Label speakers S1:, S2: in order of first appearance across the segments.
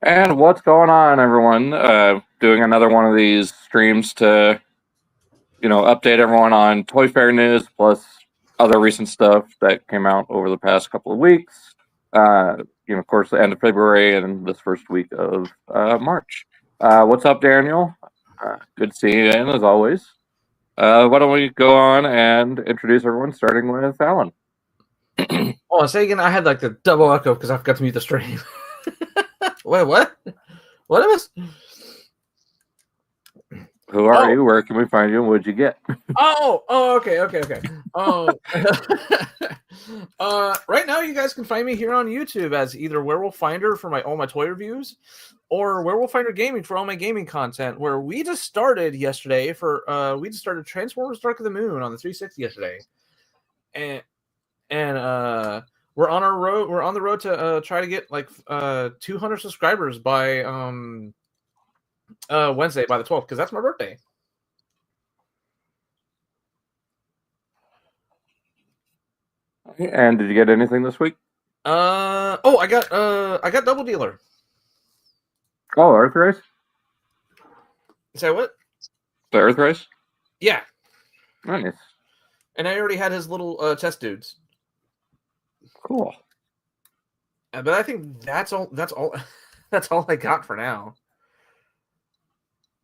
S1: And what's going on, everyone? Doing another one of these streams to, update everyone on Toy Fair news plus other recent stuff that came out over the past couple of weeks. Of course, the end of February and this first week of March. What's up, Daniel? Good to see you again, as always. Why don't we go on and introduce everyone, starting with Alan?
S2: Oh, say again. I had like the double echo because I forgot to mute the stream. Wait, what? What was?
S1: Who are you? Where can we find you? And what'd you get?
S2: Okay. Right now you guys can find me here on YouTube as either Werewolf Finder for all my toy reviews, or Werewolf Finder Gaming for all my gaming content. Where we just started yesterday we just started Transformers: Dark of the Moon on the 360 yesterday, and we're on our road. We're on the road to try to get like 200 subscribers by Wednesday, by the 12th, because that's my birthday.
S1: And did you get anything this week?
S2: I got Double Dealer.
S1: Oh, Earth Race?
S2: Say what?
S1: The Earth Race?
S2: Yeah.
S1: Nice.
S2: And I already had his little test dudes.
S1: Cool.
S2: But I think that's all. That's all I got for now.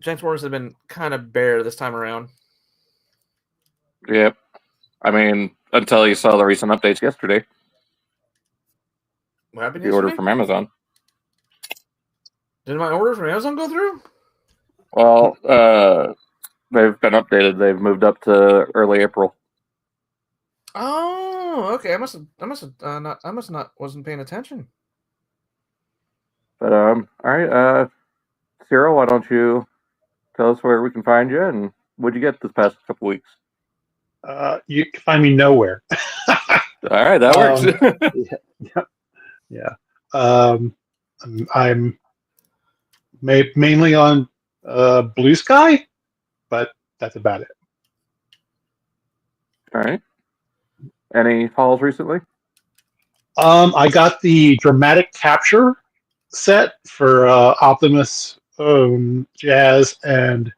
S2: Transformers have been kind of bare this time around.
S1: Yep. I mean, until you saw the recent updates yesterday.
S2: What happened
S1: yesterday? The order from Amazon.
S2: Did my order from Amazon go through?
S1: Well, they've been updated. They've moved up to early April.
S2: Oh, okay. I must not wasn't paying attention.
S1: But all right, Cyril, why don't you tell us where we can find you and what'd you get this past couple weeks?
S3: You can find me nowhere.
S1: All right, that works.
S3: Yeah. I'm mainly on Blue Sky, but that's about it.
S1: All right. Any hauls recently?
S3: I got the dramatic capture set for Optimus, Jazz, and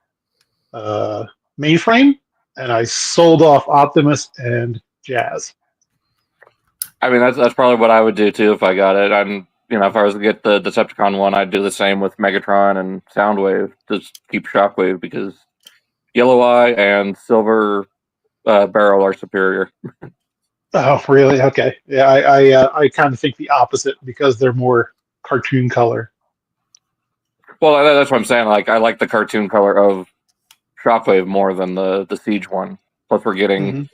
S3: Mainframe, and I sold off Optimus and Jazz.
S1: I mean, that's probably what I would do too if I got it. If I was to get the Decepticon one, I'd do the same with Megatron and Soundwave. Just keep Shockwave because Yellow Eye and Silver Barrel are superior.
S3: Oh, really? Okay. Yeah, I kind of think the opposite because they're more cartoon color.
S1: Well, that's what I'm saying. Like, I like the cartoon color of Shockwave more than the Siege one. Plus, we're getting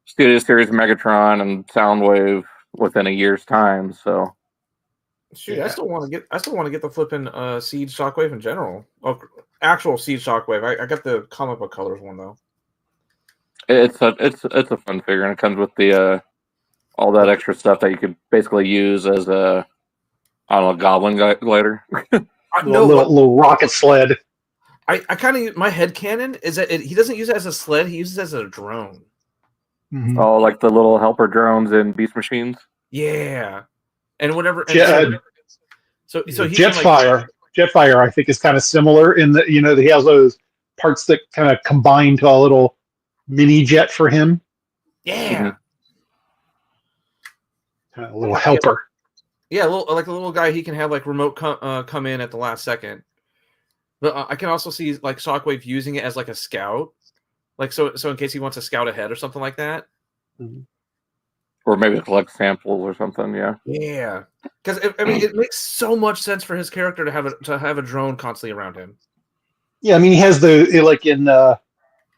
S1: Studio Series Megatron and Soundwave within a year's time. So,
S2: shoot, yeah. I still want to get the flipping Siege Shockwave in general. Oh, actual Siege Shockwave. I got the comic book colors one though.
S1: It's a fun figure, and it comes with the all that extra stuff that you could basically use as a goblin glider.
S3: little rocket sled.
S2: I kind of, my headcanon is that he doesn't use it as a sled, he uses it as a drone.
S3: Mm-hmm.
S1: Oh, like the little helper drones in Beast Machines?
S2: Yeah. And whatever. So
S3: Jetfire. Jetfire, I think, is kind of similar in that, he has those parts that kind of combine to a little mini jet for him.
S2: Yeah.
S3: Kind of a little helper.
S2: Yeah, like a little guy, he can have like remote come in at the last second. But I can also see like Shockwave using it as like a scout, like so in case he wants to scout ahead or something like that,
S1: or maybe collect samples or something.
S2: Yeah, because it makes so much sense for his character to have a drone constantly around him.
S3: Yeah, I mean, he has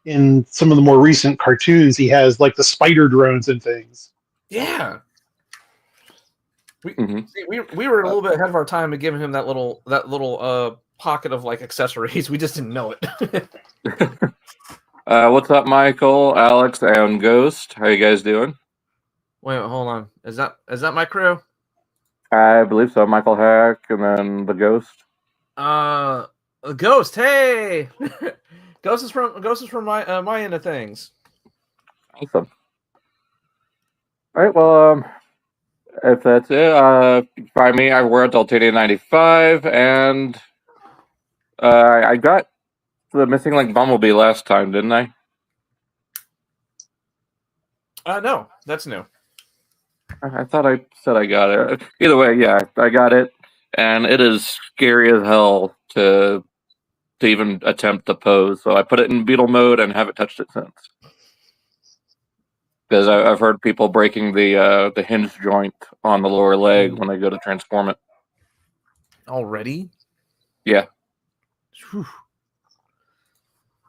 S3: in some of the more recent cartoons, he has like the spider drones and things.
S2: Yeah. We were a little bit ahead of our time in giving him that little pocket of like accessories. We just didn't know it.
S1: What's up, Michael, Alex, and Ghost? How you guys doing?
S2: Wait, hold on. Is that my crew?
S1: I believe so. Michael Hack, and then the Ghost.
S2: Ghost. Hey, Ghost is from my end of things.
S1: Awesome. All right. Well, if that's it, you can find me. I wear Adultadia95, and I got the Missing Link Bumblebee last time, didn't I?
S2: No, that's new.
S1: I thought I said I got it. Either way, yeah, I got it, and it is scary as hell to even attempt to pose. So I put it in beetle mode and haven't touched it since. Because I've heard people breaking the hinge joint on the lower leg when they go to transform it.
S2: Already?
S1: Yeah.
S2: Whew.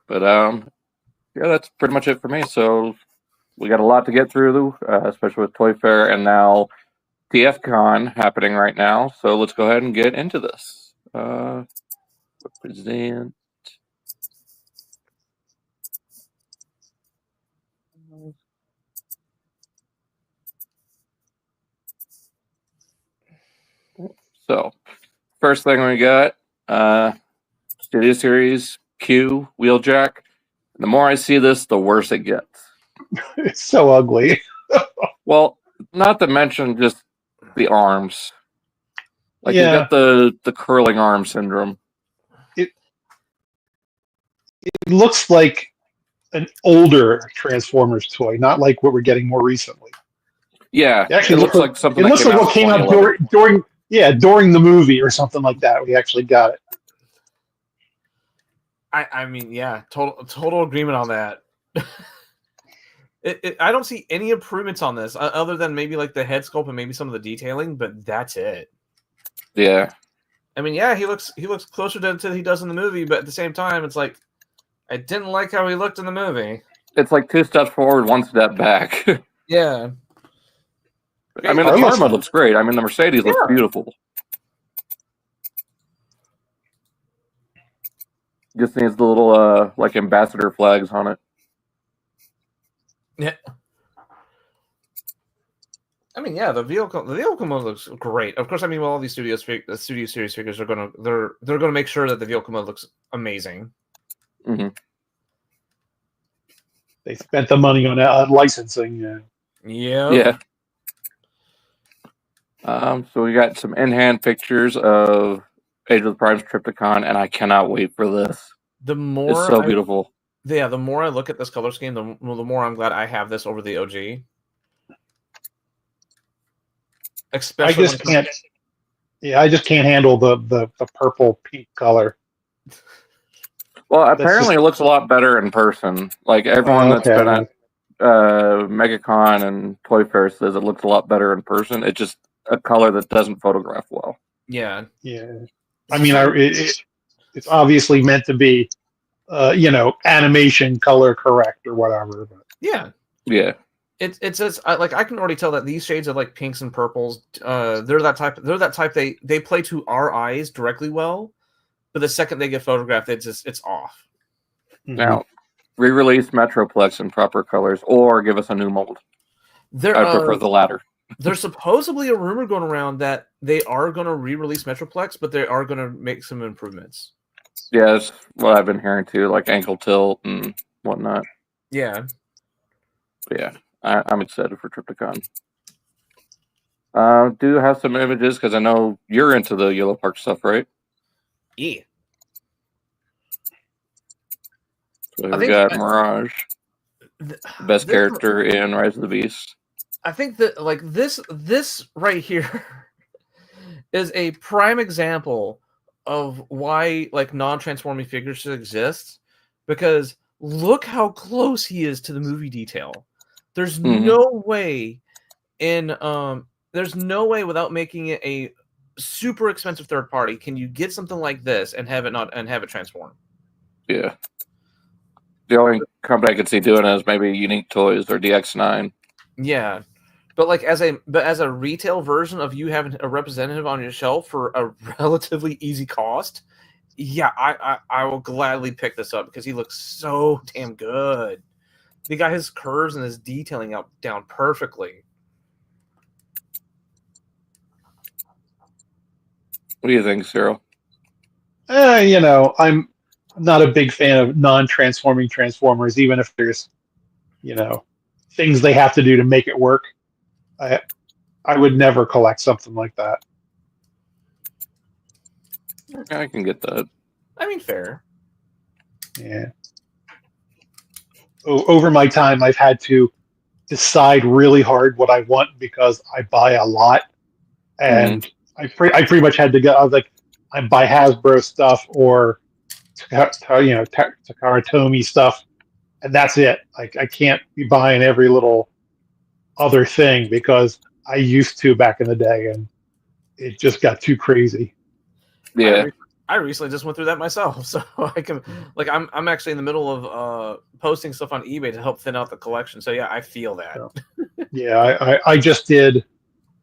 S1: But yeah, that's pretty much it for me. So we got a lot to get through, especially with Toy Fair and now TFCon happening right now. So let's go ahead and get into this. Present. So first thing we got, Studio Series Q Wheeljack. The more I see this, the worse it gets.
S3: It's so ugly.
S1: Well, not to mention just the arms. Like
S3: Yeah.
S1: you got the curling arm syndrome.
S3: It looks like an older Transformers toy, not like what we're getting more recently.
S1: Yeah,
S3: It actually
S1: looks like something.
S3: It looks like what came out during the movie or something like that. We actually got it.
S2: I mean, yeah, total agreement on that. I don't see any improvements on this other than maybe like the head sculpt and maybe some of the detailing, but that's it.
S1: Yeah.
S2: I mean, yeah, he looks closer to he does in the movie, but at the same time, it's like I didn't like how he looked in the movie.
S1: It's like 2 steps forward, 1 step back.
S2: Yeah.
S1: I mean, the Karma looks great. I mean, the Mercedes looks beautiful. Just needs the little like ambassador flags on it.
S2: Yeah. I mean, yeah, the vehicle mode looks great. Of course, I mean, well, all these the Studio Series figures are they're gonna make sure that the vehicle mode looks amazing.
S1: Mm-hmm.
S3: They spent the money on licensing.
S2: Yeah.
S1: So we got some in-hand pictures of Age of the Primes Trypticon, and I cannot wait for this. It's so beautiful.
S2: Yeah, the more I look at this color scheme, the more I'm glad I have this over the OG. Especially
S3: I just can't handle the purple pink color.
S1: Well, apparently it looks a lot better in person. Like everyone that's been at MegaCon and Toy Fair says it looks a lot better in person. It's just a color that doesn't photograph well.
S2: Yeah.
S3: I mean, it's obviously meant to be, animation color correct or whatever. But.
S2: Yeah. It's like I can already tell that these shades of like pinks and purples, they're that type. They play to our eyes directly well, but the second they get photographed, it's off.
S1: Now, re-release Metroplex in proper colors, or give us a new mold. I prefer the latter.
S2: There's supposedly a rumor going around that they are going to re-release Metroplex, but they are going to make some improvements.
S1: Yeah, that's what I've been hearing too, like ankle tilt and whatnot.
S2: Yeah.
S1: But yeah, I'm excited for Trypticon. Do have some images because I know you're into the Yellow Park stuff, right?
S2: Yeah.
S1: So we got Mirage, best character in Rise of the Beast.
S2: I think that like this right here is a prime example of why like non-transforming figures should exist, because look how close he is to the movie detail. There's no way there's no way without making it a super expensive third party can you get something like this and have it transform.
S1: Yeah. The only company I could see doing it is maybe Unique Toys or DX9.
S2: Yeah. But like as a retail version of you having a representative on your shelf for a relatively easy cost, yeah, I will gladly pick this up because he looks so damn good. He got his curves and his detailing down perfectly.
S1: What do you think, Cyril?
S3: I'm not a big fan of non-transforming Transformers, even if there's, things they have to do to make it work. I would never collect something like that.
S1: I can get that.
S2: I mean, fair.
S3: Yeah. Over my time, I've had to decide really hard what I want because I buy a lot, and I pretty much had to go. I was like, I buy Hasbro stuff or Takara Tomy stuff, and that's it. Like I can't be buying every little other thing because I used to back in the day, and it just got too crazy.
S1: Yeah.
S2: I recently just went through that myself, so I can like I'm actually in the middle of posting stuff on eBay to help thin out the collection. So yeah, I feel that.
S3: Yeah, I just did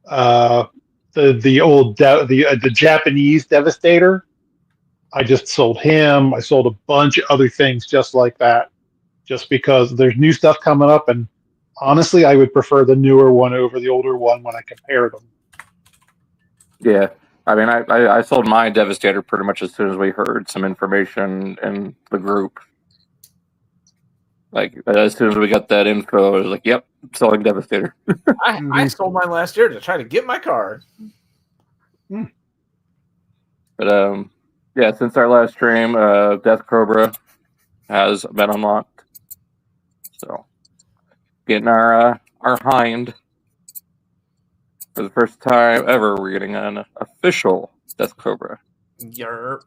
S3: the Japanese Devastator. I just sold him. I sold a bunch of other things just like that, just because there's new stuff coming up, and honestly, I would prefer the newer one over the older one when I compare them.
S1: Yeah. I mean, I sold my Devastator pretty much as soon as we heard some information in the group. Like, as soon as we got that info, I was like, yep, selling Devastator.
S2: I sold mine last year to try to get my card.
S1: But, yeah, since our last stream, Death Cobra has been unlocked. So, getting our hind. For the first time ever, we're getting an official Death Cobra.
S2: Yerp.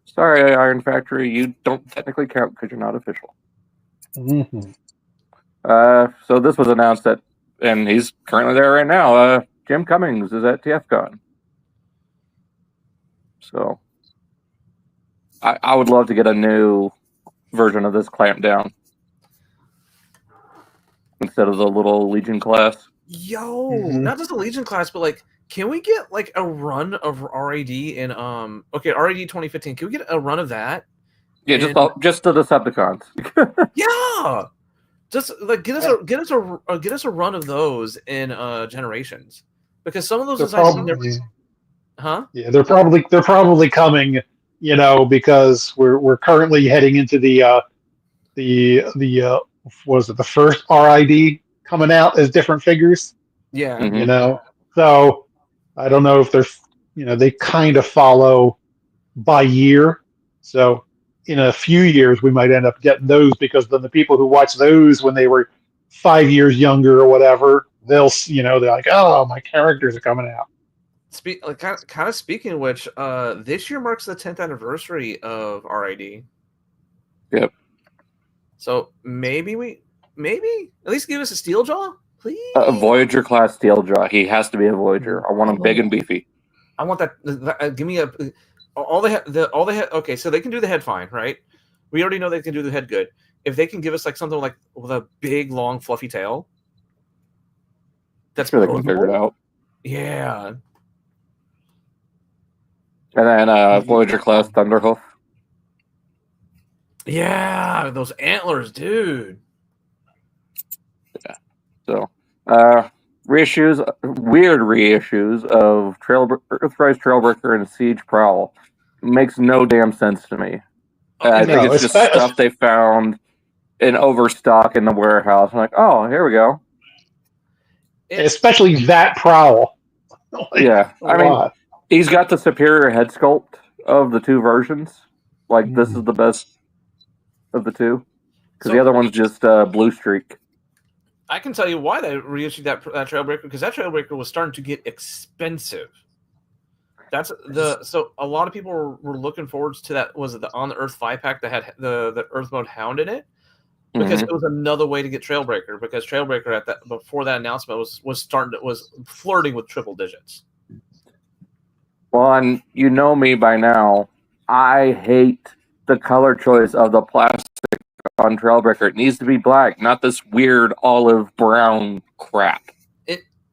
S1: Sorry, Iron Factory, you don't technically count because you're not official.
S3: Mm-hmm.
S1: So this was announced that, and he's currently there right now. Jim Cummings is at TFCon. So I would love to get a new version of this clamp down instead of the little Legion class.
S2: Yo, not just a Legion class, but like, can we get like a run of RAD in RAD 2015? Can we get a run of that?
S1: Yeah, just the Decepticons.
S2: Yeah, just like get us a run of those in Generations, because some of those designs never. Huh?
S3: Yeah, they're probably coming. Because we're currently heading into the was it the first RID coming out as different figures?
S2: Yeah.
S1: Mm-hmm.
S3: So I don't know if they're they kind of follow by year. So in a few years we might end up getting those, because then the people who watch those when they were 5 years younger or whatever, they're like, oh, my characters are coming out.
S2: Kind of speaking of which, this year marks the 10th anniversary of RID.
S1: Yep.
S2: So maybe at least give us a Steeljaw, please.
S1: A Voyager class Steeljaw. He has to be a Voyager. I want him big and beefy.
S2: I want that. Give me okay, so they can do the head fine, right? We already know they can do the head good. If they can give us like something like with a big, long, fluffy tail, that's
S1: sure they can figure it out.
S2: Yeah.
S1: And then Voyager class Thunderhoof.
S2: Yeah, those antlers, dude.
S1: Yeah. So, weird reissues of Earthrise Trailbreaker and Siege Prowl makes no damn sense to me. I think it's just stuff they found in overstock in the warehouse. I'm like, oh, here we go.
S3: Especially that Prowl.
S1: Yeah, I mean, he's got the superior head sculpt of the two versions. Like, this is the best of the two, because the other one's just blue streak.
S2: I can tell you why they reissued that Trailbreaker, because that Trailbreaker was starting to get expensive. So a lot of people were looking forward to that. Was it the On the Earth 5-pack that had the Earth Mode Hound in it? Because it was another way to get Trailbreaker. Because Trailbreaker before that announcement was flirting with triple digits.
S1: Well, and you know me by now. I hate the color choice of the plastic on Trailbreaker. It needs to be black, not this weird olive brown crap.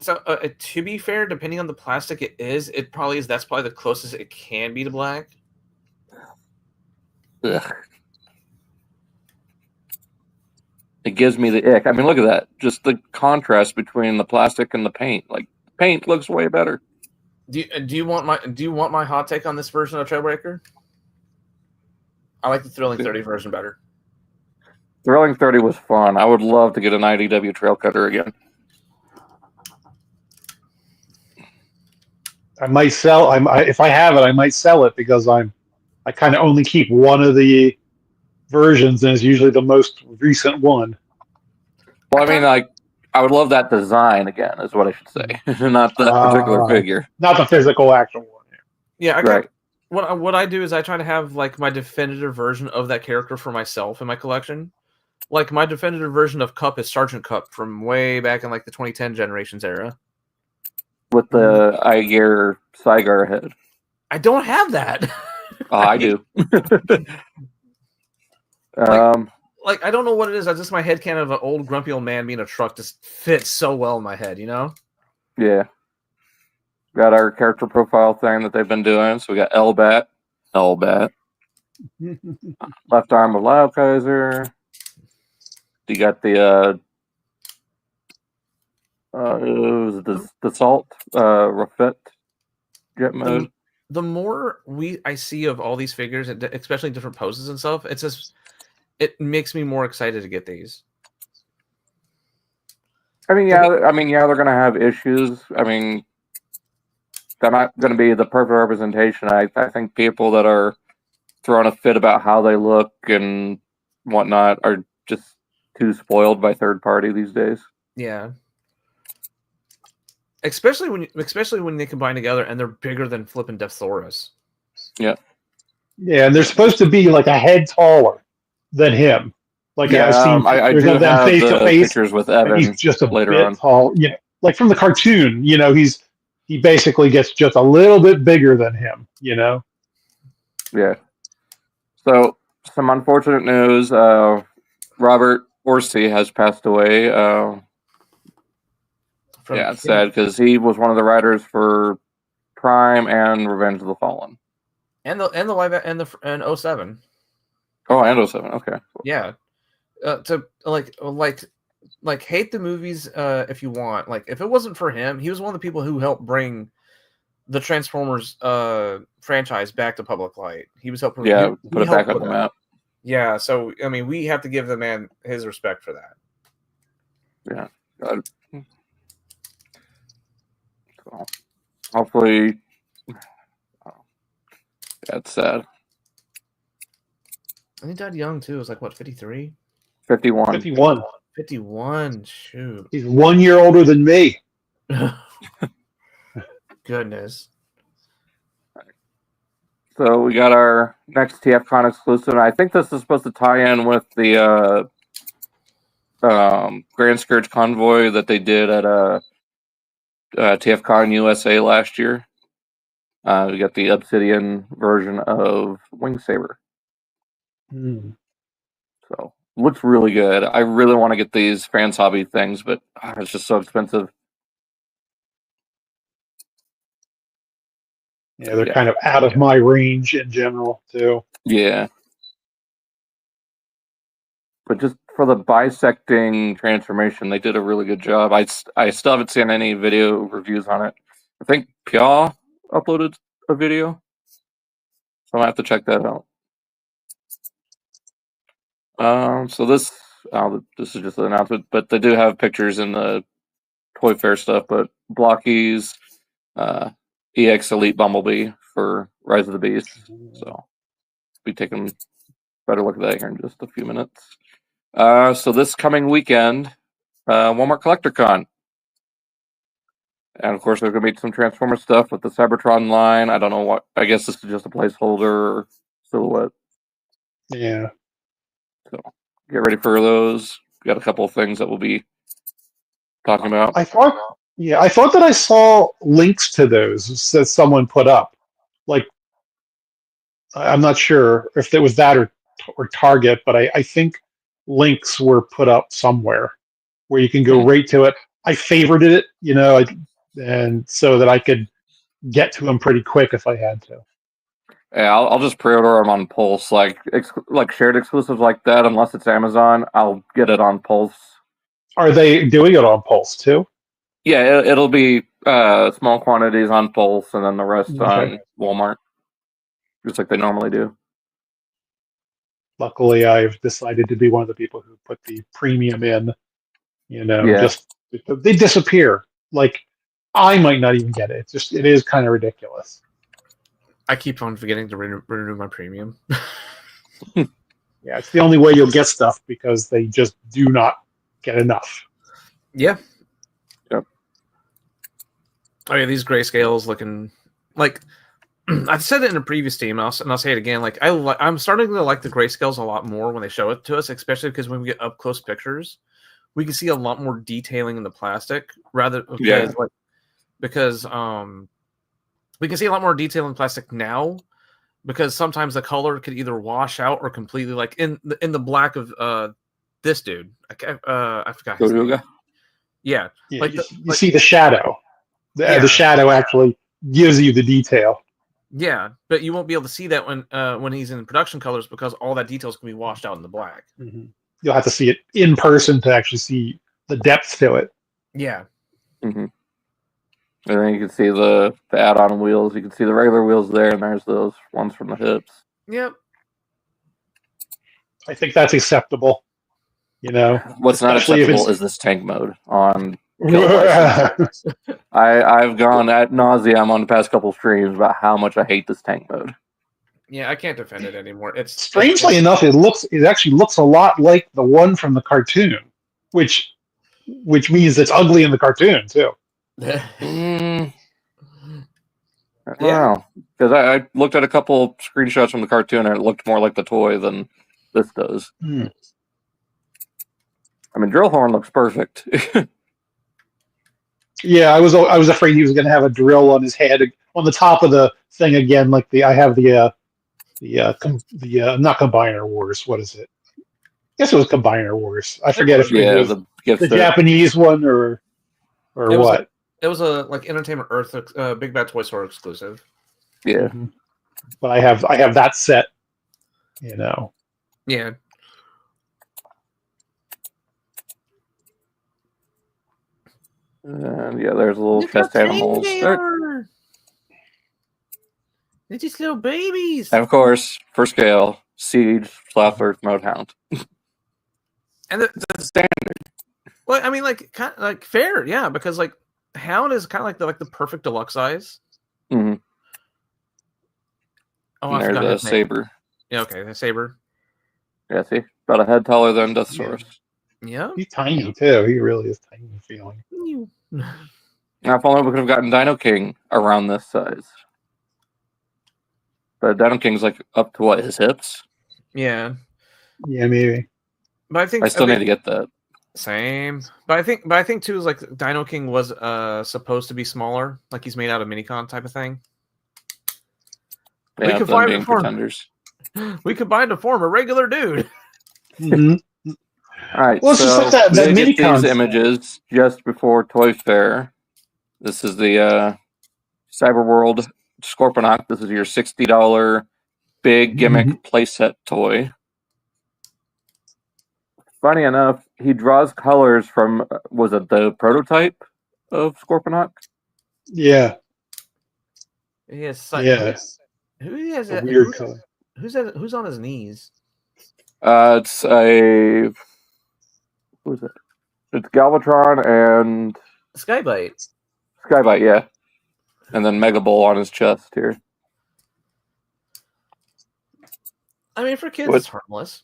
S2: To be fair, depending on the plastic that's probably the closest it can be to black.
S1: Ugh. It gives me the ick. I mean, look at that. Just the contrast between the plastic and the paint. Like, paint looks way better.
S2: Do you want my hot take on this version of Trailbreaker? I like the Thrilling 30 version better.
S1: Thrilling 30 was fun. I would love to get an IDW Trail Cutter again.
S3: I might sell. If I have it, I might sell it because I kind of only keep one of the versions, and it's usually the most recent one.
S1: Well, I mean, like, I would love that design again, is what I should say, not that particular figure.
S3: Not the physical actual one.
S2: Yeah,
S1: Right.
S2: What I do is I try to have like my definitive version of that character for myself in my collection. Like my definitive version of Cup is Sergeant Cup from way back in like the 2010 generations era.
S1: With the Iger Saigar head.
S2: I don't have that.
S1: Oh, I do.
S2: Like I don't know what it is. I just my head can of an old grumpy old man being a truck just fits so well in my head, you know?
S1: Yeah. Got our character profile thing that they've been doing. So we got Lbat. Left arm of Laukaiser. You got the the Salt Rafet jet mode.
S2: The more I see of all these figures, especially different poses and stuff, it makes me more excited to get these.
S1: I mean, yeah, they're gonna have issues. I mean, they're not gonna be the perfect representation. I think people that are throwing a fit about how they look and whatnot are just too spoiled by third party these days.
S2: Yeah. Especially when they combine together and they're bigger than flipping Deathsaurus.
S1: Yeah.
S3: Yeah, and they're supposed to be like a head taller than him. Like I've seen pictures of them face to face.
S1: Pictures with Evan.
S3: He's just a
S1: later
S3: bit
S1: on.
S3: tall. Yeah, like from the cartoon. You know, he basically gets just a little bit bigger than him. You know.
S1: Yeah. So some unfortunate news. Robert Orsi has passed away. Yeah, it's sad because he was one of the writers for Prime and Revenge of the Fallen,
S2: and the live and 07.
S1: Oh, and 07. Okay.
S2: Yeah. To like hate the movies if you want. Like if it wasn't for him, he was one of the people who helped bring the Transformers franchise back to public light. He was helping.
S1: Yeah, put it back on the map.
S2: Yeah, so I mean, we have to give the man his respect for that.
S1: Yeah. So, hopefully, that's sad.
S2: And he died young too. It was like what, 53?
S1: 51.
S3: 51.
S2: 51. Shoot.
S3: He's 1 year older than me.
S2: Goodness.
S1: So we got our next TFCon exclusive, and I think this is supposed to tie in with the Grand Scourge Convoy that they did at TFCon USA last year. We got the Obsidian version of Wing Saber. So looks really good. I really want to get these fans hobby things, but it's just so expensive.
S3: Yeah, they're kind of out of my range in general too.
S1: Yeah. But just for the bisecting transformation, they did a really good job. I still haven't seen any video reviews on it. I think Pia uploaded a video, so I have to check that out. So this is just an announcement, but they do have pictures in the Toy Fair stuff. But Blockies, EX Elite Bumblebee for Rise of the Beast. So be taking a better look at that here in just a few minutes. So this coming weekend, Walmart CollectorCon. And of course, there's going to be some Transformer stuff with the Cybertron line. I don't know what. I guess this is just a placeholder silhouette.
S3: Yeah.
S1: So get ready for those. We got a couple of things that we'll be talking about.
S3: I thought that I saw links to those that someone put up. Like, I'm not sure if it was that or Target, but I think links were put up somewhere where you can go right to it. I favorited it, and so that I could get to them pretty quick if I had to.
S1: Yeah, I'll just pre-order them on Pulse, like shared exclusives like that. Unless it's Amazon, I'll get it on Pulse.
S3: Are they doing it on Pulse too?
S1: Yeah, it'll be small quantities on Pulse, and then the rest on Walmart, just like they normally do.
S3: Luckily, I've decided to be one of the people who put the premium in. Just they disappear. Like I might not even get it. It is kind of ridiculous.
S2: I keep on forgetting to renew my premium.
S3: Yeah, it's the only way you'll get stuff because they just do not get enough.
S2: Yeah.
S1: Yep.
S2: Oh yeah, these grayscales looking like I've said it in a previous team, and I'll say it again. Like I'm starting to like the grayscales a lot more when they show it to us, especially because when we get up close pictures, we can see a lot more detailing in the plastic because we can see a lot more detail in plastic now because sometimes the color could either wash out or completely like in the black of this dude. I forgot his name. Yeah,
S3: yeah, you see the shadow.
S2: Yeah.
S3: The shadow actually gives you the detail.
S2: Yeah, but you won't be able to see that when he's in production colors because all that details can be washed out in the black.
S3: Mm-hmm. You'll have to see it in person to actually see the depth to it.
S2: Yeah.
S1: Mm-hmm. And then you can see the add-on wheels. You can see the regular wheels there, and there's those ones from the hips.
S2: Yep.
S3: I think that's acceptable. You know,
S1: what's not acceptable is this tank mode on. I've gone ad nauseam on the past couple streams about how much I hate this tank mode.
S2: Yeah, I can't defend it anymore. It's
S3: strangely enough, it actually looks a lot like the one from the cartoon, which means it's ugly in the cartoon too.
S1: Wow, because I looked at a couple screenshots from the cartoon and it looked more like the toy than this does. I mean, Drillhorn looks perfect.
S3: Yeah, I was afraid he was going to have a drill on his head on the top of the thing again. Like I have the not Combiner Wars. What is it? I guess it was Combiner Wars. I forget if it was the Japanese one or what.
S2: It was a like Entertainment Earth Big Bad Toy Store exclusive.
S1: Yeah,
S3: but I have that set. You know.
S2: Yeah.
S1: And yeah, there's little test animals.
S2: They're just little babies.
S1: And of course, for scale, Siege / Earth Mode Hound.
S2: And the
S1: standard.
S2: Well, I mean, like kind of like fair, yeah, because like Hound is kind of like the perfect deluxe size.
S1: Mm-hmm.
S2: Oh,
S1: and there's a Saber.
S2: Yeah, okay, the Saber.
S1: Yeah, see, about a head taller than Deathsaurus.
S2: Yeah,
S3: he's tiny too. He really is tiny feeling.
S1: Now, if only we could have gotten Dino King around this size. But Dino King's like up to what, his hips?
S3: Yeah, maybe.
S2: But
S1: I still need to get that.
S2: Same. But I think too is like Dino King was supposed to be smaller, like he's made out of minicon type of thing.
S1: Yeah,
S2: we combined to form a regular dude.
S3: Mm-hmm.
S1: All right,
S3: well, it's
S1: so
S3: just like that
S1: get these images just before Toy Fair. This is the Cyberworld Scorponok. This is your $60 big gimmick playset toy. Funny enough, he draws colors from, was it the prototype of Scorponok?
S3: Yeah.
S2: Yes.
S3: Who has a weird color?
S2: Who's on his knees?
S1: It's a... Who is it? It's Galvatron and...
S2: Skybite,
S1: yeah. And then Mega Bull on his chest here.
S2: I mean, for kids, it's harmless.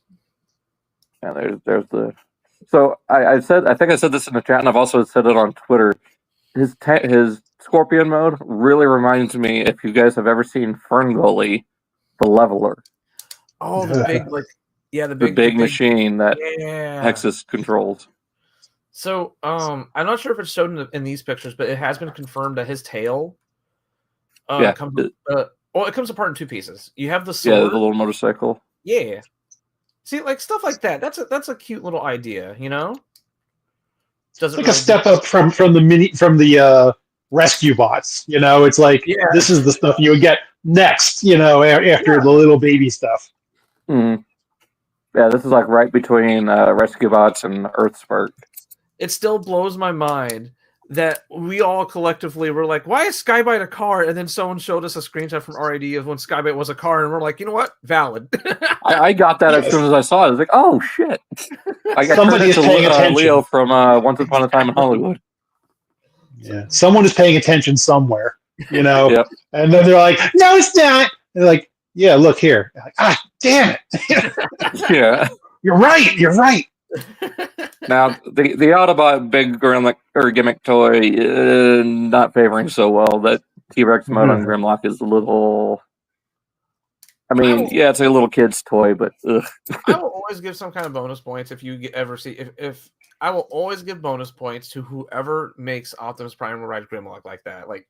S1: Yeah, there's the... So, I think I said this in the chat, and I've also said it on Twitter. His Scorpion mode really reminds me, if you guys have ever seen Ferngully, the Leveler.
S2: Oh, the big, the big
S1: machine that Hexus controls.
S2: So, I'm not sure if it's shown in these pictures, but it has been confirmed that his tail it comes apart in two pieces. You have the sword.
S1: Yeah, the little motorcycle.
S2: Yeah. See, like stuff like that. That's a cute little idea, you know?
S3: It's like a step up from the rescue bots. You know, it's like this is the stuff you would get next. You know, after the little baby stuff.
S1: Mm. Yeah, this is like right between rescue bots and Earthspark.
S2: It still blows my mind that we all collectively were like, "Why is Skybite a car?" And then someone showed us a screenshot from RAD of when Skybite was a car, and we're like, "You know what? Valid."
S1: I got that as soon as I saw it. I was like, "Oh shit!" I got
S3: somebody is paying attention.
S1: Leo from Once Upon a Time in Hollywood.
S3: Yeah, someone is paying attention somewhere, you know.
S1: Yep.
S3: And then they're like, "No, it's not." And they're like, "Yeah, look here." Like, damn it!
S1: Yeah.
S3: You're right. You're right.
S1: Now the Autobot big gimmick toy, not favoring so well. That T-Rex mode on Grimlock is a little. I mean, yeah, it's a little kid's toy, but ugh.
S2: I will always give some kind of bonus points if you ever see if I will always give bonus points to whoever makes Optimus Prime ride Grimlock like that. Like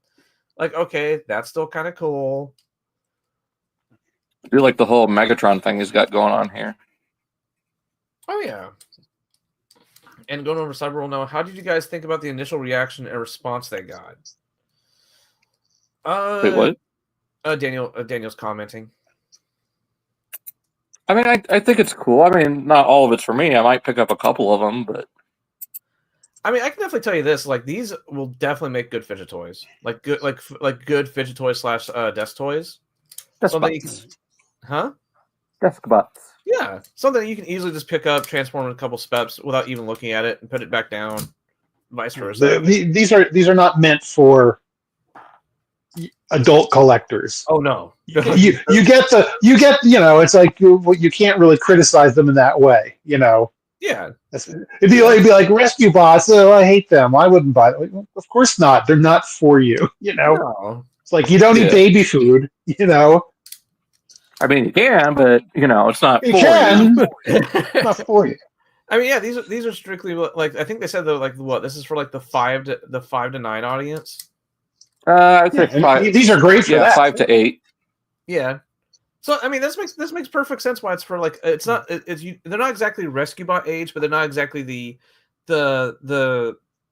S2: okay, that's still kind of cool.
S1: I do like the whole Megatron thing he's got going on here.
S2: Oh yeah. And going over Cyberworld now, how did you guys think about the initial reaction and response they got?
S1: Wait, what?
S2: Daniel's commenting.
S1: I mean, I think it's cool. I mean, not all of it's for me. I might pick up a couple of them, but
S2: I mean, I can definitely tell you this: like these will definitely make good fidget toys, like good fidget toys / desk toys. Huh?
S1: Desk butts.
S2: Yeah, something you can easily just pick up, transform in a couple steps without even looking at it, and put it back down. Vice versa.
S3: These are not meant for adult collectors.
S2: Oh no,
S3: you get it's like you can't really criticize them in that way.
S2: Yeah,
S3: it'd be like Rescue Bots. Oh, I hate them. I wouldn't buy them. Of course not. They're not for you.
S2: No.
S3: It's like you don't eat baby food.
S1: I mean, you can, but it's not.
S3: You can. It's not for you.
S2: I mean, yeah, these are strictly like I think they said though, like what this is for like the 5 to 9 audience.
S1: I'd say 5.
S3: These are great for that.
S1: 5 to 8.
S2: Yeah. So I mean, this makes perfect sense why it's for like it's not they're not exactly Rescue Bot age, but they're not exactly the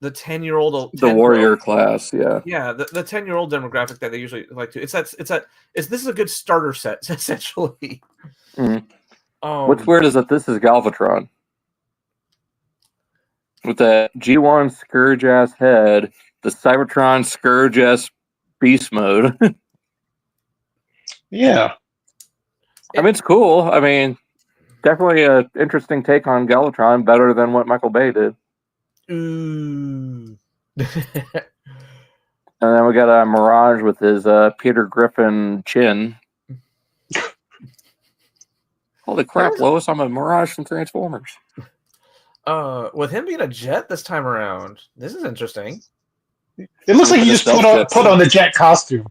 S2: 10-year-old
S1: the warrior class, yeah.
S2: Yeah, the 10-year-old demographic that they usually like to. This is a good starter set essentially.
S1: Mm-hmm. What's weird is that this is Galvatron with that G1 Scourge ass head, the Cybertron Scourge ass beast mode.
S3: Yeah.
S1: I mean, it's cool. I mean, definitely an interesting take on Galvatron, better than what Michael Bay did.
S2: Ooh.
S1: And then we got a Mirage with his Peter Griffin chin. Holy crap, Lois, I'm a Mirage from Transformers.
S2: With him being a jet this time around, this is interesting.
S3: It looks like he just put on the jet costume.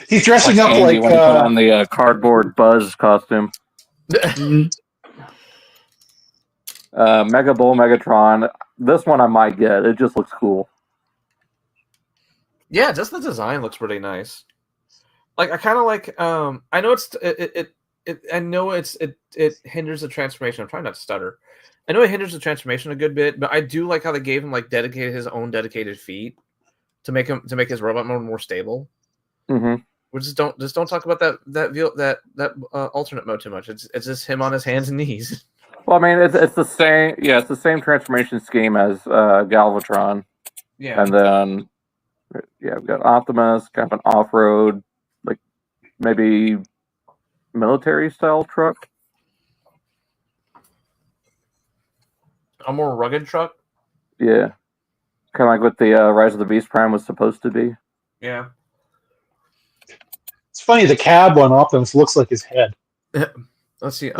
S3: He's dressing up
S1: Andy
S3: like
S1: when he put on the cardboard Buzz costume. Mega Bull Megatron. This one I might get. It just looks cool.
S2: Yeah, just the design looks pretty nice. Like I kind of like. I know it hinders the transformation. I'm trying not to stutter. I know it hinders the transformation a good bit, but I do like how they gave him like his own dedicated feet to make his robot mode more stable.
S1: Mm-hmm.
S2: We just don't talk about that alternate mode too much. It's just him on his hands and knees.
S1: Well, I mean, it's the same. Yeah, it's the same transformation scheme as Galvatron.
S2: Yeah,
S1: and then we've got Optimus, kind of an off-road, like maybe military style truck.
S2: A more rugged truck.
S1: Yeah, kind of like what the Rise of the Beast Prime was supposed to be.
S2: Yeah.
S3: It's funny, the cab one Optimus looks like his head.
S2: Let's see.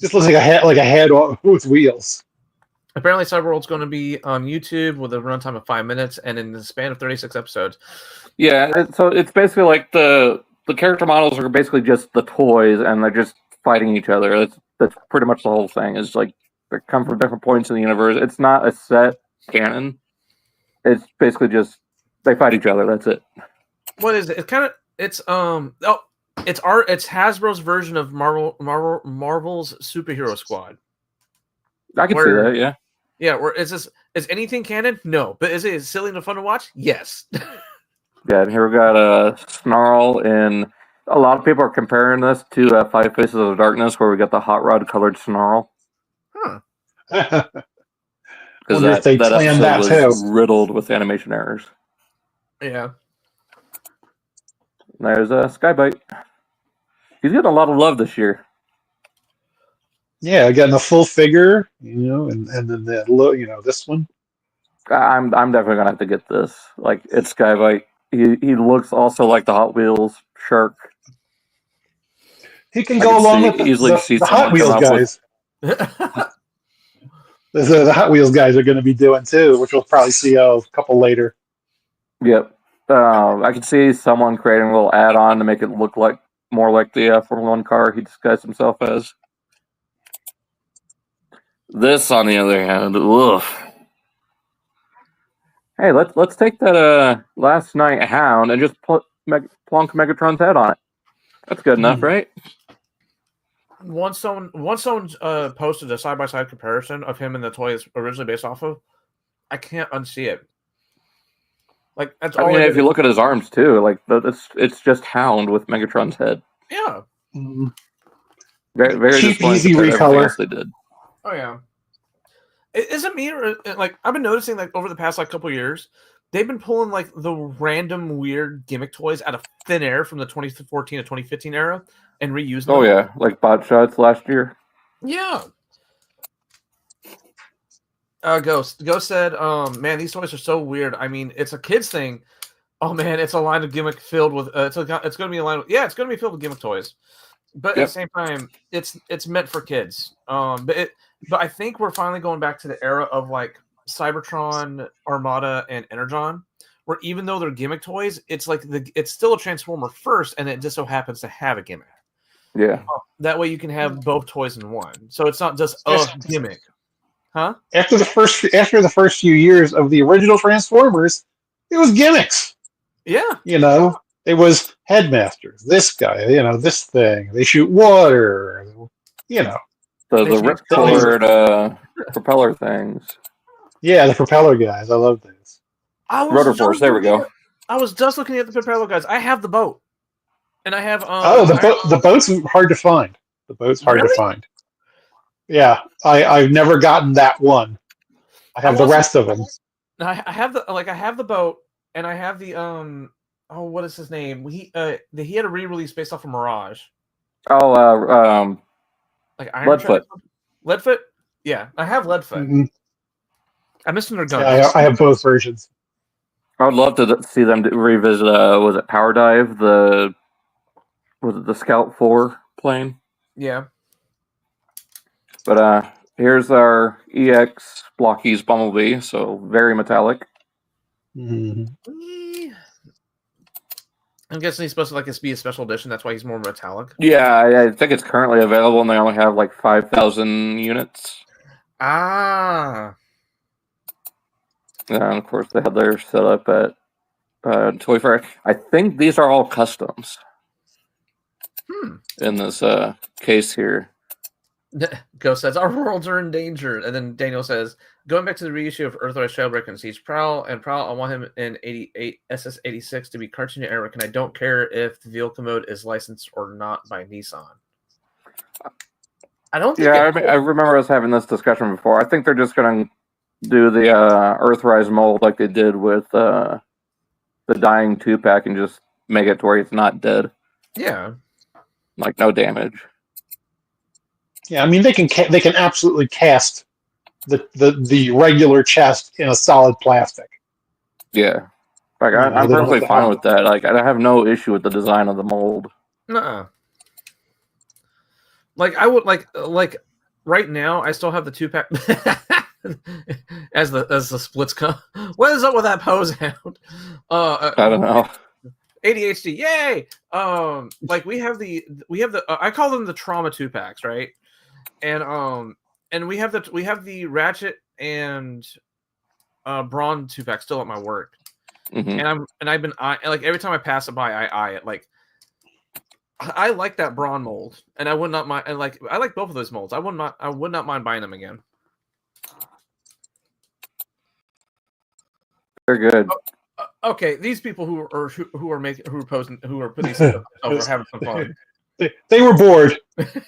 S3: Just looks like a head with wheels.
S2: Apparently, Cyberworld's going to be on YouTube with a runtime of 5 minutes and in the span of 36 episodes.
S1: Yeah, so it's basically like the character models are basically just the toys, and they're just fighting each other. That's pretty much the whole thing. It's like they come from different points in the universe. It's not a set canon. It's basically just they fight each other. That's it.
S2: What is it? It's Hasbro's version of Marvel's Superhero Squad.
S1: I can see that, yeah.
S2: Yeah, is anything canon? No. But is it silly and fun to watch? Yes.
S1: Yeah, and here we got Snarl, and a lot of people are comparing this to Five Faces of Darkness, where we got the hot rod colored Snarl.
S2: Huh.
S1: Because that episode was riddled with animation errors.
S2: Yeah.
S1: There's Skybite. He's getting a lot of love this year.
S3: Yeah, getting a full figure, and then this one.
S1: I'm definitely gonna have to get this. Like, it's got like he looks also like the Hot Wheels shark.
S3: He can
S1: I
S3: go
S1: could
S3: along
S1: see
S3: with
S1: easily see
S3: the Hot
S1: someone come
S3: Wheels
S1: up with.
S3: guys. The Hot Wheels guys are going to be doing too, which we'll probably see a couple later.
S1: Yep. I could see someone creating a little add-on to make it look like more like the Formula One car he disguised himself as. This, on the other hand, ugh. Hey, let's take that last night Hound and just plonk Megatron's head on it. That's good enough, right?
S2: Once someone posted a side-by-side comparison of him and the toy it's originally based off of, I can't unsee it. Like, that's all.
S1: I mean, if you look at his arms too, like it's just Hound with Megatron's head.
S2: Yeah.
S1: Very, very
S3: cheap,
S1: disappointing
S3: easy
S1: compared to everything
S3: recolor.
S1: else they did.
S2: Oh yeah. Is it me or like I've been noticing like over the past like couple years, they've been pulling like the random weird gimmick toys out of thin air from the 2014 to 2015 era and reusing them.
S1: Oh yeah, like Bot Shots last year.
S2: Yeah. Ghost said, man, these toys are so weird. I mean, it's a kid's thing. Oh man, it's a line of gimmick filled with it's going to be a line. It's going to be filled with gimmick toys. But at the same time, it's meant for kids. But I think we're finally going back to the era of like Cybertron, Armada, and Energon, where even though they're gimmick toys, it's like it's still a Transformer first, and it just so happens to have a gimmick.
S1: Yeah.
S2: That way you can have both toys in one, so it's not just a gimmick. Huh?
S3: After the first few years of the original Transformers, it was gimmicks.
S2: Yeah.
S3: You know, it was Headmasters, this guy, this thing. They shoot water,
S1: The ripcord propeller things.
S3: Yeah, the propeller guys. I love those.
S1: Rotor Force, there we go.
S2: I was just looking at the propeller guys. I have the boat. And I have
S3: the boat's hard to find. The boat's hard to find. Yeah, I've never gotten that one. I have the rest of them.
S2: I have the boat, and I have the what is his name? He had a re-release based off of Mirage.
S1: Oh,
S2: like Iron
S1: Leadfoot.
S2: Leadfoot? Yeah, I have Leadfoot.
S3: Mm-hmm.
S2: I'm missing their guns.
S3: Yeah, I have both versions.
S1: I would love to see them revisit. Was it Power Dive? Was it the Scout 4 plane?
S2: Yeah.
S1: But here's our EX Blockies Bumblebee, so very metallic.
S3: Mm-hmm.
S2: I'm guessing he's supposed to be a special edition. That's why he's more metallic.
S1: Yeah, I think it's currently available, and they only have like 5,000 units.
S2: Ah.
S1: And of course, they have their setup at Toy Fair. I think these are all customs. In this case here.
S2: Ghost says, our worlds are in danger. And then Daniel says, going back to the reissue of Earthrise Shellbreaker and Siege Prowl, I want him in 88 SS86 to be Cartoon Network, and I don't care if the vehicle mode is licensed or not by Nissan. I don't think
S1: I remember us having this discussion before. I think they're just going to do the Earthrise mold like they did with the Dying 2-pack and just make it to where it's not dead.
S2: Yeah.
S1: Like, no damage.
S3: Yeah, I mean they can absolutely cast the regular chest in a solid plastic.
S1: Yeah, like I'm perfectly fine with that. Like I have no issue with the design of the mold.
S2: Nuh-uh. Like I would like right now I still have the 2-pack as the splits come. What is up with that pose hound?
S3: I
S1: don't know.
S2: ADHD, yay! Like we have the I call them the trauma 2-packs, right? And we have the Ratchet and Brawn 2-pack still at my work, and I've been like every time I pass it by, I eye it. Like I like that Brawn mold, and I would not mind. And like I like both of those molds. I would not mind buying them again.
S1: They're good.
S2: Okay, these people who are posting who are putting stuff up are having some fun.
S3: They were bored.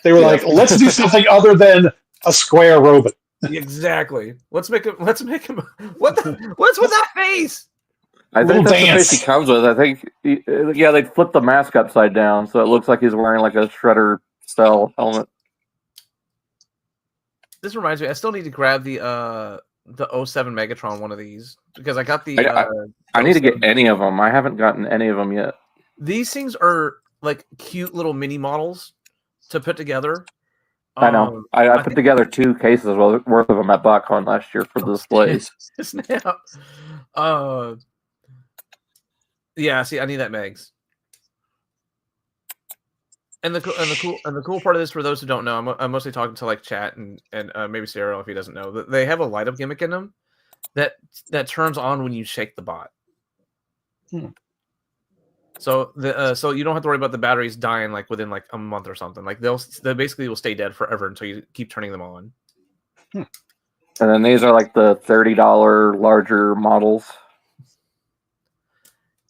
S3: They were like, let's do something other than a square robot.
S2: Exactly. Let's make him. What's with that face?
S1: I think that's the face he comes with. I think, they flip the mask upside down so it looks like he's wearing like a Shredder style helmet.
S2: This reminds me, I still need to grab the the 07 Megatron one of these because I got the.
S1: I need to get
S2: 07.
S1: any of them. I haven't gotten any of them yet.
S2: These things are like cute little mini models to put together.
S1: I know. I put together 2 cases worth of them at BotCon last year for the displays.
S2: Snap. Yeah. See, I need that Megs. And the cool part of this, for those who don't know, I'm mostly talking to like chat and maybe Cyril if he doesn't know. They have a light up gimmick in them that turns on when you shake the bot. So so you don't have to worry about the batteries dying like within like a month or something. Like they basically will stay dead forever until you keep turning them on.
S1: And then these are like the $30 larger models.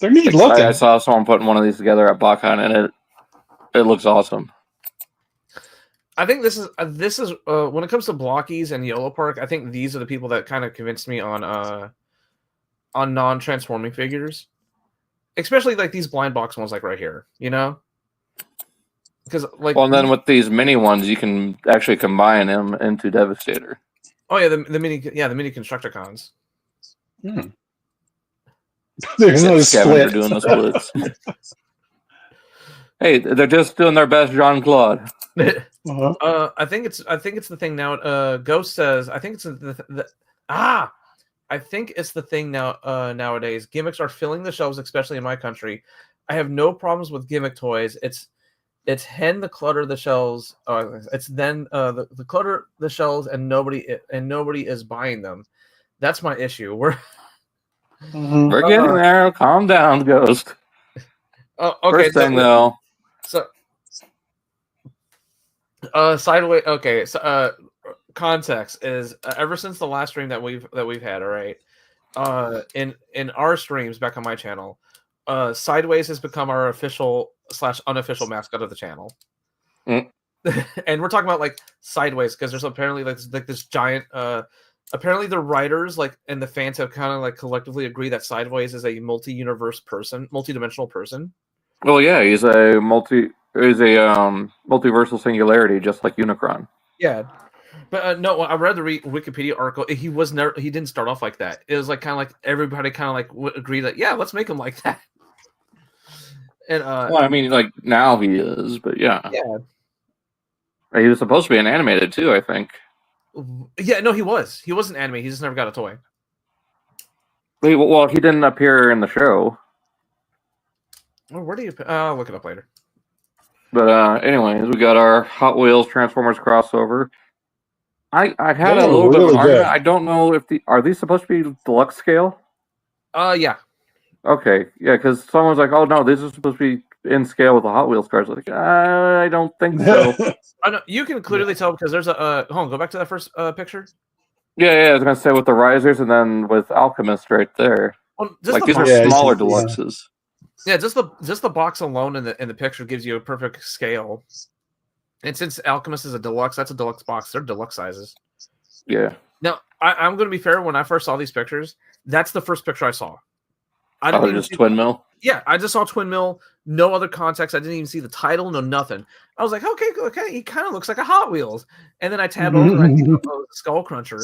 S3: They're neat looking.
S1: I saw someone putting one of these together at BotCon, and it looks awesome.
S2: I think this is when it comes to blockies and YOLO Park, I think these are the people that kind of convinced me on non-transforming figures, especially like these blind box ones, like right here, you know. Because like,
S1: well, and then with these mini ones, you can actually combine them into Devastator.
S2: Oh yeah, the mini Constructicons.
S3: There's no split.
S1: Doing the splits. Hey, they're just doing their best, Jean-Claude.
S2: I think it's the thing now. Ghost says I think it's I think it's the thing now. Nowadays, gimmicks are filling the shelves, especially in my country. I have no problems with gimmick toys. It's the clutter the shelves. It's then the clutter the shelves, and nobody is buying them. That's my issue. We're
S1: getting there. Calm down, Ghost.
S2: Okay.
S1: First thing though.
S2: So, sideways. Okay. So, context is ever since the last stream that we've had. All right. In our streams back on my channel, Sideways has become our official / unofficial mascot of the channel. And we're talking about like Sideways because there's apparently like this giant. Apparently the writers and the fans have kind of like collectively agreed that Sideways is a multi-dimensional person.
S1: Well, yeah, he's a multiversal singularity, just like Unicron.
S2: Yeah, but no, I read the Wikipedia article. He didn't start off like that. It was like kind of like everybody kind of like would agree that let's make him like that. And
S1: well, I mean, like now he is, but yeah, he was supposed to be an animated too, I think.
S2: Yeah, no, he was. He wasn't animated. He just never got a toy.
S1: Well, he didn't appear in the show.
S2: Well, where do you? I'll look it up later.
S1: But anyways, we got our Hot Wheels Transformers crossover. I had a little bit of an argument. I don't know if are these supposed to be deluxe scale?
S2: Yeah.
S1: Okay, yeah, because someone was like, "Oh no, these are supposed to be in scale with the Hot Wheels cars." Like, I don't think so.
S2: I know, you can clearly tell because there's a. Hold on, go back to that first picture.
S1: Yeah, I was gonna say with the risers and then with Alchemist right there.
S2: Well,
S1: like these are smaller deluxes.
S2: Yeah, just the box alone in the picture gives you a perfect scale. And since Alchemist is a deluxe, that's a deluxe box. They're deluxe sizes.
S1: Yeah.
S2: Now I'm going to be fair. When I first saw these pictures, that's the first picture I saw. I didn't
S1: just twin mill.
S2: Yeah, I just saw twin mill. No other context. I didn't even see the title. No nothing. I was like, okay. He kind of looks like a Hot Wheels. And then I tabbed over and I see Skull Cruncher,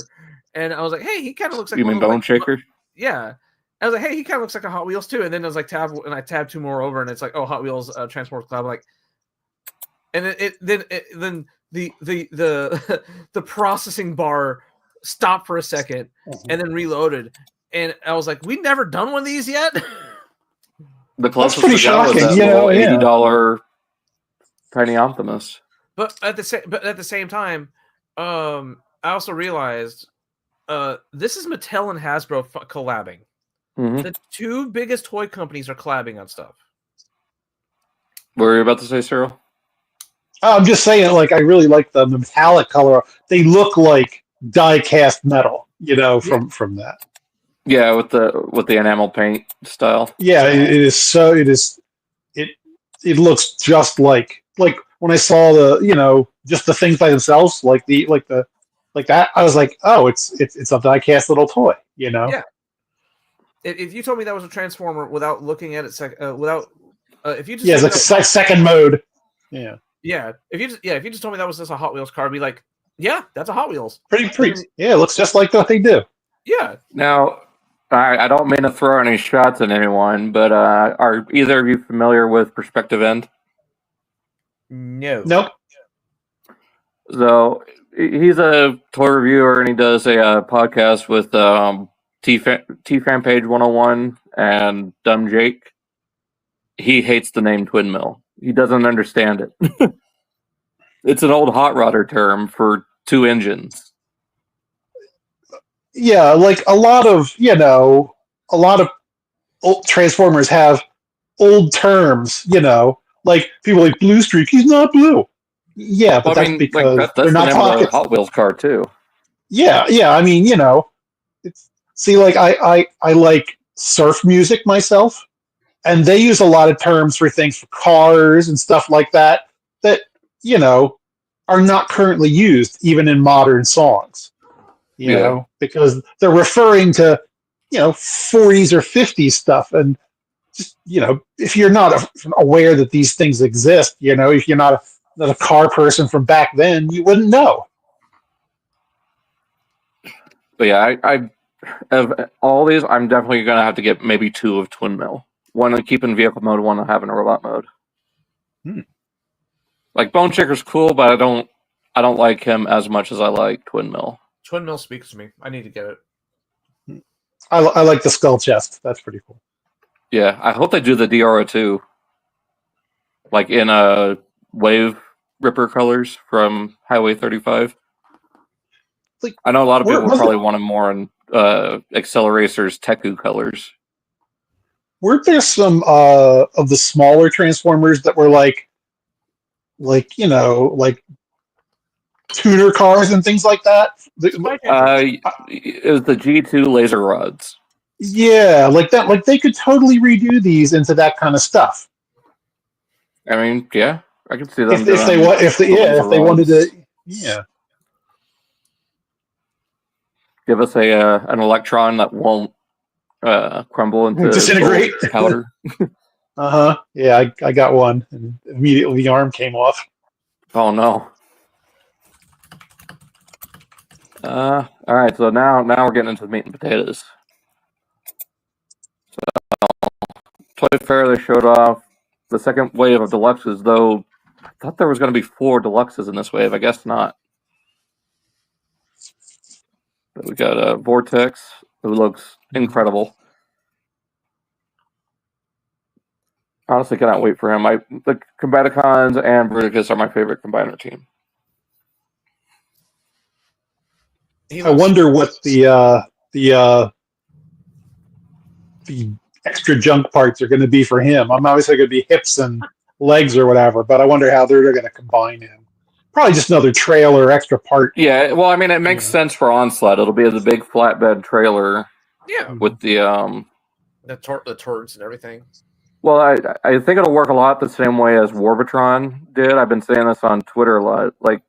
S2: and I was like, hey, he kind of looks like.
S1: You mean Bone Shaker?
S2: Yeah. I was like, hey, he kind of looks like a Hot Wheels too. And then I was like, I tabbed 2 more over, and it's like, oh, Hot Wheels Transformers Club. Like, and then the processing bar stopped for a second and then reloaded, and I was like, we never done one of these yet.
S1: The closest pretty shocking, was that $80 Tiny Optimus.
S2: But at the same time, I also realized this is Mattel and Hasbro collabing.
S1: Mm-hmm.
S2: The 2 biggest toy companies are collabing on stuff.
S1: What were you about to say, Cyril?
S3: I'm just saying, like, I really like the metallic color. They look like die-cast metal, from that.
S1: Yeah, with the enamel paint style.
S3: Yeah, it looks just like when I saw the just the things by themselves, like that. I was like, oh, it's a die-cast little toy,
S2: Yeah. If you told me that was a Transformer without looking at it, if you just
S3: it's like second mode. Yeah.
S2: Yeah. If you just told me that was just a Hot Wheels car, I'd be like, yeah, that's a Hot Wheels.
S3: Pretty. Yeah, it looks just like what they do.
S2: Yeah.
S1: Now, I don't mean to throw any shots at anyone, but are either of you familiar with Perspective End?
S2: No.
S3: Nope.
S1: So he's a toy reviewer, and he does a podcast with T-Fan Page 101 and Dumb Jake. He hates the name Twin Mill. He doesn't understand it. It's an old hot rodder term for two engines.
S3: Yeah, like a lot of old Transformers have old terms. Like people like Blue Streak. He's not blue. Yeah, but that's because
S1: that's
S3: they're
S1: the
S3: not
S1: name of
S3: talking.
S1: the Hot Wheels car too.
S3: Yeah. I mean, see, like I like surf music myself, and they use a lot of terms for things for cars and stuff like that you know are not currently used even in modern songs. Because they're referring to 40s or 50s stuff, and just if you're not aware that these things exist, if you're not a car person from back then, you wouldn't know.
S1: But yeah, I of all these, I'm definitely gonna have to get maybe two of Twin Mill. One to keep in vehicle mode, one to have in robot mode. Like Bone Chicker's cool, but I don't like him as much as I like Twin Mill.
S2: Twin Mill speaks to me. I need to get it.
S3: I like the skull chest. That's pretty cool.
S1: Yeah, I hope they do the Diora too. Like in Wave Ripper colors from Highway 35.
S3: Like,
S1: I know a lot of people probably want him more in Accelerator's Teku colors.
S3: Weren't there some of the smaller Transformers that were like tuner cars and things like that?
S1: It was the G2 laser rods.
S3: Yeah, like that. Like they could totally redo these into that kind of stuff.
S1: I mean, yeah, I could see them
S3: if they wanted to, yeah.
S1: Give us an electron that won't crumble into
S3: disintegrate
S1: powder.
S3: Yeah, I got one, and immediately the arm came off.
S1: Oh no. All right, so now we're getting into the meat and potatoes. So, Toy Fair, they showed off the second wave of deluxes, though I thought there was going to be 4 deluxes in this wave. I guess not. But we got a Vortex, who looks incredible. Honestly, cannot wait for him. The Combaticons and Bruticus are my favorite combiner team.
S3: I wonder what the extra junk parts are going to be for him. I'm obviously going to be hips and legs or whatever, but I wonder how they're going to combine him. Probably just another trailer extra part.
S1: Yeah, well, I mean, it makes sense for Onslaught. It'll be the big flatbed trailer.
S2: Yeah,
S1: with the
S2: turrets and everything.
S1: Well, I think it'll work a lot the same way as Warbitron did. I've been saying this on Twitter a lot, like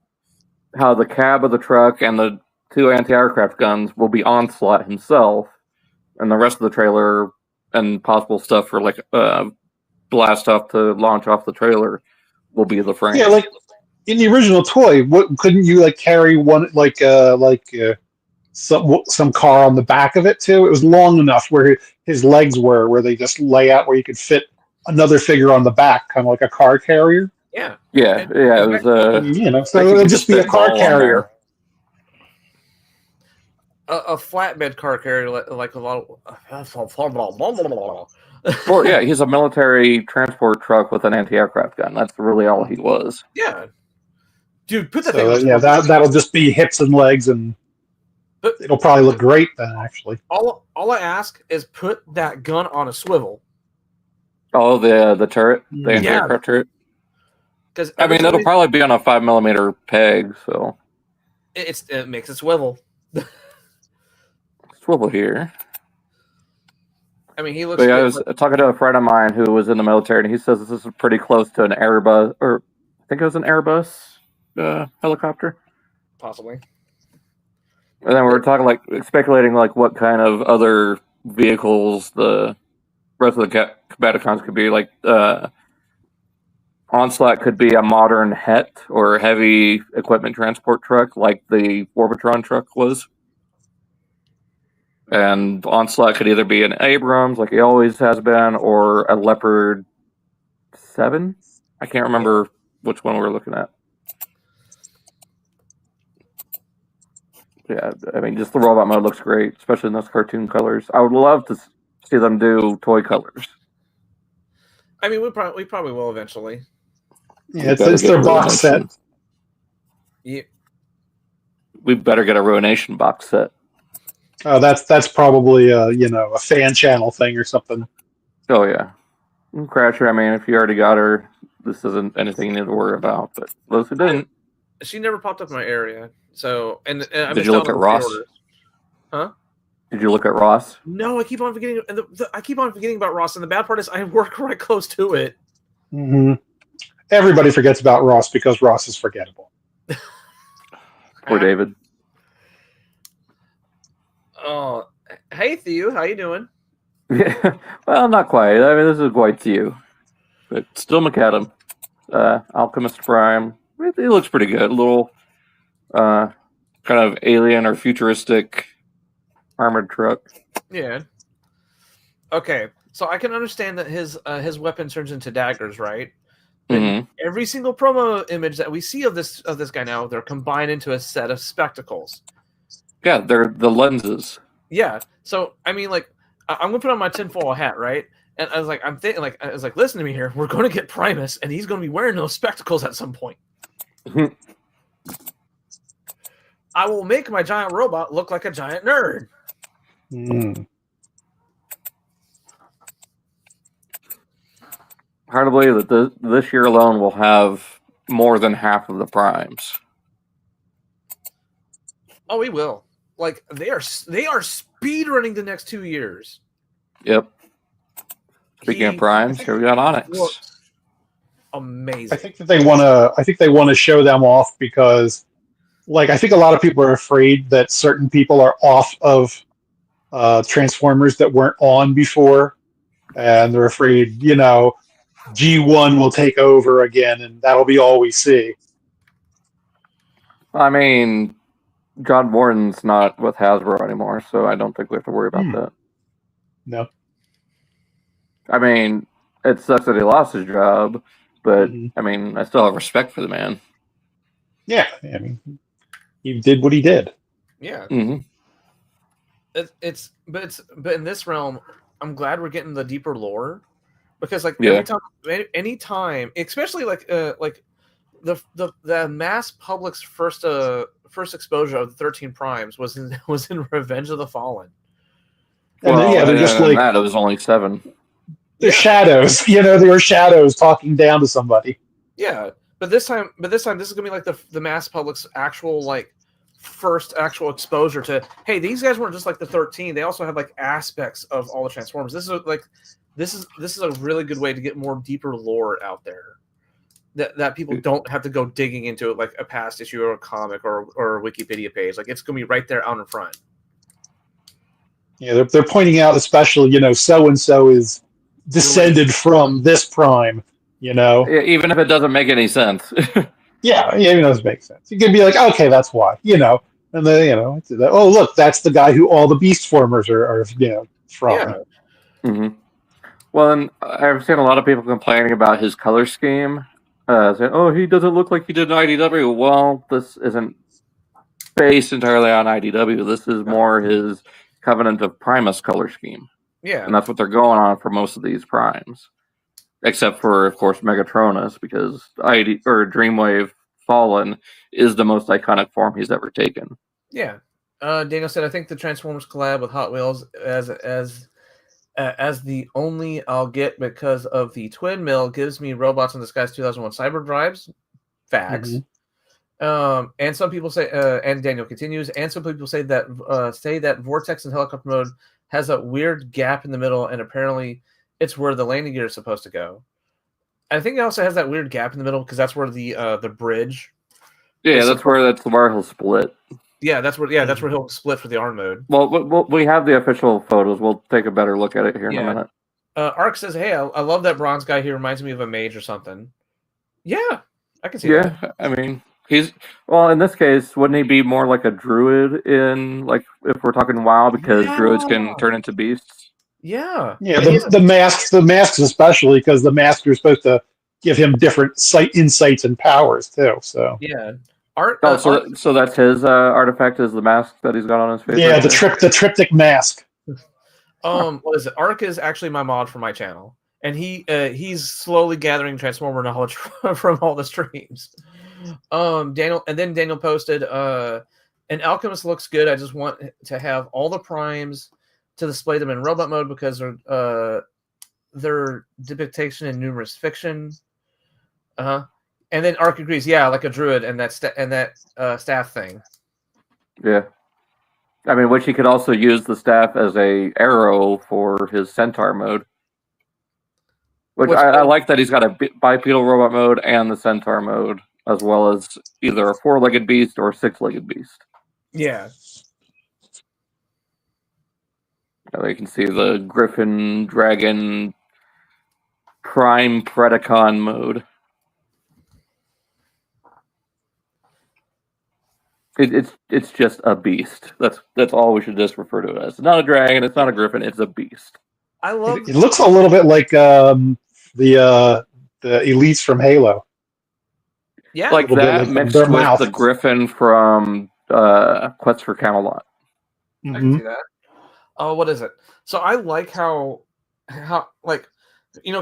S1: how the cab of the truck and the 2 anti-aircraft guns will be Onslaught himself, and the rest of the trailer and possible stuff for like blast off to launch off the trailer will be the frame.
S3: Yeah, like in the original toy, couldn't you like carry one some car on the back of it too? It was long enough where his legs where they just lay out where you could fit another figure on the back, kind of like a car carrier.
S2: Yeah.
S1: It was
S3: so it'll just be a car carrier.
S2: A flatbed car carrier, like a lot of.
S1: Well, yeah, he's a military transport truck with an anti-aircraft gun. That's really all he was.
S2: Yeah, dude, put that
S3: thing.
S2: thing.
S3: Yeah, that'll just be hips and legs, and it'll probably look great then. Actually,
S2: all I ask is put that gun on a swivel.
S1: Oh, the turret, the anti-aircraft turret.
S2: Because
S1: I mean, it'll probably be on a 5mm peg, so
S2: it makes it swivel.
S1: Swivel here.
S2: I mean, he looks.
S1: But yeah, I was talking to a friend of mine who was in the military, and he says this is pretty close to an Airbus, or I think it was an Airbus helicopter,
S2: possibly.
S1: And then we were talking, like, speculating, like, what kind of other vehicles the rest of the Combaticons could be. Like, Onslaught could be a modern HET, or heavy equipment transport truck, like the Orbitron truck was. And Onslaught could either be an Abrams, like he always has been, or a Leopard 7. I can't remember which one we're looking at. Yeah, I mean, just the robot mode looks great, especially in those cartoon colors. I would love to see them do toy colors.
S2: I mean, we probably will eventually.
S3: Yeah, it's their box set.
S2: Yeah.
S1: We better get a Ruination box set.
S3: Oh, that's probably a fan channel thing or something.
S1: Oh yeah, Crasher. I mean, if you already got her, this isn't anything you need to worry about. But those who didn't,
S2: she never popped up in my area. So, and
S1: did you look at Ross?
S2: Huh?
S1: Did you look at Ross?
S2: No, I keep on forgetting. I keep on forgetting about Ross, and the bad part is I work right close to it.
S3: Mm-hmm. Everybody forgets about Ross because Ross is forgettable.
S1: Poor David.
S2: Oh, hey Theo, how you doing?
S1: Yeah, well, not quite. I mean, this is quite you, but still McAdam. Alchemist Prime. He looks pretty good. A little kind of alien or futuristic armored truck.
S2: Yeah. Okay, so I can understand that his weapon turns into daggers, right?
S1: Mm-hmm.
S2: Every single promo image that we see of this guy now, they're combined into a set of spectacles.
S1: Yeah, they're the lenses.
S2: Yeah. So I mean, like, I'm gonna put on my tinfoil hat, right? And I was like, listen to me here. We're going to get Primus, and he's going to be wearing those spectacles at some point. I will make my giant robot look like a giant nerd.
S3: Mm.
S1: Hard to believe that this year alone will have more than half of the primes.
S2: Oh, we will. Like they are speed running the next 2 years.
S1: Yep. Speaking of primes, here we got Onyx.
S2: Amazing.
S3: I think they want to show them off because, like, I think a lot of people are afraid that certain people are off of Transformers that weren't on before, and they're afraid, G1 will take over again, and that'll be all we see.
S1: I mean, John Morton's not with Hasbro anymore, so I don't think we have to worry about that.
S3: No.
S1: I mean, it sucks that he lost his job, but I mean, I still have respect for the man.
S3: Yeah, I mean, he did what he did.
S2: Yeah.
S1: Mm-hmm.
S2: But in this realm, I'm glad we're getting the deeper lore, because like any time, especially like the mass public's first exposure of the 13 primes was in Revenge of the Fallen.
S3: And
S1: well,
S3: they're just like
S1: that. It was only 7.
S3: They're shadows. They were shadows talking down to somebody.
S2: Yeah, but this time, this is gonna be like the mass public's actual like first actual exposure to, hey, these guys weren't just like the 13. They also had like aspects of all the Transformers. This is a really good way to get more deeper lore out there that people don't have to go digging into it like a past issue or a comic or a Wikipedia page. Like, it's gonna be right there out in front.
S3: Yeah, they're pointing out, especially, so and so is descended from this prime.
S1: Even if it doesn't make any sense.
S3: Yeah, it doesn't make sense. You can be like, okay, that's why, and then oh, look, that's the guy who all the Beast Formers are from.
S2: Yeah.
S1: Mm-hmm. Well, and I've seen a lot of people complaining about his color scheme, saying, "Oh, he doesn't look like he did in IDW." Well, this isn't based entirely on IDW. This is more his Covenant of Primus color scheme.
S2: Yeah,
S1: and that's what they're going on for most of these primes, except for, of course, Megatronus, because Dreamwave Fallen is the most iconic form he's ever taken.
S2: Yeah, Daniel said, "I think the Transformers collab with Hot Wheels as the only I'll get because of the twin mill gives me Robots in Disguise 2001 Cyber Drives." Facts. Mm-hmm. And some people say, and Daniel continues, and some people say that Vortex in helicopter mode has a weird gap in the middle, and apparently it's where the landing gear is supposed to go. I think it also has that weird gap in the middle because that's where the bridge.
S1: Yeah, that's where he'll split.
S2: Yeah, that's where he'll split for the arm mode.
S1: Well, we have the official photos. We'll take a better look at it here in a minute.
S2: Ark says, "Hey, I love that bronze guy. He reminds me of a mage or something." Yeah, I can see that.
S1: Yeah, I mean, Well, in this case, wouldn't he be more like a druid in, like, if we're talking WoW, because druids can turn into beasts?
S2: Yeah.
S3: Yeah, the masks especially, because the masks are supposed to give him different insights and powers too. So
S2: Yeah.
S1: So that's his artifact, is the mask that he's got on his face.
S3: yeah,
S1: right
S3: the triptych mask.
S2: What is it? Ark is actually my mod for my channel, and he's slowly gathering Transformer knowledge from all the streams. Daniel posted, an Alchemist looks good. I just want to have all the primes to display them in robot mode because their depiction in numerous fiction. And then Ark agrees, yeah, like a druid and that staff thing.
S1: Yeah. I mean, which he could also use the staff as a arrow for his centaur mode. Which I like that he's got a bipedal robot mode and the centaur mode, as well as either a 4-legged beast or a 6-legged beast.
S2: Yeah.
S1: You can see the Griffin Dragon Prime Predacon mode. It's just a beast. That's all we should just refer to it as. It's not a dragon. It's not a griffin. It's a beast.
S2: I love.
S3: It looks a little bit like the elites from Halo.
S2: Yeah,
S1: like that like mixed with mouth. The griffin from Quest for Camelot.
S2: I can see that. Oh, what is it? So I like how like, you know,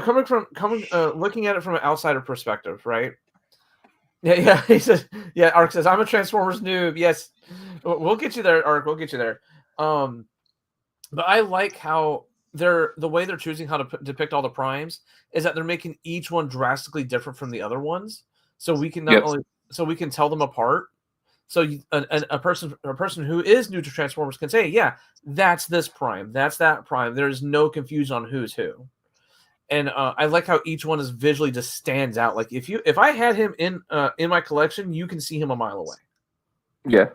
S2: looking at it from an outsider perspective, right? Yeah. He says, yeah. Ark says, "I'm a Transformers noob." Yes, we'll get you there, Ark. We'll get you there. But I like how the way they're choosing how to depict all the primes is that they're making each one drastically different from the other ones, so we can we can tell them apart. So a person who is new to Transformers can say, "Yeah, that's this prime, that's that prime." There's no confusion on who's who. And I like how each one is visually just stands out. Like if I had him in my collection, you can see him a mile away.
S1: Yeah,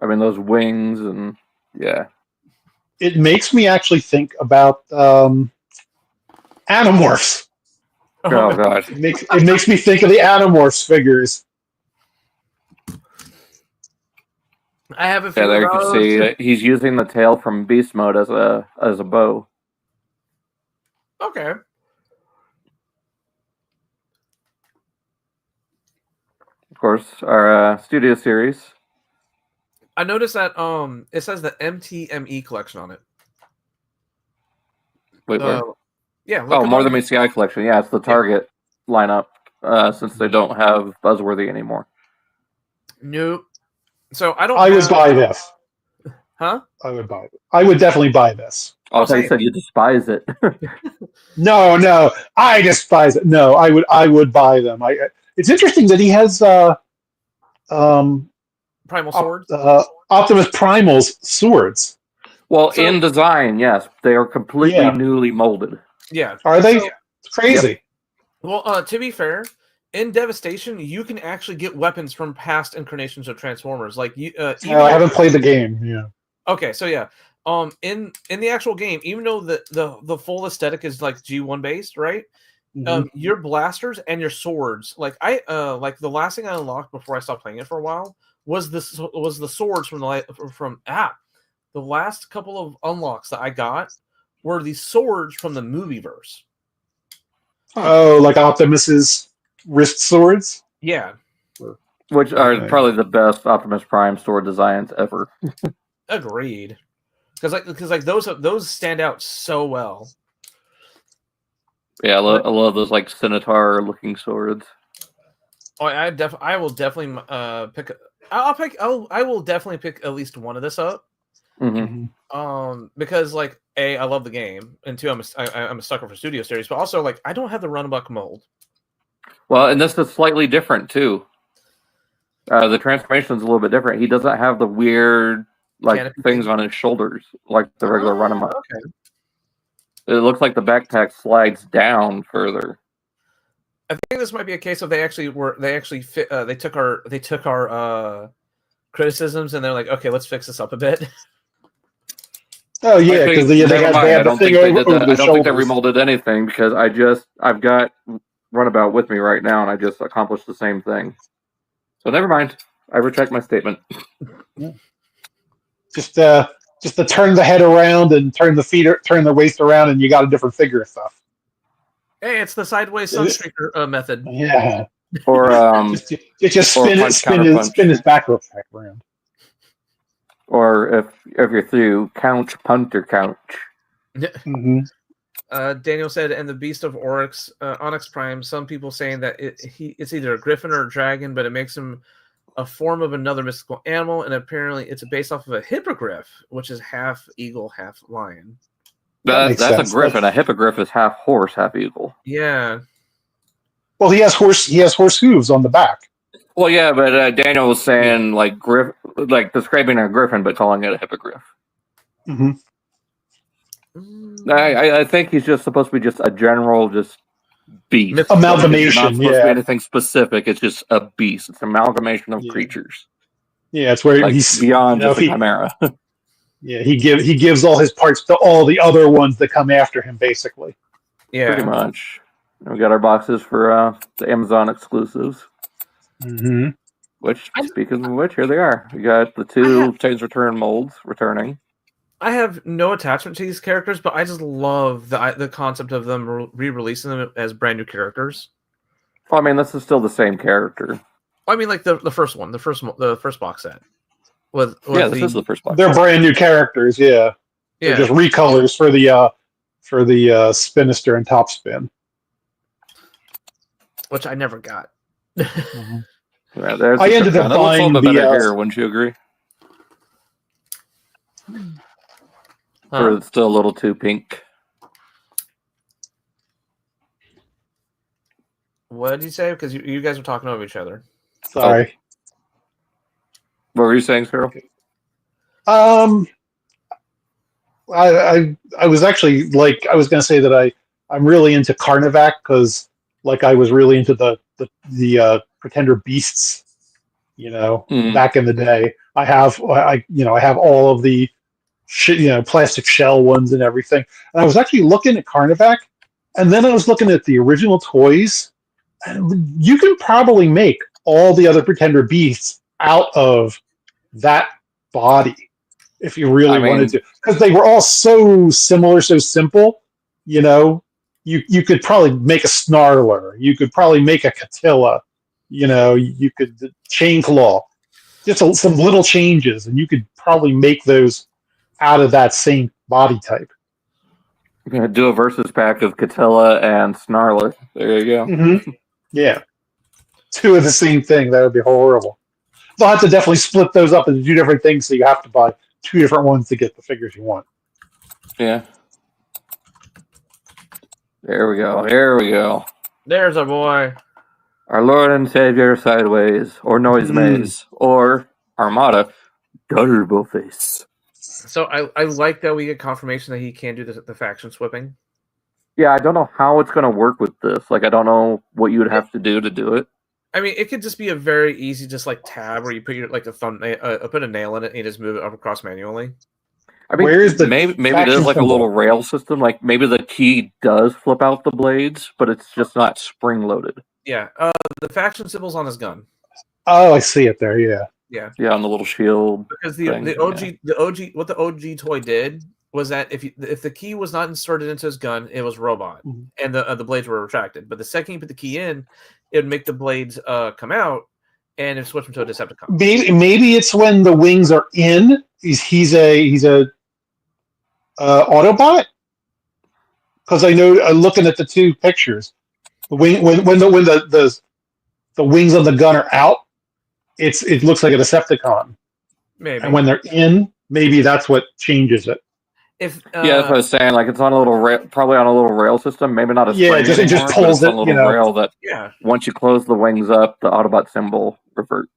S1: I mean those wings and yeah.
S3: It makes me actually think about Animorphs.
S1: Oh god,
S3: it makes me think of the Animorphs figures.
S2: I have a
S1: yeah. There you can see he's using the tail from Beast Mode as a bow.
S2: Okay.
S1: Of course, our studio series.
S2: I noticed that it says the MTME collection on it.
S1: Wait, where?
S2: Yeah.
S1: More Than Meets the Eye collection. Yeah, it's the Target lineup since they don't have Buzzworthy anymore.
S2: Nope. So I don't.
S3: I would buy this.
S2: Huh?
S3: I would buy it. I would definitely buy this.
S1: Oh, so you said you despise it.
S3: No, I despise it. No, I would buy them. It's interesting that he has
S2: Primal swords.
S3: Optimus Primal's swords.
S1: Well, in design, yes, they are completely newly molded.
S2: Yeah,
S3: are they? It's crazy.
S2: Yep. Well, to be fair, in Devastation, you can actually get weapons from past incarnations of Transformers. Like you,
S3: I haven't played the game. Yeah.
S2: Okay, so yeah, in the actual game, even though the full aesthetic is like G1 based, right? Mm-hmm. Your blasters and your swords, like the last thing I unlocked before I stopped playing it for a while was the swords from the last couple of unlocks that I got were the swords from the movieverse.
S3: Oh, like Optimus's wrist swords?
S2: Yeah.
S1: Which are probably the best Optimus Prime sword designs ever.
S2: Agreed. Because those stand out so well.
S1: Yeah, I love those like scimitar looking swords.
S2: Oh, I will definitely pick. I will definitely pick at least one of this up.
S1: Mm-hmm.
S2: Because like I love the game, and two, I'm a sucker for studio series, but also like I don't have the Runbuck mold.
S1: Well, and this is slightly different too. The transformation is a little bit different. He doesn't have the weird things on his shoulders like the regular Runbuck.
S2: Okay.
S1: It looks like the backpack slides down further.
S2: I think this might be a case of they took our criticisms and they're like, okay, let's fix this up a bit.
S3: Oh yeah, because they had the thing over the
S1: I don't think they remolded anything because I've got Runabout with me right now and I just accomplished the same thing. So never mind. I retract my statement.
S3: Just to turn the head around and turn the waist around, and you got a different figure of stuff.
S2: Hey, it's the sideways Sunstreaker method.
S3: Yeah.
S1: Or
S3: just spin his back around.
S1: Or if you're through, couch, punt, or couch.
S3: Mm-hmm.
S2: Daniel said, and the Beast of Onyx Prime, some people saying that it's either a griffin or a dragon, but it makes him a form of another mystical animal, and apparently it's based off of a hippogriff, which is half eagle, half lion.
S1: That's a griffin. A hippogriff is half horse, half eagle.
S2: Yeah.
S3: Well, he has horse hooves on the back.
S1: Well, yeah, but Daniel was saying like describing a griffin, but calling it a hippogriff.
S3: Mm-hmm.
S1: I think he's just supposed to be just a general beast.
S3: Amalgamation.
S1: It's not supposed to be anything specific. It's just a beast. It's an amalgamation of creatures.
S3: Yeah, it's where he's
S1: beyond just a chimera.
S3: Yeah, he gives all his parts to all the other ones that come after him, basically.
S2: Yeah,
S1: pretty much. And we got our boxes for the Amazon exclusives.
S3: Mm-hmm.
S1: Which, speaking of which, here they are. We got the two Titans Return molds returning.
S2: I have no attachment to these characters, but I just love the concept of them re-releasing them as brand new characters.
S1: Well, I mean, this is still the same character.
S2: I mean, like the first one, the first box set. This
S1: is the first box.
S3: They're brand new characters, yeah. They're just recolors for the Spinister and Top Spin,
S2: which I never got.
S1: Mm-hmm. Yeah,
S3: I ended up buying the
S1: here. Wouldn't you agree? Or it's still a little too pink.
S2: What did you say? Because you guys were talking over each other.
S3: Sorry.
S1: What were you saying, Cyril?
S3: I was actually I was going to say that I'm really into Carnivac because I was really into the Pretender Beasts, back in the day. I have all of the plastic shell ones and everything. And I was actually looking at Carnivac, and then I was looking at the original toys. And you can probably make all the other Pretender Beasts out of that body if you really wanted to, because they were all so similar, so simple. You could probably make a Snarler. You could probably make a Catilla. You could Chainclaw. Just some little changes, and you could probably make those out of that same body type.
S1: You're going to do a versus pack of Catilla and Snarler. There you go.
S3: Mm-hmm. Yeah. Two of the same thing. That would be horrible. They'll have to definitely split those up into two different things, so you have to buy two different ones to get the figures you want.
S1: Yeah. There we go. Here we go.
S2: There's a boy.
S1: Our Lord and Savior Sideways, or Noise Maze, or Armada, Turbo Face.
S2: So I like that we get confirmation that he can do the faction swapping.
S1: Yeah, I don't know how it's going to work with this. I don't know what you would have to do it.
S2: I mean, it could just be a very easy, tab where you put your a thumb, put a nail in it and you just move it up across manually.
S1: I mean,
S3: where is the
S1: maybe there's a little rail system. Maybe the key does flip out the blades, but it's just not spring loaded.
S2: Yeah, the faction symbol's on his gun.
S3: Oh, I see it there. Yeah.
S1: Yeah, on the little shield.
S2: Because the OG toy did was that if the key was not inserted into his gun, it was robot, and the blades were retracted. But the second you put the key in, it would make the blades come out, and it switch them to a Decepticon.
S3: Maybe it's when the wings are in. He's a Autobot. Because I know, looking at the two pictures, the wing when the wings on the gun are out, it looks like a Decepticon.
S2: Maybe.
S3: And when they're in, maybe that's what changes it.
S1: That's what I was saying. It's on a little probably on a little rail system. Maybe not a spring
S3: it just pulls it.
S1: On a little rail that once you close the wings up, the Autobot symbol reverts.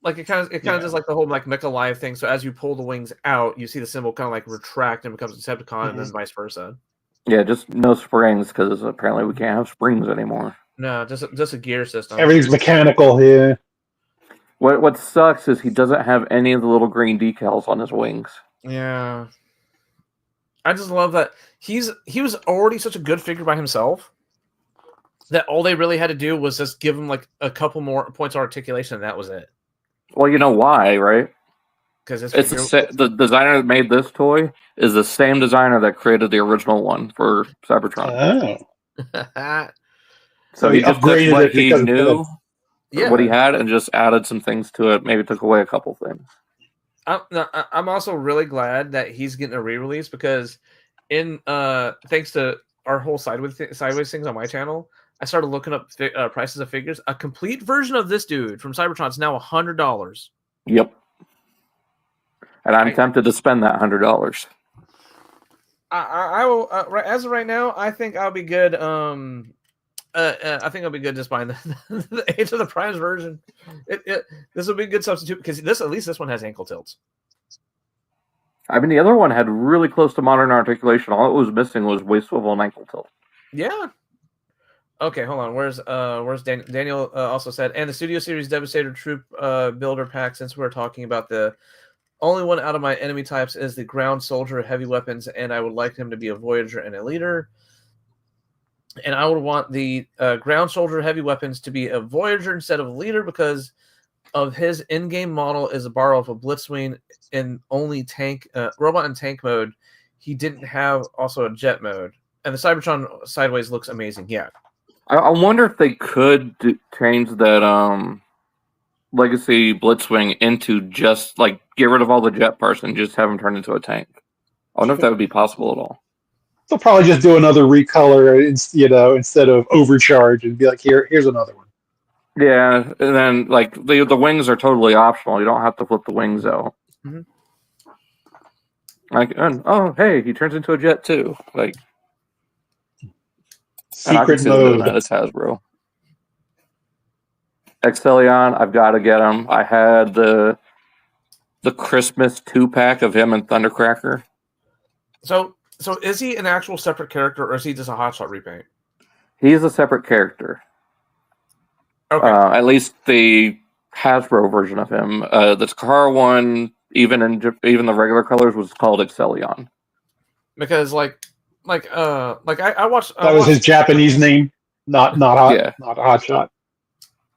S2: It kind of does the whole Mecha Live thing. So as you pull the wings out, you see the symbol kind of retract and becomes a Decepticon, and then vice versa.
S1: Yeah, just no springs because apparently we can't have springs anymore.
S2: No, just a gear system.
S3: Everything's mechanical here.
S1: What sucks is he doesn't have any of the little green decals on his wings.
S2: Yeah. I just love that he was already such a good figure by himself. that all they really had to do was just give him like a couple more points of articulation, and that was it.
S1: Well, you know why, right?
S2: Because
S1: It's the designer that made this toy is the same designer that created the original one for Cybertron.
S3: Oh.
S1: So he just took
S3: upgraded
S1: what
S3: it
S1: he
S3: because
S1: knew,
S2: Yeah.
S1: what he had, and just added some things to it. Maybe took away a couple things.
S2: I'm also really glad that he's getting a re-release because, in thanks to our whole sideways things on my channel, I started looking up prices of figures. A complete version of this dude from Cybertron is now $100.
S1: Yep. And I'm tempted to spend that $100.
S2: I will. As of right now, I think I'll be good. I think I'll be good just buying the Age of the Primes version. This will be a good substitute because at least this one has ankle tilts.
S1: I mean, the other one had really close to modern articulation. All it was missing was waist swivel and ankle tilt.
S2: Yeah. Okay, hold on. Where's Daniel also said, and the Studio Series Devastator Troop builder pack. Since we're talking about the only one out of my enemy types is the ground soldier heavy weapons, and I would like him to be a Voyager and a leader. And I would want the ground soldier heavy weapons to be a Voyager instead of a leader because of his in-game model is a borrow of a Blitzwing in only tank robot and tank mode. He didn't have also a jet mode, and the Cybertron sideways looks amazing. Yeah,
S1: I wonder if they could change that Legacy Blitzwing into just like get rid of all the jet parts and just have him turn into a tank. I wonder if that would be possible at all.
S3: They'll probably just do another recolor, instead of overcharge, and be like, here's another one.
S1: Yeah, and then like the wings are totally optional. You don't have to flip the wings out.
S2: Mm-hmm.
S1: Like, oh hey, he turns into a jet too. Like
S3: secret mode.
S1: That's Hasbro. Excellion, I've got to get him. I had the Christmas 2-pack of him and Thundercracker.
S2: So is he an actual separate character, or is he just a hotshot repaint?
S1: He's a separate character.
S2: Okay.
S1: At least the Hasbro version of him. The Takara one, even the regular colors, was called Excellion.
S2: Because I watched.
S3: That was his Japanese name, not hotshot.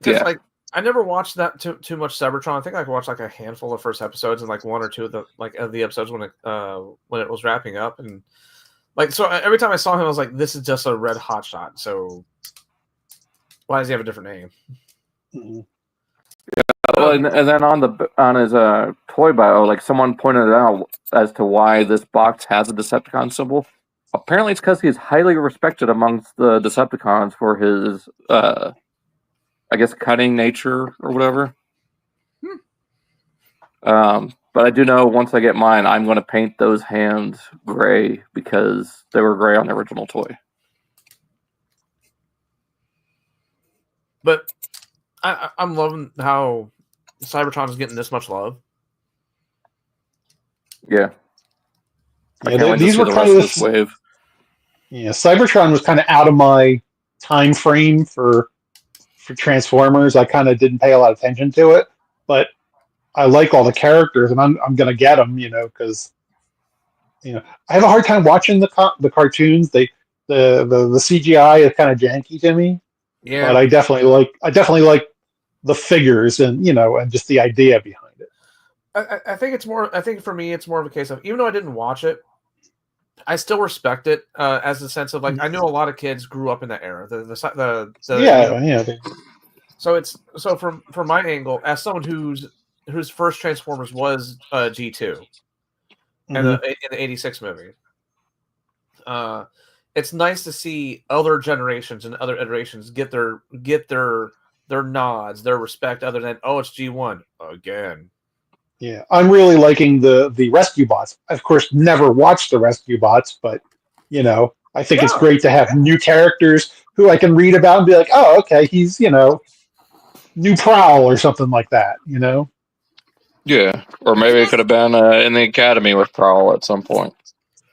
S2: Because I never watched that too much Cybertron. I think I watched like a handful of first episodes and like one or two of the episodes when it was wrapping up, and so every time I saw him I was like, this is just a red hotshot. So why does he have a different name?
S3: Mm-hmm.
S1: Well, and then on his toy bio, like someone pointed out as to why this box has a Decepticon symbol. Apparently, it's because he's highly respected amongst the Decepticons for his I guess cunning nature or whatever. But I do know once I get mine, I'm going to paint those hands gray because they were gray on the original toy.
S2: But I'm loving how Cybertron is getting this much love.
S1: Yeah.
S3: These were kind of this wave. Yeah, Cybertron was kind of out of my time frame for Transformers. I kind of didn't pay a lot of attention to it, but I like all the characters, and I'm gonna get them, because I have a hard time watching the cartoons. The CGI is kind of janky to me. Yeah, but I definitely like the figures and and just the idea behind it.
S2: I think it's more. I think for me, it's more of a case of even though I didn't watch it, I still respect it as a sense of like I know a lot of kids grew up in that era. So from my angle, as someone whose first Transformers was G2 and in the '86 movie, it's nice to see other generations and other iterations get their nods, their respect, other than it's G1 again.
S3: Yeah, I'm really liking the Rescue Bots. I, of course, never watched the Rescue Bots, but I think it's great to have new characters who I can read about and be like, oh, okay, he's New Prowl or something like that.
S1: Yeah, or maybe it could have been in the Academy with Prowl at some point.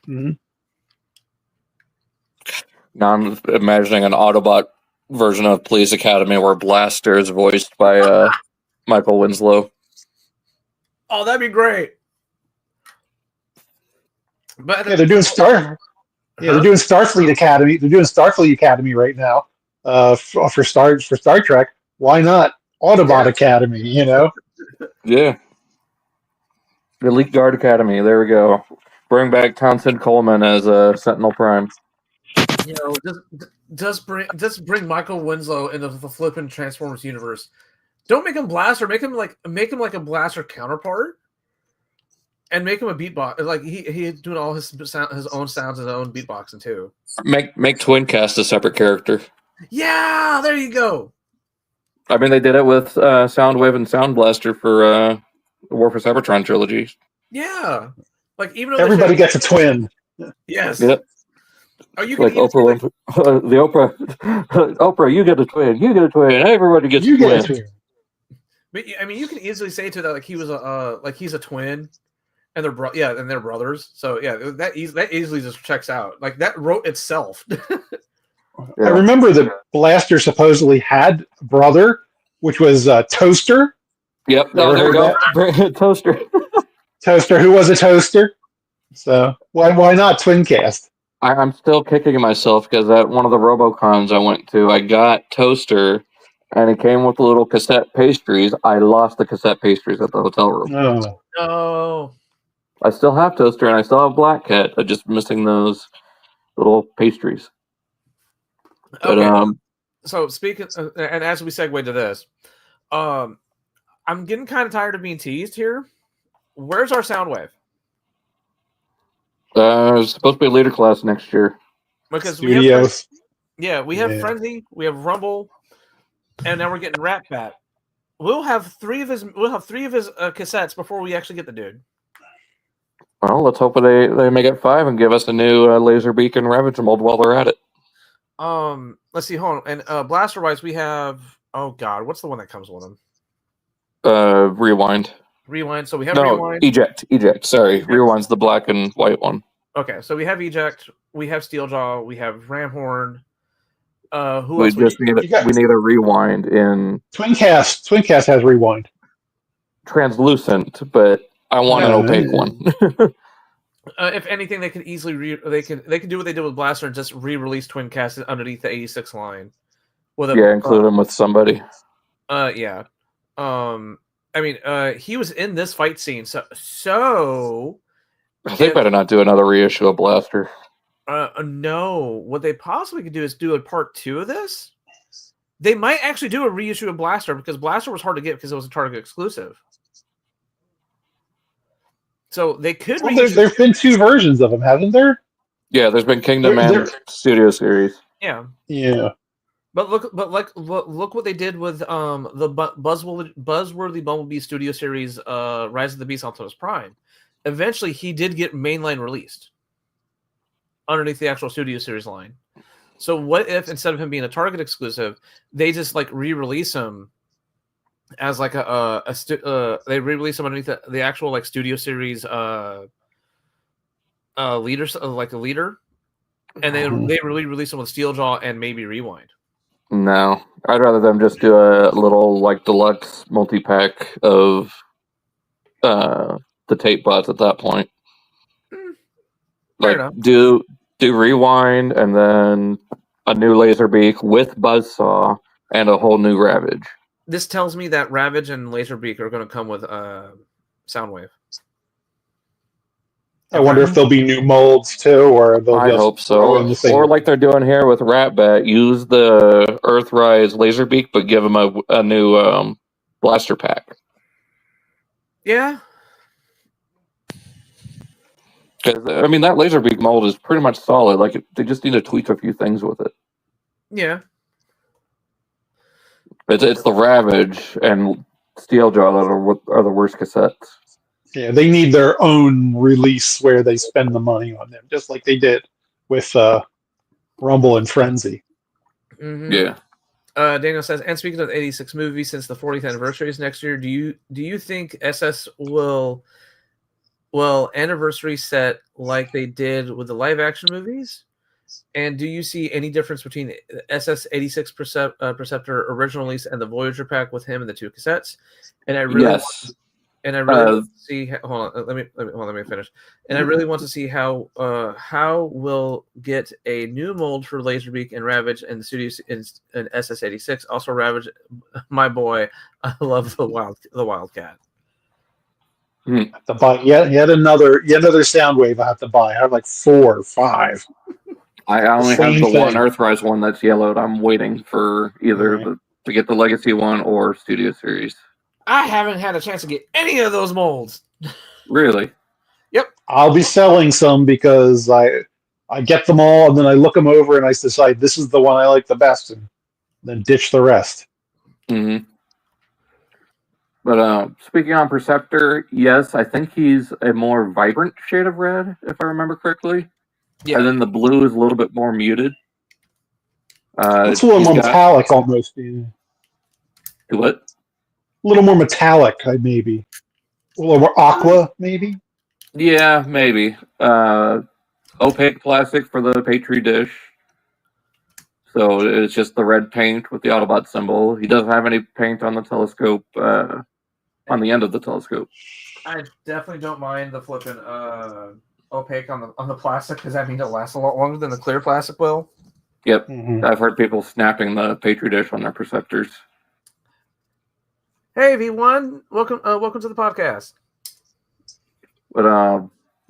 S3: Mm-hmm.
S1: Now I'm imagining an Autobot version of Police Academy where Blaster is voiced by Michael Winslow.
S2: Oh, that'd be great. But
S3: they're doing they're doing Starfleet Academy. They're doing Starfleet Academy right now. for Star Trek. Why not Autobot Academy? You know.
S1: Yeah. Elite Guard Academy. There we go. Bring back Townsend Coleman as Sentinel Prime.
S2: You know, just bring Michael Winslow into the flippin' Transformers universe. Don't make him Blaster. Make him like a Blaster counterpart, and make him a beatbox. Like he doing all his own sounds, his own beatboxing too.
S1: Make Twincast a separate character.
S2: Yeah, there you go.
S1: I mean, they did it with Soundwave and Sound Blaster for the War for Cybertron trilogy.
S2: Yeah, like even though
S3: everybody gets a twin.
S2: Yes.
S1: Yep.
S2: Oh, you
S1: like Oprah, the Oprah, you get a twin. You get a twin. Everybody gets a twin.
S2: But I mean, you can easily say to that like he was he's a twin, and they're brothers. So yeah, that easily just checks out. Like that wrote itself.
S3: Yeah. I remember that Blaster supposedly had a brother, which was Toaster.
S1: Yep. Oh, there you go. Toaster.
S3: Toaster, who was a toaster. So why not Twincast?
S1: I'm still kicking myself because at one of the RoboCons I went to, I got Toaster, and it came with little cassette pastries. I lost the cassette pastries at the hotel room.
S3: Oh.
S2: No.
S1: I still have Toaster, and I still have Black Cat. I'm just missing those little pastries.
S2: Okay.
S1: But,
S2: so speaking, and as we segue to this, I'm getting kind of tired of being teased here. Where's our Soundwave?
S1: it's supposed to be a later class next year.
S2: Because
S3: Studios.
S2: we have Frenzy, we have Rumble, and now we're getting Rat Bat. We'll have three of his cassettes before we actually get the dude.
S1: Well, let's hope they make it 5 and give us a new Laserbeak and Ravage mold while they're at it.
S2: Let's see. Hold on. And Blaster wise, we have. Oh God, what's the one that comes with him?
S1: Rewind.
S2: Rewind. So we have Rewind.
S1: Eject. Sorry, Rewind's the black and white one.
S2: Okay, so we have Eject. We have Steeljaw. We have Ramhorn. Who
S1: we
S2: else?
S1: Just need we need a Rewind in
S3: Twincast. Twincast has Rewind.
S1: Translucent, but I want an opaque one.
S2: If anything, they could easily they could do what they did with Blaster and just re-release Twincast underneath the 86 line.
S1: Include him with somebody.
S2: Yeah. I mean, he was in this fight scene, so
S1: I think better not do another reissue of Blaster.
S2: No. What they possibly could do is do a part 2 of this. They might actually do a reissue of Blaster because Blaster was hard to get because it was a Target exclusive. So they could.
S3: Well, there's been 2 versions of them, hasn't there?
S1: Yeah, there's been Kingdom and Studio Series.
S2: Yeah.
S3: Yeah.
S2: But look what they did with the buzzworthy Bumblebee Studio Series, Rise of the Beast Optimus Prime. Eventually, he did get mainline released underneath the actual Studio Series line. So what if instead of him being a Target exclusive, they just like re-release him as like they re-release him underneath the actual like Studio Series leader, like a leader, and then they really release him with Steeljaw and maybe Rewind.
S1: No, I'd rather them just do a little like deluxe multi-pack of the tape bots at that point. Like do Rewind and then a new Laserbeak with Buzzsaw and a whole new Ravage.
S2: This tells me that Ravage and Laserbeak are going to come with Soundwave.
S3: I wonder if there'll be new molds too, or they'll
S1: I hope so. Or like they're doing here with Ratbat, use the Earthrise Laserbeak, but give them a new blaster pack.
S2: Yeah.
S1: Because I mean, that Laserbeak mold is pretty much solid. Like they just need to tweak a few things with it.
S2: Yeah.
S1: It's the Ravage and Steeljaw that are the worst cassettes.
S3: Yeah, they need their own release where they spend the money on them, just like they did with Rumble and Frenzy.
S2: Mm-hmm.
S1: Yeah.
S2: Daniel says, and speaking of the 86 movie, since the 40th anniversary is next year, do you think SS will anniversary set like they did with the live action movies? And do you see any difference between the SS-86 Perceptor original release and the Voyager pack with him and the 2 cassettes? And I really
S1: yes.
S2: And I really want to see. Hold on, let me finish. And I really want to see how we'll get a new mold for Laserbeak and Ravage and the studios in SS86. Also, Ravage, my boy, I love the Wildcat.
S3: To buy yet another Soundwave I have to buy. I have like 4 or 5.
S1: I only have
S3: Same
S1: the
S3: thing.
S1: one Earthrise one that's yellowed. I'm waiting for either to get the Legacy one or Studio Series.
S2: I haven't had a chance to get any of those molds.
S1: Really?
S2: Yep.
S3: I'll be selling some because I get them all and then I look them over and I decide this is the one I like the best and then ditch the rest.
S1: Mm-hmm. But speaking on Perceptor, yes, I think he's a more vibrant shade of red, if I remember correctly.
S2: Yeah.
S1: And then the blue is a little bit more muted.
S3: It's a little more metallic almost. Yeah.
S1: What?
S3: A little more metallic, maybe. A little more aqua, maybe?
S1: Yeah, maybe. Opaque plastic for the Petri dish. So it's just the red paint with the Autobot symbol. He doesn't have any paint on the telescope, on the end of the telescope.
S2: I definitely don't mind the flipping opaque on the plastic because that means it'll last a lot longer than the clear plastic will.
S1: Yep.
S3: Mm-hmm.
S1: I've heard people snapping the Petri dish on their Perceptors.
S2: Hey V1, welcome to the podcast.
S1: But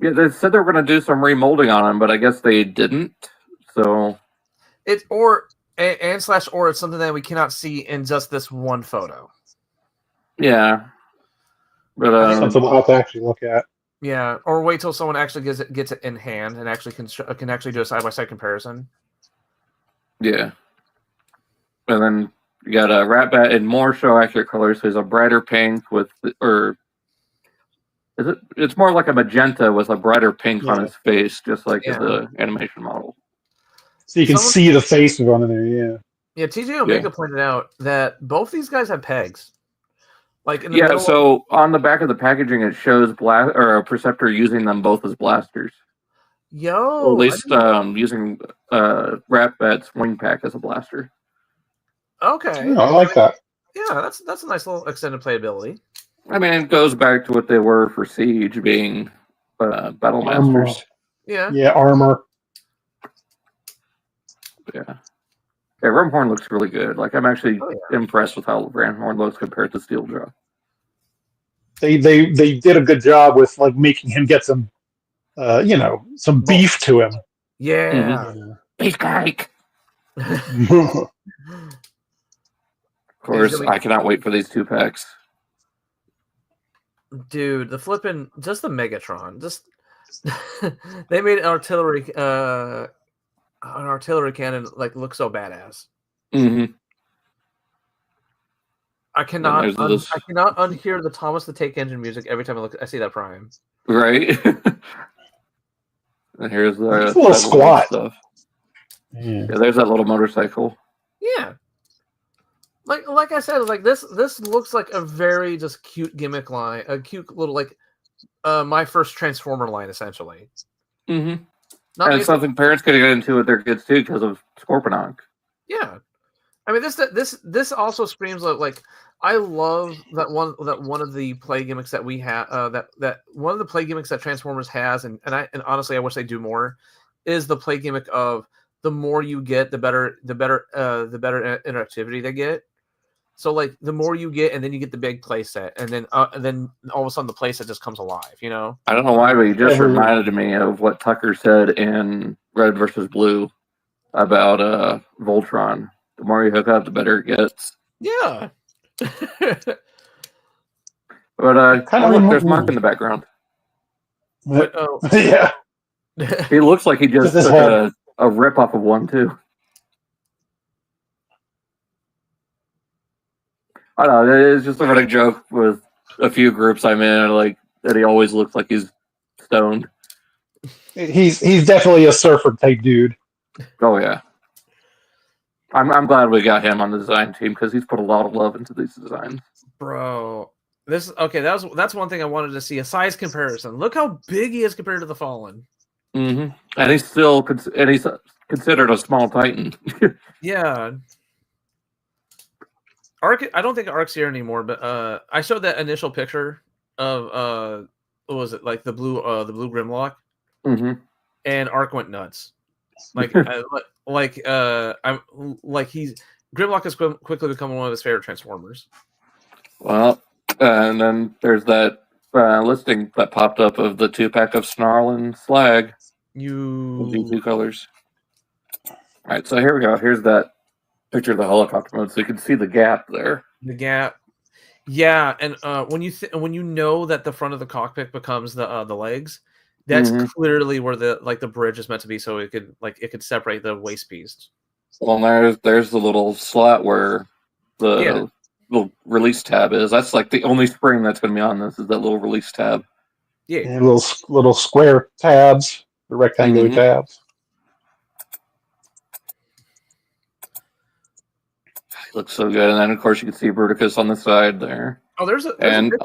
S1: yeah, they said they were going to do some remolding on him, but I guess they didn't. So
S2: It's or it's something that we cannot see in just this one photo.
S1: yeah, but
S3: Something we'll have to actually look at.
S2: Yeah, or wait till someone actually gets it in hand and actually can actually do a side-by-side comparison.
S1: yeah. And then you got a Ratbat in more show accurate colors. So he's a brighter pink with, or is it? It's more like a magenta with a brighter pink on his face, just like the animation model.
S3: So you can see the face of one in there. Yeah.
S2: Yeah, TJ Omega pointed out that both these guys have pegs. Like in the middle
S1: so on the back of the packaging, it shows a Perceptor using them both as blasters.
S2: Yo,
S1: Or at least using Ratbat's wing pack as a blaster.
S2: Okay,
S3: I like that.
S2: Yeah, that's a nice little extended playability.
S1: I mean, it goes back to what they were for Siege, being Battle Masters.
S2: Yeah,
S3: armor.
S1: Yeah, Ramhorn looks really good. Like, I'm actually impressed with how Ramhorn looks compared to Steeljaw.
S3: They did a good job with like making him get some, some beef to him.
S2: Yeah,
S1: Beefcake. Of course, I cannot wait for these 2 packs.
S2: Dude, the flipping, just the Megatron, just they made an artillery cannon like look so badass.
S1: Mm-hmm.
S2: I cannot unhear the Thomas the Tank Engine music every time I see that Prime.
S1: Right. And here's the
S3: little squat
S1: stuff. Yeah, there's that little motorcycle.
S2: Yeah. Like I said, like this looks like a very just cute gimmick line, a cute little like my first Transformer line essentially.
S1: Mm-hmm. And it's something parents could get into with their kids too because of Scorponok.
S2: Yeah, I mean this also screams like I love that one of the play gimmicks that we have that one of the play gimmicks that Transformers has and honestly I wish they do more is the play gimmick of the more you get the better interactivity they get. So like the more you get, and then you get the big play set, and then all of a sudden the play set just comes alive. You know.
S1: I don't know why, but you just reminded me of what Tucker said in Red versus Blue about Voltron. The more you hook up, the better it gets.
S2: Yeah.
S1: But look, there's Mark in the background.
S2: But,
S3: yeah.
S1: He looks like he just took a rip off of one too. I don't know. It's just a running joke with a few groups I'm in, like that he always looks like he's stoned.
S3: He's definitely a surfer type dude.
S1: Oh yeah. I'm glad we got him on the design team because he's put a lot of love into these designs.
S2: Bro, that's one thing I wanted to see, a size comparison. Look how big he is compared to the Fallen.
S1: Mm-hmm. And he's still considered a small Titan.
S2: Yeah. I don't think Ark's here anymore, but I showed that initial picture of what was it, like the blue Grimlock,
S1: Mm-hmm.
S2: and Ark went nuts. I'm like Grimlock has quickly become one of his favorite Transformers.
S1: Well, and then there's that listing that popped up of the 2-pack of Snarl and Slag.
S2: You
S1: Two colors. All right, so here we go. Here's that picture of the helicopter mode, so you can see the gap there.
S2: the gap. Yeah, and when you know that the front of the cockpit becomes the legs, that's clearly where the bridge is meant to be, so it could separate the waist piece.
S1: Well, there's the little slot where the little release tab is. That's like the only spring that's going to be on this is that little release tab.
S2: Yeah,
S3: and little square tabs, the rectangular tabs.
S1: Looks so good, and then of course you can see Bruticus on the side there.
S2: Oh,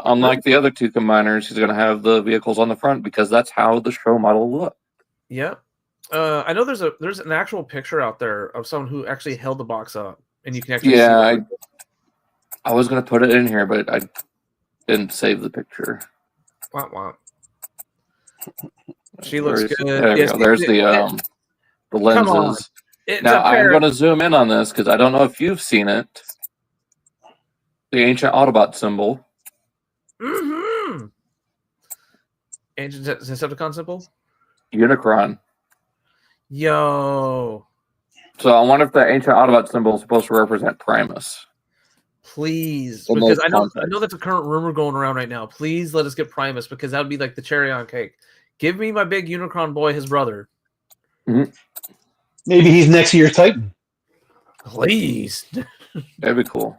S1: Unlike the other two combiners, he's going to have the vehicles on the front because that's how the show model looked.
S2: Yeah, I know there's an actual picture out there of someone who actually held the box up, and you can actually see
S1: I was going to put it in here, but I didn't save the picture.
S2: Womp womp. She looks good.
S1: There you go. There's the lenses. Now I'm going to zoom in on this because I don't know if you've seen it. The ancient Autobot symbol.
S2: Mm-hmm. Ancient Decepticon symbol?
S1: Unicron.
S2: Yo.
S1: So I wonder if the ancient Autobot symbol is supposed to represent Primus.
S2: Please. Because I know that's a current rumor going around right now. Please let us get Primus because that would be like the cherry on cake. Give me my big Unicron boy, his brother.
S3: Mm-hmm. Maybe he's next year's Titan.
S2: Please.
S1: That'd be cool.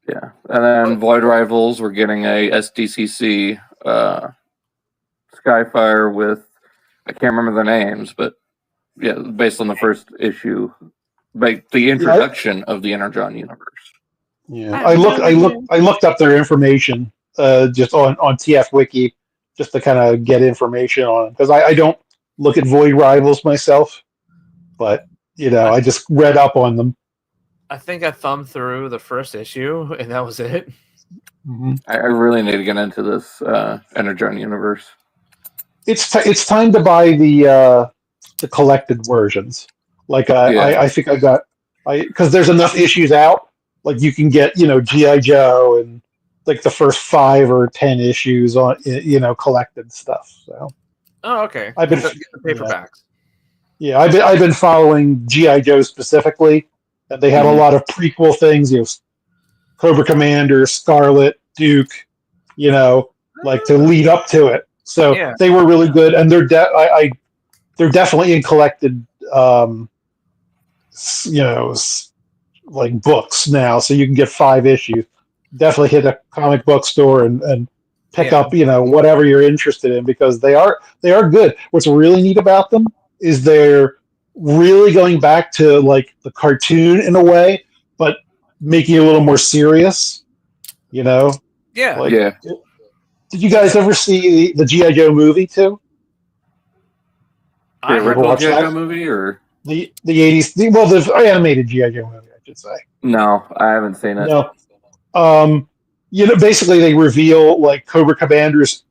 S1: Yeah. And then Void Rivals, we're getting a SDCC Skyfire with, I can't remember the names, but yeah, based on the first issue, like the introduction of the Energon universe.
S3: Yeah, I looked up their information just on TF Wiki just to kind of get information on it because I don't look at Void Rivals myself, but I just read up on them.
S2: I think I thumbed through the first issue and that was it.
S3: Mm-hmm.
S1: I really need to get into this Energon universe.
S3: It's time to buy the collected versions. Like I think I got because there's enough issues out. Like you can get G.I. Joe and like the first 5 or 10 issues on collected stuff. So.
S2: Oh, okay.
S3: I've been
S2: the paperbacks.
S3: Yeah, I've been following G.I. Joe specifically, and they had a lot of prequel things. Cobra Commander, Scarlet, Duke, like to lead up to it. So they were really good, and they're definitely in collected, like books now. So you can get 5 issues. Definitely hit a comic book store and pick up, whatever you're interested in because they are good. What's really neat about them is they're really going back to like the cartoon in a way, but making it a little more serious.
S2: Yeah.
S3: Did you guys ever see the G.I. Joe movie too?
S1: The original G.I. Joe movie or
S3: the 80s? The animated G.I. Joe movie, I should say.
S1: No, I haven't seen it.
S3: No. Basically they reveal like Cobra Commander's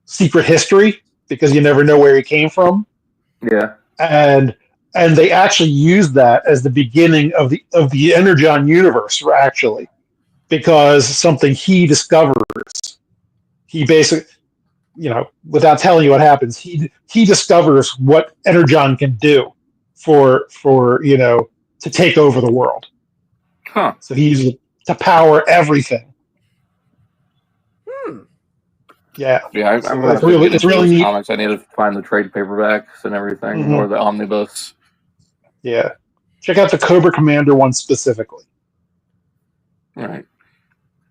S3: secret history because you never know where he came from.
S1: Yeah. And
S3: they actually used that as the beginning of the Energon universe, actually, because something he discovers. He basically, without telling you what happens, he discovers what Energon can do for to take over the world.
S1: Huh.
S3: So he uses it to power everything. Yeah.
S1: Yeah,
S3: it's really neat.
S1: Comics. I need to find the trade paperbacks and everything, or the omnibus.
S3: Yeah. Check out the Cobra Commander one specifically.
S1: All right.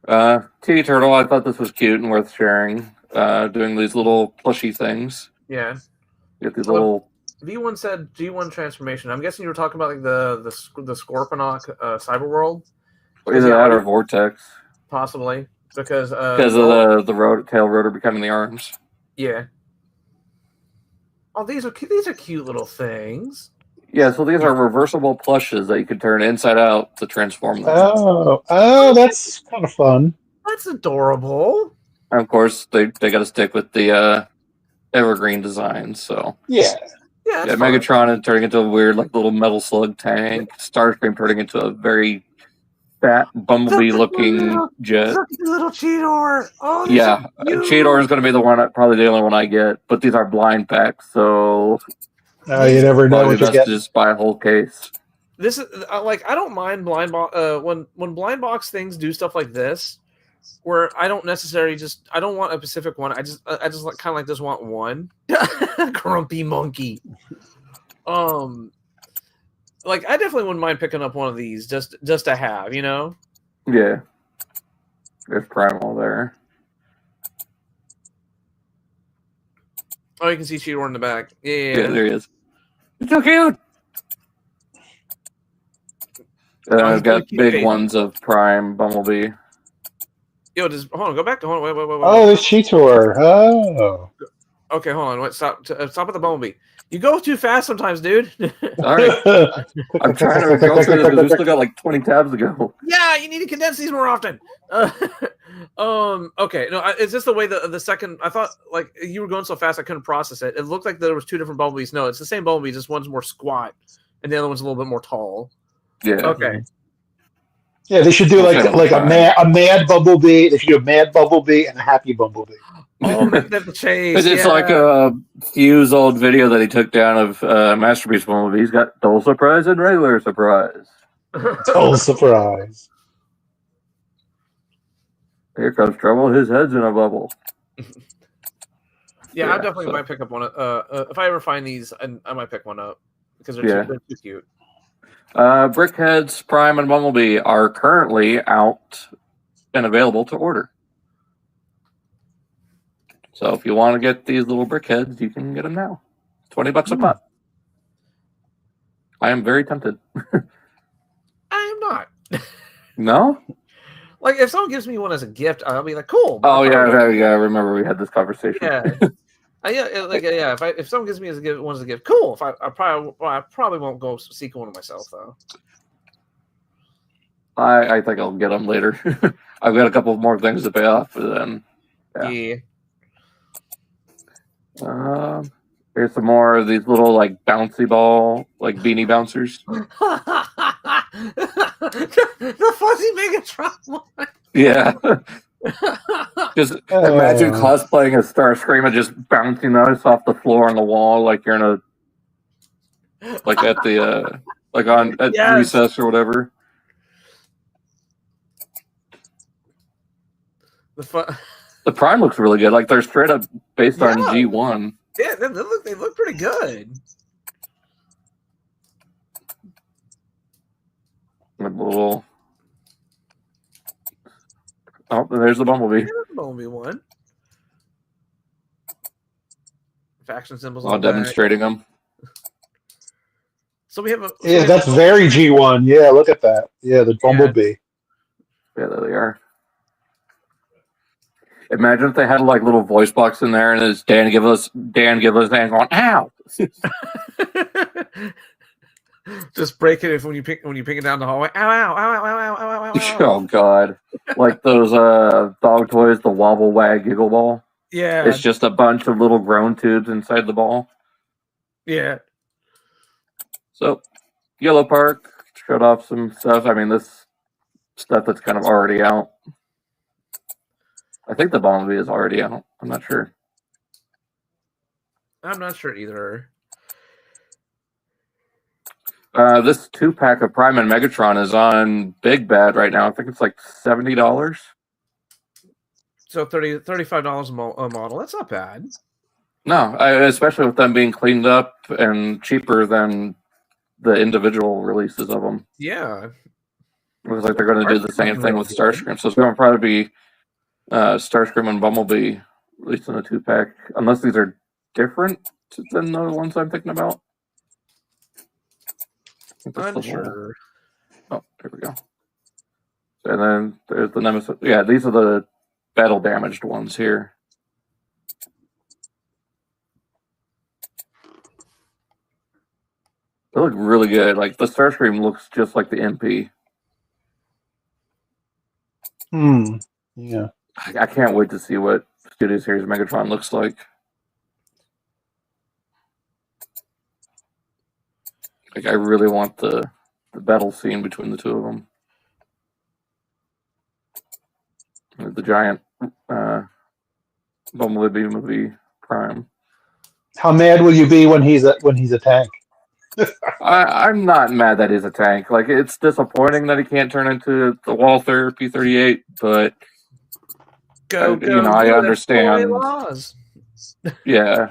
S1: TV Turtle, I thought this was cute and worth sharing. Doing these little plushy things.
S2: Yeah.
S1: You get these little.
S2: V1 said G1 transformation. I'm guessing you were talking about like the Scorponok cyber world.
S1: Either that or Vortex.
S2: Possibly. Because of
S1: the tail rotor becoming the arms.
S2: Yeah. Oh, these are cute little things.
S1: Yeah, so these are reversible plushes that you can turn inside out to transform them.
S3: Oh, that's kind of fun.
S2: That's adorable.
S1: And of course, they got to stick with the evergreen design. So
S3: Yeah.
S2: Yeah,
S1: yeah, Megatron is turning into a weird like little metal slug tank. Starscream turning into a very fat bumblebee-looking jet.
S2: Look at the little Cheetor. Oh,
S1: Yeah, Cheetor is going to be the one, probably the only one I get. But these are blind packs, so
S3: You never know
S1: probably
S3: what you
S1: best
S3: get.
S1: to just buy a whole case.
S2: This is like I don't mind blind box when blind box things do stuff like this, where I don't necessarily I don't want a specific one. I just like kind of like just want one. Grumpy monkey. Like I definitely wouldn't mind picking up one of these just to have, you know.
S1: Yeah, there's Primal there.
S2: Oh, you can see Cheetor in the back.
S1: Yeah, there he is. It's so cute. I've got big ones of Prime Bumblebee.
S2: Yo, hold on, go back. Hold on, wait.
S3: Oh, there's Cheetor. Oh.
S2: Okay, hold on. Wait, stop at the Bumblebee. You go too fast sometimes, dude.
S1: Sorry. I'm trying to go through this because we still got like 20 tabs to go.
S2: Yeah, you need to condense these more often. Okay. No, it's just the way the second. I thought like you were going so fast I couldn't process it. It looked like there was two different Bumblebees. No, it's the same Bumblebee. Just one's more squat, and the other one's a little bit more tall.
S1: Yeah.
S2: Okay.
S3: Yeah, they should do like a mad Bumblebee. They should do a mad Bumblebee and a happy Bumblebee.
S2: Oh, the chase.
S1: It's like a Fuse old video that he took down of Masterpiece Bumblebee. He's got dull surprise and regular surprise.
S3: Dull surprise.
S1: Here comes trouble. His head's in a bubble.
S2: Yeah, I definitely might pick up one. If I ever find these, I might pick one up because they're too cute.
S1: Brickheads, Prime, and Bumblebee are currently out and available to order. So if you want to get these little brickheads, you can get them now. $20 a pop. I am very tempted.
S2: I am not.
S1: No?
S2: Like if someone gives me one as a gift, I'll be like, cool.
S1: Oh yeah. I remember we had this conversation.
S2: Yeah. If someone gives me one as a gift, cool. If I probably won't go seek one of myself though.
S1: I think I'll get them later. I've got a couple more things to pay off, but then
S2: Yeah.
S1: Here's some more of these little like bouncy ball, like beanie bouncers.
S2: The fuzzy Megatron one.
S1: Yeah. Just imagine cosplaying as Starscream and just bouncing those off the floor on the wall like you're in a at the recess or whatever. The Prime looks really good. Like they're straight up based on G1.
S2: Yeah, they look pretty good.
S1: Oh, there's the Bumblebee.
S2: There's the Bumblebee one. Faction symbols.
S1: While demonstrating them.
S2: So we have a.
S3: That's very G1. Yeah, look at that. Yeah, the Bumblebee.
S1: Yeah, there they are. Imagine if they had like little voice box in there and it's Dan give us hand going, ow.
S2: Just break it when you pick it down the hallway. Ow, ow, ow, ow, ow, ow, ow, ow.
S1: Oh god. Like those dog toys, the Wobble Wag Giggle Ball.
S2: Yeah.
S1: It's just a bunch of little groan tubes inside the ball.
S2: Yeah.
S1: So Yellow Park showed off some stuff. I mean this stuff that's kind of already out. I think the Bumblebee is already out. I'm not sure.
S2: I'm not sure either.
S1: This 2-pack of Prime and Megatron is on Big Bad right now. I think it's like $70.
S2: So $35 a model. That's not bad.
S1: No, especially with them being cleaned up and cheaper than the individual releases of them.
S2: Yeah.
S1: It looks like they're going to do the same thing with Starscream. So it's going to probably be Starscream and Bumblebee, at least in a 2-pack, unless these are different than the ones I'm thinking about.
S2: I'm sure.
S1: Oh, there we go. And then there's the Nemesis. Yeah, these are the battle damaged ones here. They look really good. Like the Starscream looks just like the MP.
S3: Yeah.
S1: I can't wait to see what Studio Series Megatron looks like. Like, I really want the battle scene between the two of them. The giant Bumblebee movie Prime.
S3: How mad will you be when he's a tank?
S1: I'm not mad that he's a tank. Like, it's disappointing that he can't turn into the Walther P-38, but I understand.
S2: Laws.
S1: Yeah.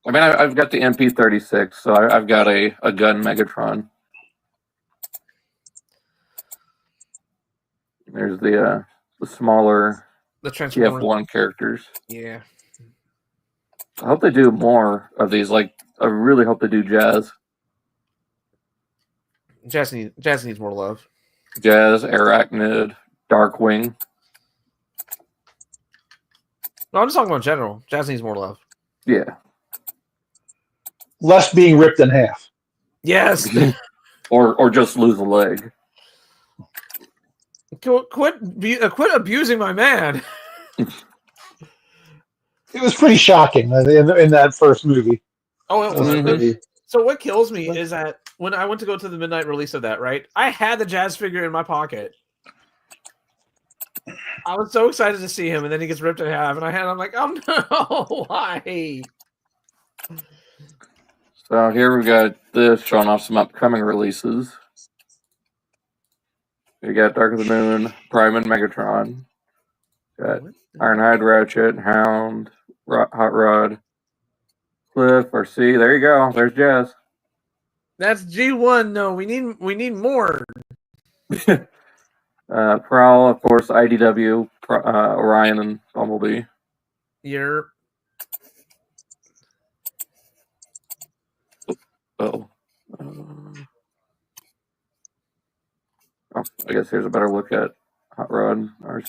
S1: I mean, I've got the MP-36, so I've got a gun Megatron. There's the smaller TF1 characters.
S2: Yeah.
S1: I hope they do more of these. Like, I really hope they do Jazz.
S2: Jazz needs more love.
S1: Jazz, Arachnid, Darkwing.
S2: No, I'm just talking about general. Jazz needs more love.
S1: Yeah.
S3: Less being ripped in half.
S2: Yes.
S1: or just lose a leg.
S2: Quit abusing my man.
S3: It was pretty shocking in that first movie.
S2: Oh, it was.
S1: Mm-hmm.
S2: So what kills me is that when I went to go to the midnight release of that, right? I had the Jazz figure in my pocket. I was so excited to see him, and then he gets ripped in half, and I'm like, oh no, why?
S1: So here we got this showing off some upcoming releases. We got Dark of the Moon, Prime and Megatron. Got Ironhide, Ratchet, Hound, Hot Rod, Cliff, or C. There you go. There's Jazz.
S2: That's G1. No, we need more.
S1: Prowl, of course, IDW, Orion, and Bumblebee.
S2: You're.
S1: Oh, I guess here's a better look at Hot Rod or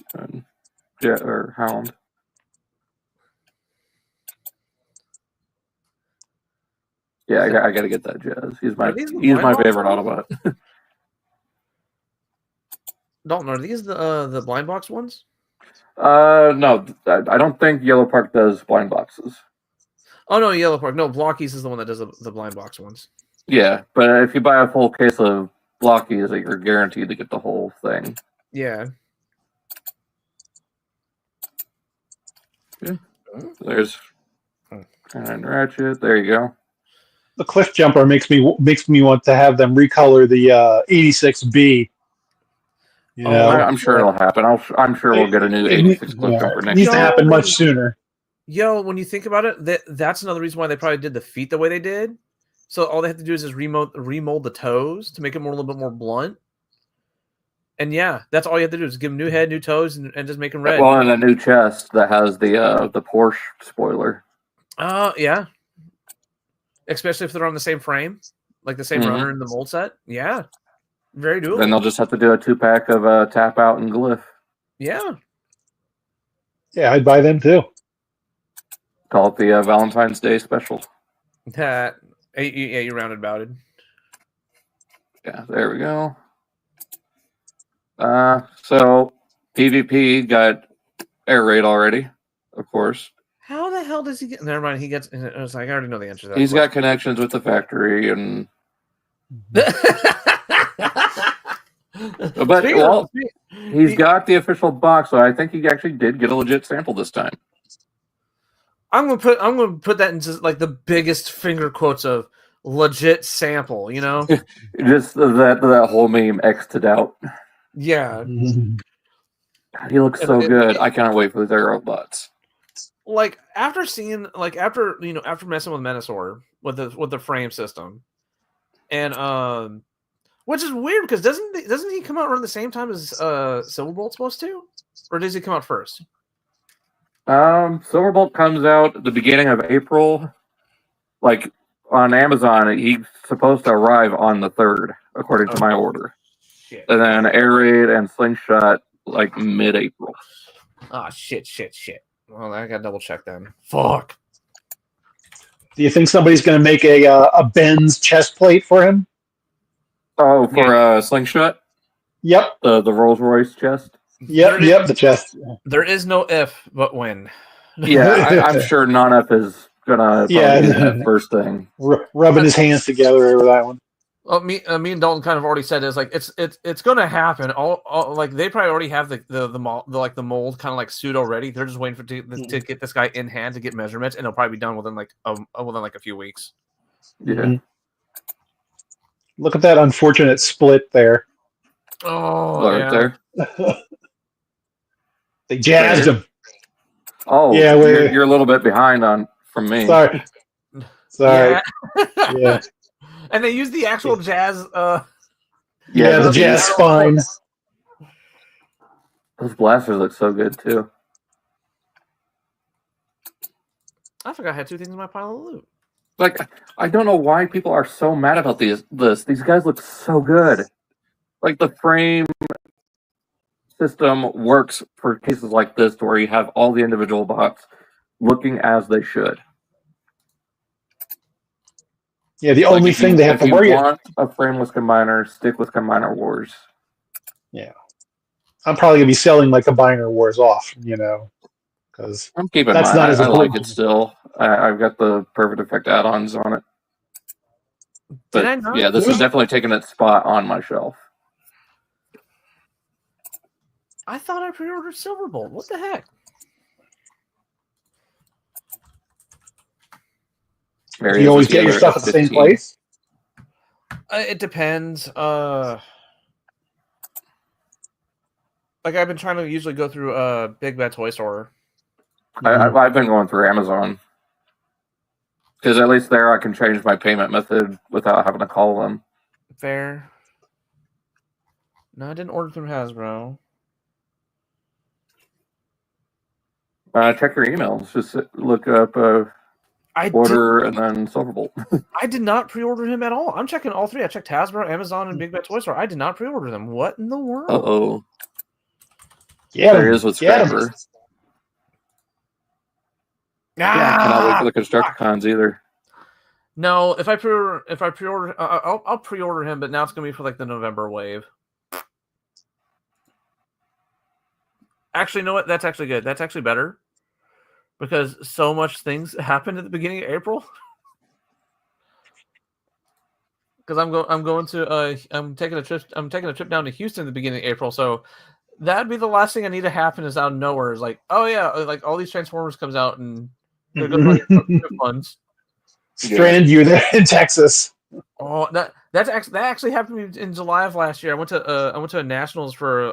S1: Hound. Yeah, I got to get that Jazz. He's my favorite Autobot.
S2: Dalton, are these the blind box ones?
S1: No, I don't think Yellow Park does blind boxes.
S2: Oh no, Yellow Park. No, Blockies is the one that does the blind box ones.
S1: Yeah, but if you buy a full case of Blockies, you're guaranteed to get the whole thing.
S2: Yeah.
S1: There's and Ratchet. There you go.
S3: The Cliff Jumper makes me want to have them recolor the 86B. You know?
S1: I'm sure it'll happen. I'm sure we'll get a new 86 Cliff Jumper next year.
S3: It needs to happen much sooner.
S2: Yo, when you think about it, that's another reason why they probably did the feet the way they did. So all they have to do is just remold the toes to make it a little bit more blunt. And yeah, that's all you have to do is give them new head, new toes, and just make them red.
S1: Well, and a new chest that has the Porsche spoiler.
S2: Yeah. Especially if they're on the same frame, like the same runner in the mold set. Yeah. Very doable.
S1: Then they'll just have to do a 2-pack of Tap Out and Glyph.
S2: Yeah.
S3: Yeah, I'd buy them too.
S1: Call it the Valentine's Day special.
S2: Yeah, you rounded bouted.
S1: Yeah, there we go. So PvP got air raid already, of course.
S2: How the hell does he get? Never mind. He gets. I was like, I already know the answer to that.
S1: He's got connections with the factory, and but he's got the official box, so I think he actually did get a legit sample this time.
S2: I'm gonna put that into like the biggest finger quotes of legit sample. You know,
S1: just that whole meme X to doubt.
S2: Yeah,
S1: God, he looks so good. I can't wait for these aerobots.
S2: Like after messing with Menasor with the frame system, and which is weird because doesn't he come out around the same time as Silverbolt's supposed to, or does he come out first?
S1: Silverbolt comes out at the beginning of April. Like on Amazon, he's supposed to arrive on the 3rd, according to my order.
S2: Shit.
S1: And then Air Raid and Slingshot like mid-April.
S2: Ah, shit. Well, I gotta double check then. Fuck.
S3: Do you think somebody's going to make a Ben's chest plate for him?
S1: Oh, for Slingshot?
S3: Yep.
S1: The Rolls Royce chest?
S3: Yep, the chest.
S2: There is no if, but when.
S1: Yeah, I'm sure Nonef is gonna probably do that first thing.
S3: Rubbing his hands together over that one.
S2: Well, me and Dalton kind of already said is like it's going to happen. All like they probably already have the mold kind of like pseudo ready. They're just waiting to get this guy in hand to get measurements, and it'll probably be done within a few weeks.
S1: Yeah.
S3: Mm-hmm. Look at that unfortunate split there.
S2: Oh,
S1: right there.
S3: They jazzed him.
S1: Oh,
S3: yeah,
S1: you're a little bit behind from me.
S3: Sorry. Yeah.
S2: And they use the actual jazz.
S3: The jazz spine.
S1: Those blasters look so good too.
S2: I forgot I had 2 things in my pile of loot.
S1: Like, I don't know why people are so mad about this. These guys look so good. Like, the frame system works for cases like this where you have all the individual bots looking as they should.
S3: Yeah, the only thing they have to worry about.
S1: If you want a frameless combiner, stick with Combiner Wars.
S3: Yeah. I'm probably going to be selling my Combiner Wars off, because
S1: I'm keeping mine. I like it still. I've got the Perfect Effect add-ons on it. But yeah, this is definitely taking its spot on my shelf.
S2: I thought I pre-ordered Silverbolt. What the heck?
S3: Do you always get your stuff at the same place?
S2: It depends. Like I've been trying to usually go through Big Bad Toy Store.
S1: I've been going through Amazon. Because at least there I can change my payment method without having to call them.
S2: Fair. No, I didn't order through Hasbro.
S1: Check your emails. Just look up order and then Silverbolt.
S2: I did not pre-order him at all. I'm checking all 3. I checked Hasbro, Amazon, and Big Bad Toy Store. I did not pre-order them. What in the world?
S1: Uh-oh. Yeah, there is with Scrapper. Yeah, I cannot wait for the Constructicons either.
S2: No, if I pre-order, I'll pre-order him, but now it's gonna be for like the November wave. Actually, you know what? That's actually good. That's actually better because so much things happened at the beginning of April. Because I'm taking a trip down to Houston at the beginning of April, so that'd be the last thing I need to happen is out of nowhere. Is like, oh yeah, like all these Transformers comes out and they're going to funds.
S3: Strand, you there in Texas?
S2: Oh, that actually happened in July of last year. I went to a Nationals for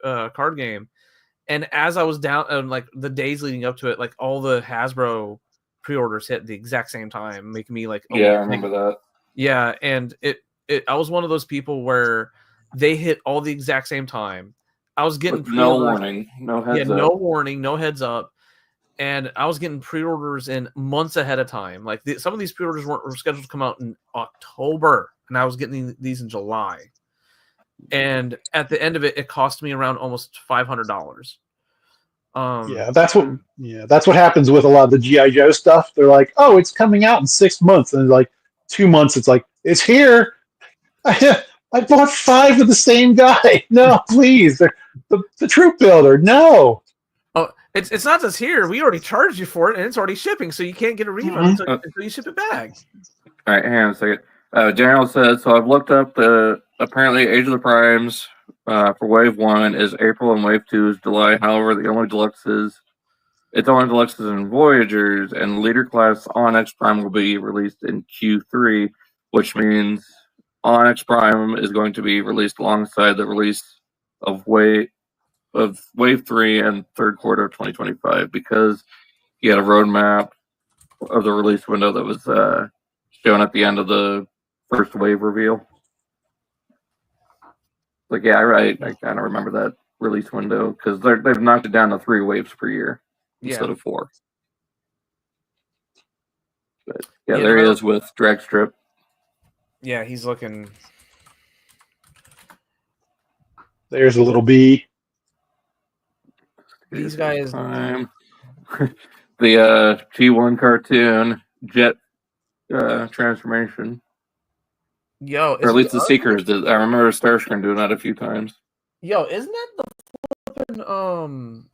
S2: a card game, and as I was down, like the days leading up to it, like all the Hasbro pre-orders hit at the exact same time, making me like,
S1: oh, yeah, I remember that.
S2: Yeah, and I was one of those people where they hit all the exact same time. I was getting
S1: no warning, no heads up.
S2: No warning, no heads up. And I was getting pre-orders in months ahead of time. Like some of these pre-orders were scheduled to come out in October, and I was getting these in July. And at the end of it, it cost me around almost $500.
S3: That's what happens with a lot of the G.I. Joe stuff. They're like, oh, it's coming out in 6 months, and like 2 months, it's like it's here. I bought 5 of the same guy. No, please, the troop builder. No.
S2: Oh, it's not just here. We already charged you for it, and it's already shipping, so you can't get a refund until you ship it back.
S1: All right, hang on a second. Daniel said, so I've looked up apparently Age of the Primes for Wave 1 is April and Wave 2 is July. However, it's only deluxes and Voyagers, and Leader Class Onyx Prime will be released in Q3, which means Onyx Prime is going to be released alongside the release of Wave 3 and third quarter of 2025 because he had a roadmap of the release window that was shown at the end of the first wave reveal. Like, yeah, right. I kind of remember that release window because they've knocked it down to 3 waves per year instead of 4. But yeah, there he is with Drag Strip.
S2: Yeah, he's looking.
S3: There's a little bee.
S2: These guys.
S1: The G1 cartoon jet transformation.
S2: Yo,
S1: Or at least the Seekers did. I remember Starscream doing that a few times.
S2: Yo, isn't that the flippin',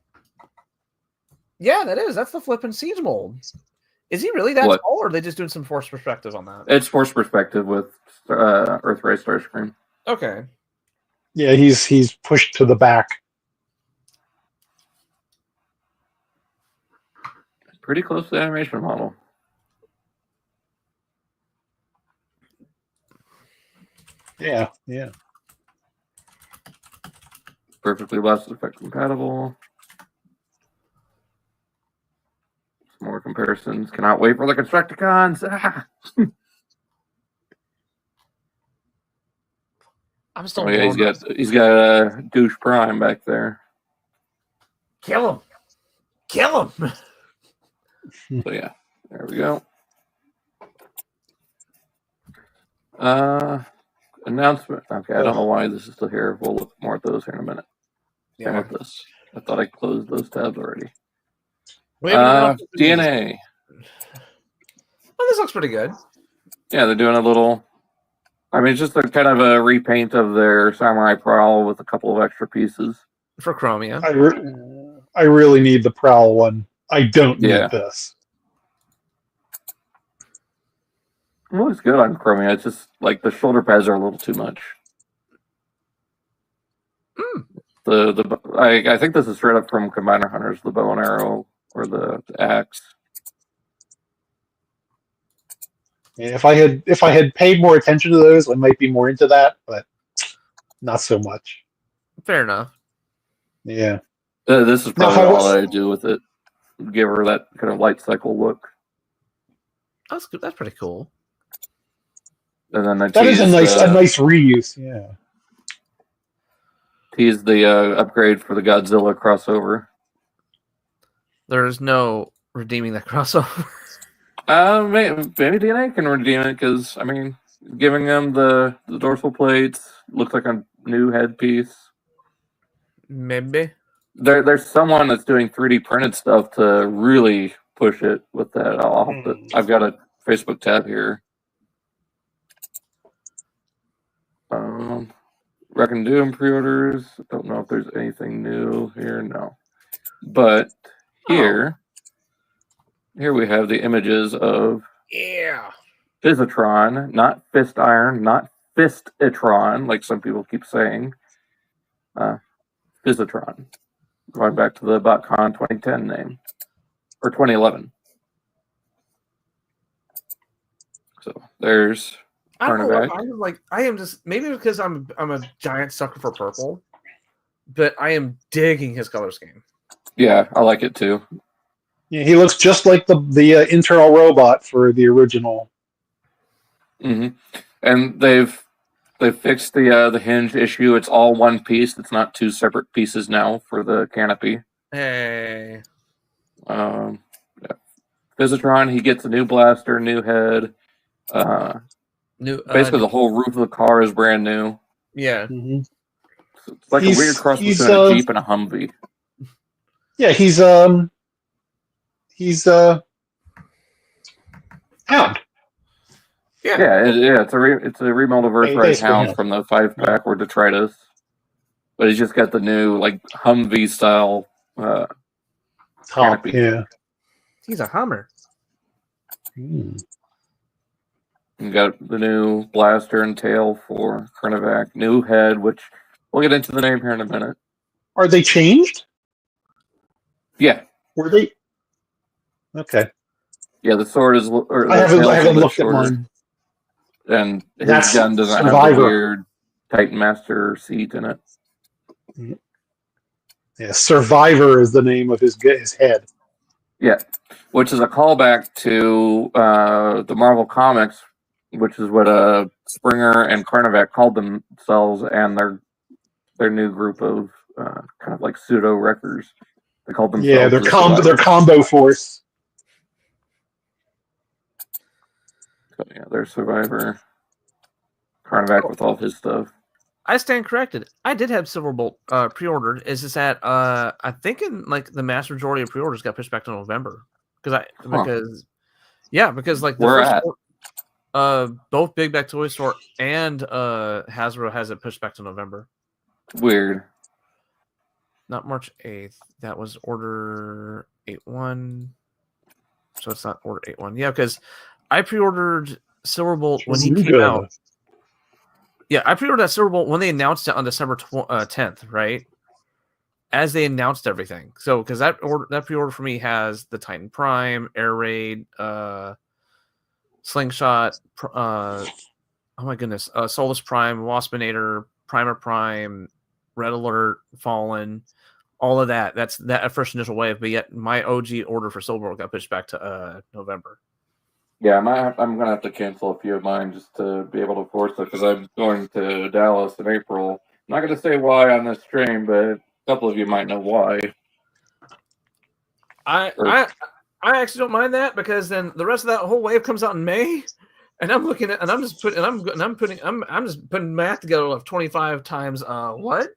S2: yeah, that is. That's the flippin' siege mold. Is he really that
S1: What?
S2: tall, or are they just doing some forced perspective on that?
S1: It's force perspective with Earthrise Starscream.
S2: Okay.
S3: Yeah, he's pushed to the back.
S1: Pretty close to the animation model.
S3: Yeah.
S1: Perfectly Blast Effect compatible. Some more comparisons. Cannot wait for the Constructicons. Ah!
S2: I'm still.
S1: Oh yeah, he's got Douche Prime back there.
S2: Kill him.
S1: So yeah, there we go. Announcement. Okay, I don't know why this is still here. We'll look more at those here in a minute. Same with this. I thought I closed those tabs already. DNA.
S2: Oh, this looks pretty good.
S1: Yeah, they're doing a little. I mean, it's just a kind of a repaint of their Samurai Prowl with a couple of extra pieces.
S2: For Chromia.
S3: I really need the Prowl one. I don't need this.
S1: It looks good on Chromia. It's just like the shoulder pads are a little too much. I think this is straight up from Combiner Hunters, the bow and arrow or the axe.
S3: Yeah, if I had paid more attention to those, I might be more into that, but not so much.
S2: Fair enough.
S3: Yeah.
S1: This is probably all I do with it. Give her that kind of light cycle look.
S2: That's good. That's pretty cool.
S1: And then
S3: that is a nice reuse. Yeah.
S1: Tease the upgrade for the Godzilla crossover.
S2: There's no redeeming that crossover.
S1: Maybe DNA can redeem it because I mean, giving them the dorsal plates looks like a new headpiece.
S2: Maybe
S1: there's someone that's doing 3D printed stuff to really push it with that. I've got a Facebook tab here. Reckon Doom pre-orders. Don't know if there's anything new here. No, but here we have the images of Physitron, not Fist Iron, not Fistitron, like some people keep saying. Physitron, going back to the BotCon 2010 name or 2011. So there's.
S2: I don't know. I am just maybe because I'm a giant sucker for purple, but I am digging his color scheme.
S1: Yeah, I like it too.
S3: Yeah, he looks just like the internal robot for the original.
S1: Mm-hmm. And they've fixed the hinge issue. It's all one piece. It's not two separate pieces now for the canopy.
S2: Hey.
S1: Physitron, he gets a new blaster, new head. Basically, the whole roof of the car is brand new.
S2: Yeah.
S3: Mm-hmm.
S1: So it's like a weird cross between a Jeep and a Humvee.
S3: Yeah, he's Hound.
S1: Yeah, it's a remodeled Earthrise Hound from the 5-pack or Detritus, but he's just got the new like Humvee style
S3: top. Yeah,
S2: he's a Hummer.
S1: You got the new blaster and tail for Kernovac, new head, which we'll get into the name here in a minute.
S3: Are they changed?
S1: Yeah.
S3: Were they? Okay.
S1: Yeah, the sword is.
S3: I haven't looked at mine.
S1: And his gun doesn't have the weird Titan Master seat in it.
S3: Yeah, Survivor is the name of his head.
S1: Yeah, which is a callback to the Marvel Comics, which is what Springer and Kernovac called themselves, and their new group of kind of like pseudo wreckers. They called themselves.
S3: Yeah, their combo force.
S1: So yeah, they're Survivor. Kernovac with all of his stuff.
S2: I stand corrected. I did have Silverbolt pre-ordered. Is this at I think in like the mass majority of pre-orders got pushed back to November because Yeah, because like the
S1: Where
S2: first,
S1: at?
S2: both Big Bag Toy Store and Hasbro has it pushed back to November.
S1: Weird.
S2: Not March 8th. That was order 8-1. So it's not order 8-1. Yeah, because I pre-ordered Silverbolt when he came out. Yeah, I pre-ordered that Silverbolt when they announced it on December 10th, right? As they announced everything. So because that pre-order for me has the Titan Prime, Air Raid, Slingshot, oh my goodness, Solus Prime, Waspinator, Primer Prime, Red Alert, Fallen, all of that. That's that first initial wave, but yet my OG order for Silverbolt got pushed back to November.
S1: Yeah, I'm gonna have to cancel a few of mine just to be able to force it because I'm going to Dallas in April. I'm not gonna say why on this stream, but a couple of you might know why.
S2: I actually don't mind that because then the rest of that whole wave comes out in May, and I'm looking at and I'm just putting math together of 25 times what?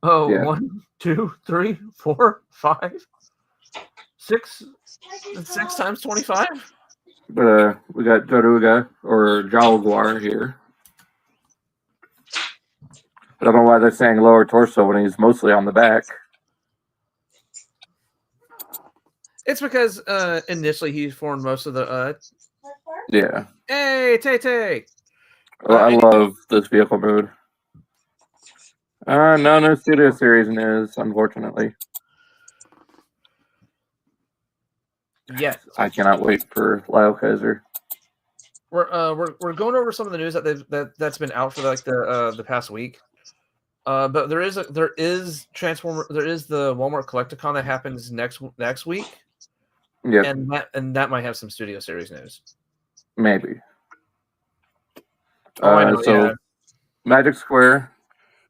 S2: Oh,
S1: Yeah.
S2: 1, 2, 3, 4, 5, 6 times 25.
S1: But we got Jaruga or Jalguar here. I don't know why they're saying lower torso when he's mostly on the back.
S2: It's because initially he formed most of the
S1: Yeah.
S2: Hey, Tay.
S1: Well, I love this vehicle mood. No Studio Series news, unfortunately.
S2: Yes.
S1: I cannot wait for Lyle Kaiser.
S2: We're going over some of the news that's been out for like the past week. But there is the Walmart Collecticon that happens next week.
S1: Yeah.
S2: And that might have some Studio Series news.
S1: Maybe.
S2: I know,
S1: so
S2: yeah.
S1: Magic Square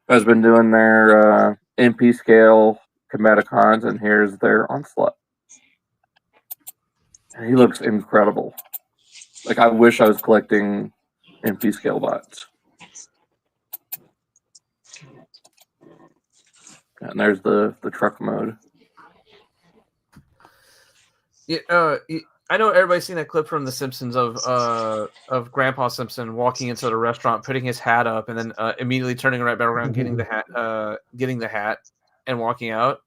S1: has been doing their MP scale Combaticons, and here's their Onslaught. He looks incredible. Like, I wish I was collecting MP scale bots. And there's the truck mode.
S2: Yeah, I know everybody's seen that clip from The Simpsons of Grandpa Simpson walking into the restaurant, putting his hat up, and then immediately turning right back around, getting the hat, and walking out.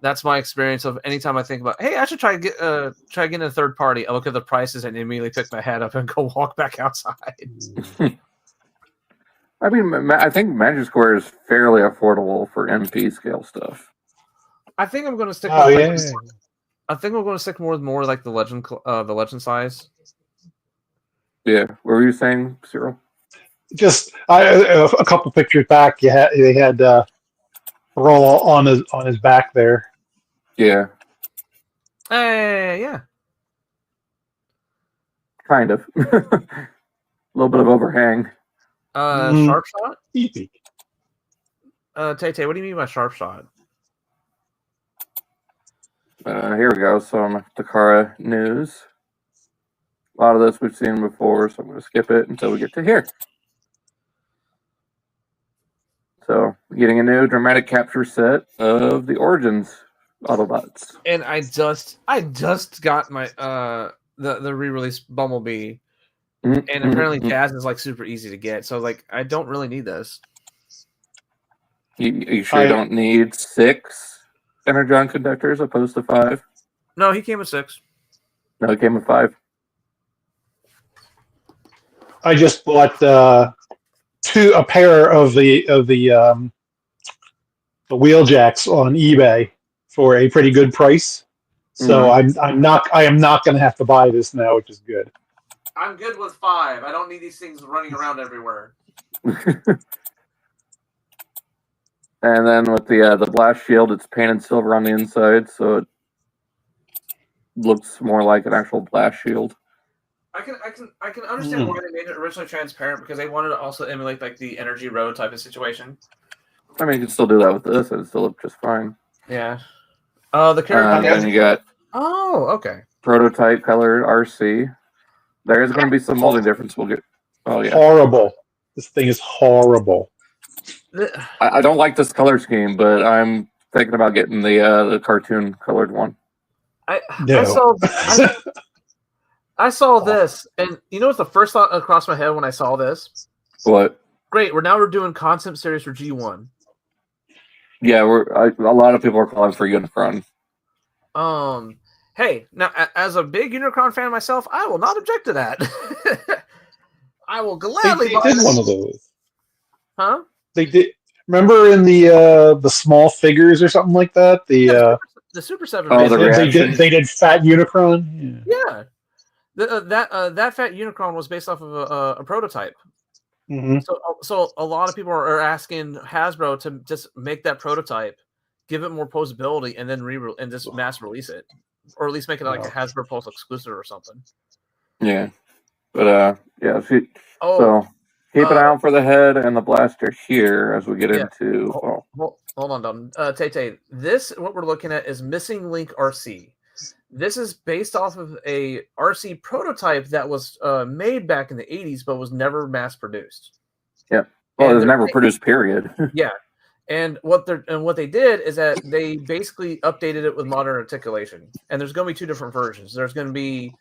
S2: That's my experience of anytime I think about, hey, I should try getting a third party. I look at the prices and immediately pick my hat up and go walk back outside.
S1: I mean, I think Magic Square is fairly affordable for MP scale stuff.
S2: I think I'm going to stick. I think I'm going to stick more like the legend size.
S1: Yeah, what were you saying, Cyril?
S3: Just a couple pictures back, they had Roll on his back there.
S1: Yeah.
S2: Yeah.
S1: Kind of. A little bit of overhang.
S2: Sharp shot?
S3: Easy.
S2: Tay, what do you mean by sharp shot?
S1: Here we go. Some Takara news. A lot of this we've seen before, so I'm going to skip it until we get to here. So, getting a new dramatic capture set of the Origins Autobots.
S2: And I just got my the re-release Bumblebee, and apparently Jazz is like super easy to get. So like, I don't really need this.
S1: You sure you don't need 6 Energon conductors opposed to 5?
S2: No, he came with 6.
S1: No, he came with 5.
S3: I just bought a pair of the wheeljacks on eBay for a pretty good price. So I am not going to have to buy this now, which is good.
S2: I'm good with 5. I don't need these things running around everywhere.
S1: And then with the blast shield, it's painted silver on the inside, so it looks more like an actual blast shield.
S2: I can understand why they made it originally transparent, because they wanted to also emulate like the Energy Road type of situation.
S1: I mean, you can still do that with this, and it still look just fine.
S2: Yeah. The character.
S1: Then you got.
S2: Oh, okay.
S1: Prototype colored RC. There is going to be some molding difference. We'll get. Oh yeah.
S3: Horrible. This thing is horrible.
S1: I don't like this color scheme, but I'm thinking about getting the cartoon colored one.
S2: I saw this, and you know what's the first thought across my head when I saw this?
S1: What?
S2: Great, we're doing concept series for G1.
S1: Yeah, a lot of people are calling for Unicron.
S2: Hey, now as a big Unicron fan myself, I will not object to that. I will gladly
S3: They
S2: buy
S3: did
S2: this.
S3: one of those.
S2: Huh?
S3: They did. Remember in the small figures or something like that.
S2: The Super 7.
S1: Oh, the reaction.
S3: They did Fat Unicron.
S2: Yeah. That Fat Unicron was based off of a prototype.
S3: Mm-hmm.
S2: So a lot of people are asking Hasbro to just make that prototype, give it more posability, and then and just mass release it, or at least make it like a Hasbro Pulse exclusive or something.
S1: Yeah, but yeah. So keep an eye out for the head and the blaster here as we get into.
S2: Hold on, Don. Tay. This what we're looking at is Missing Link RC. This is based off of a RC prototype that was made back in the 80s, but was never mass produced.
S1: Yeah. Well, it was never produced, period.
S2: Yeah. And what they did is that they basically updated it with modern articulation. And there's going to be two different versions. There's going to be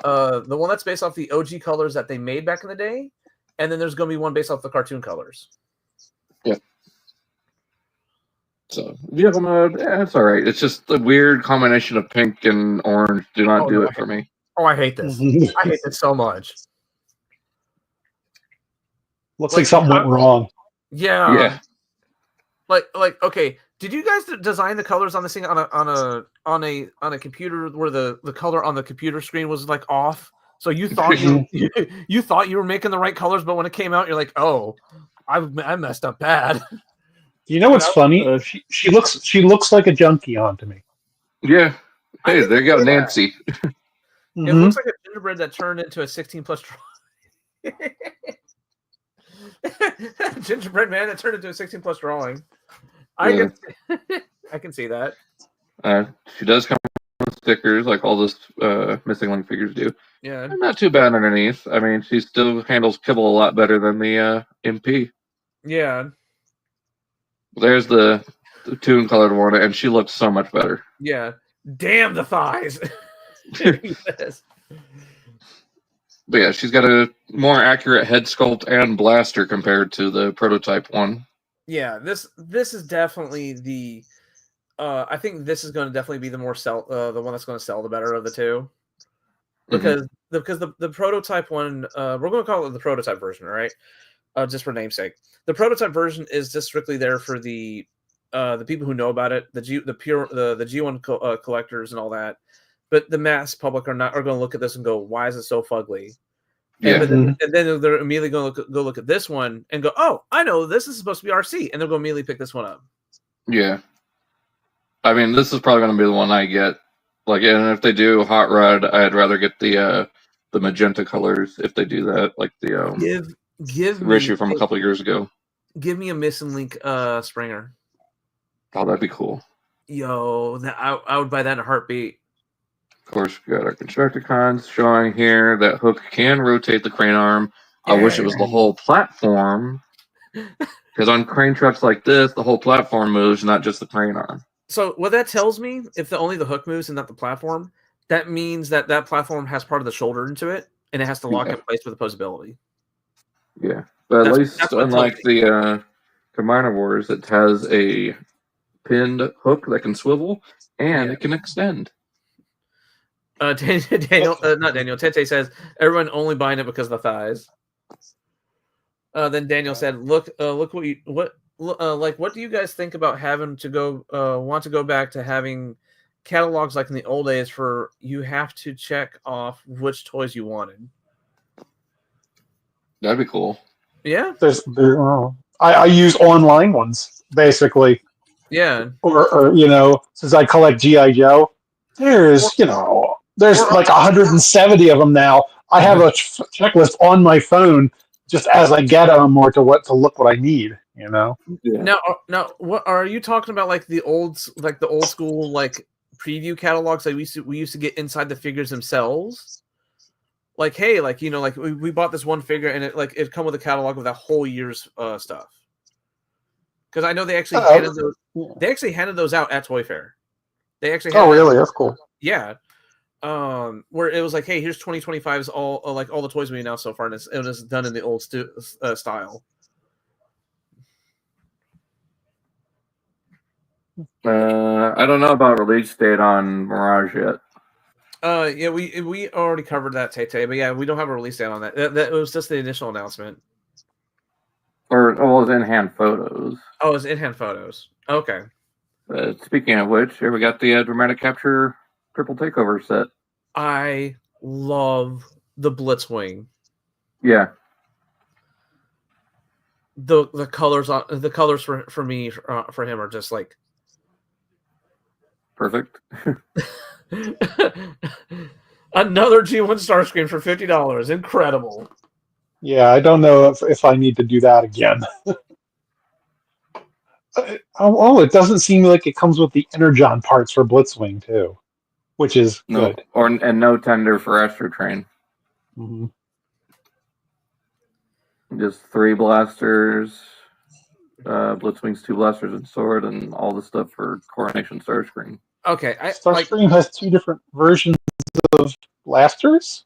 S2: the one that's based off the OG colors that they made back in the day, and then there's going to be one based off the cartoon colors.
S1: Yeah. So vehicle mode, it's all right. It's just a weird combination of pink and orange. Do not do it for me.
S2: Oh, I hate this. I hate this so much.
S3: Looks like something went wrong.
S2: Yeah.
S1: Yeah.
S2: Like okay. Did you guys design the colors on this thing on a computer where the color on the computer screen was like off? So you thought you thought you were making the right colors, but when it came out, you're like, oh, I messed up bad.
S3: You know what's funny? She looks like a junkie onto me.
S1: Yeah. Hey, there you go, Nancy.
S2: It looks like a gingerbread that turned into a 16+ drawing. Gingerbread man that turned into a 16+ drawing. I can see that.
S1: She does come with stickers like all those Missing Link figures do.
S2: Yeah.
S1: And not too bad underneath. I mean, she still handles kibble a lot better than the MP.
S2: Yeah.
S1: There's the tune colored one, and she looks so much better.
S2: Yeah. Damn the thighs.
S1: But yeah, she's got a more accurate head sculpt and blaster compared to the prototype one.
S2: Yeah, this is definitely the. I think this is going to definitely be the more the one that's going to sell the better of the two, because the prototype one, we're going to call it the prototype version, right? Just for namesake, the prototype version is just strictly there for the people who know about it, the G1 collectors and all that. But the mass public are going to look at this and go, "Why is it so fugly?"
S1: Yeah.
S2: And then they're immediately going to go look at this one and go, "Oh, I know this is supposed to be RC," and they're going to immediately pick this one up.
S1: Yeah. I mean, this is probably going to be the one I get. Like, and if they do Hot Rod, I'd rather get the magenta colors if they do that. Like the
S2: give
S1: issue from a couple of years ago.
S2: Give me a Missing Link Springer.
S1: Oh, that'd be cool.
S2: Yo, I would buy that in a heartbeat.
S1: Of course, we got our Constructicons showing here that Hook can rotate the crane arm. I wish it was the whole platform. Because on crane trucks like this, the whole platform moves, not just the crane arm.
S2: So what that tells me, if only the hook moves and not the platform, that means that platform has part of the shoulder into it, and it has to lock in place with opposability.
S1: Yeah, but at least unlike the Combiner Wars, it has a pinned hook that can swivel, and it can extend.
S2: Daniel, not Daniel. Tete says everyone only buying it because of the thighs. Then Daniel said, "Look what do you guys think about having to go want to go back to having catalogs like in the old days for you have to check off which toys you wanted?"
S1: That'd be cool.
S2: Yeah.
S3: I use online ones basically.
S2: Yeah.
S3: Or since I collect GI Joe, there's like 170 of them now. I have a checklist on my phone just as I get them or to look what I need.
S1: Yeah.
S2: Now, what are you talking about? Like the old school like preview catalogs that we used to get inside the figures themselves. Like, hey, like we bought this one figure and it come with a catalog of that whole year's stuff. Because I know they actually handed those out at Toy Fair. They actually
S3: really? That's cool.
S2: Yeah. where it was like, hey, here's 2025's all like all the toys we announced so far, and it was done in the old style.
S1: I don't know about release date on Mirage yet.
S2: Yeah, we already covered that, Tay, but yeah, we don't have a release date on that. That was just the initial announcement.
S1: Or, well, it's in-hand photos.
S2: Oh, it's in-hand photos. Okay.
S1: Speaking of which, here we got the Dramatic Capture Triple Takeover set.
S2: I love the Blitzwing.
S1: Yeah.
S2: The colors for me for him are just like
S1: perfect.
S2: Another G1 Starscream for $50. Incredible.
S3: Yeah, I don't know if I need to do that again. It doesn't seem like it comes with the Energon parts for Blitzwing too, which is good.
S1: And no tender for Astro Train.
S3: Mm-hmm.
S1: Just 3 blasters, Blitzwing's 2 blasters and sword, and all the stuff for Coronation Starscream.
S2: Okay,
S3: Starscream has 2 different versions of blasters.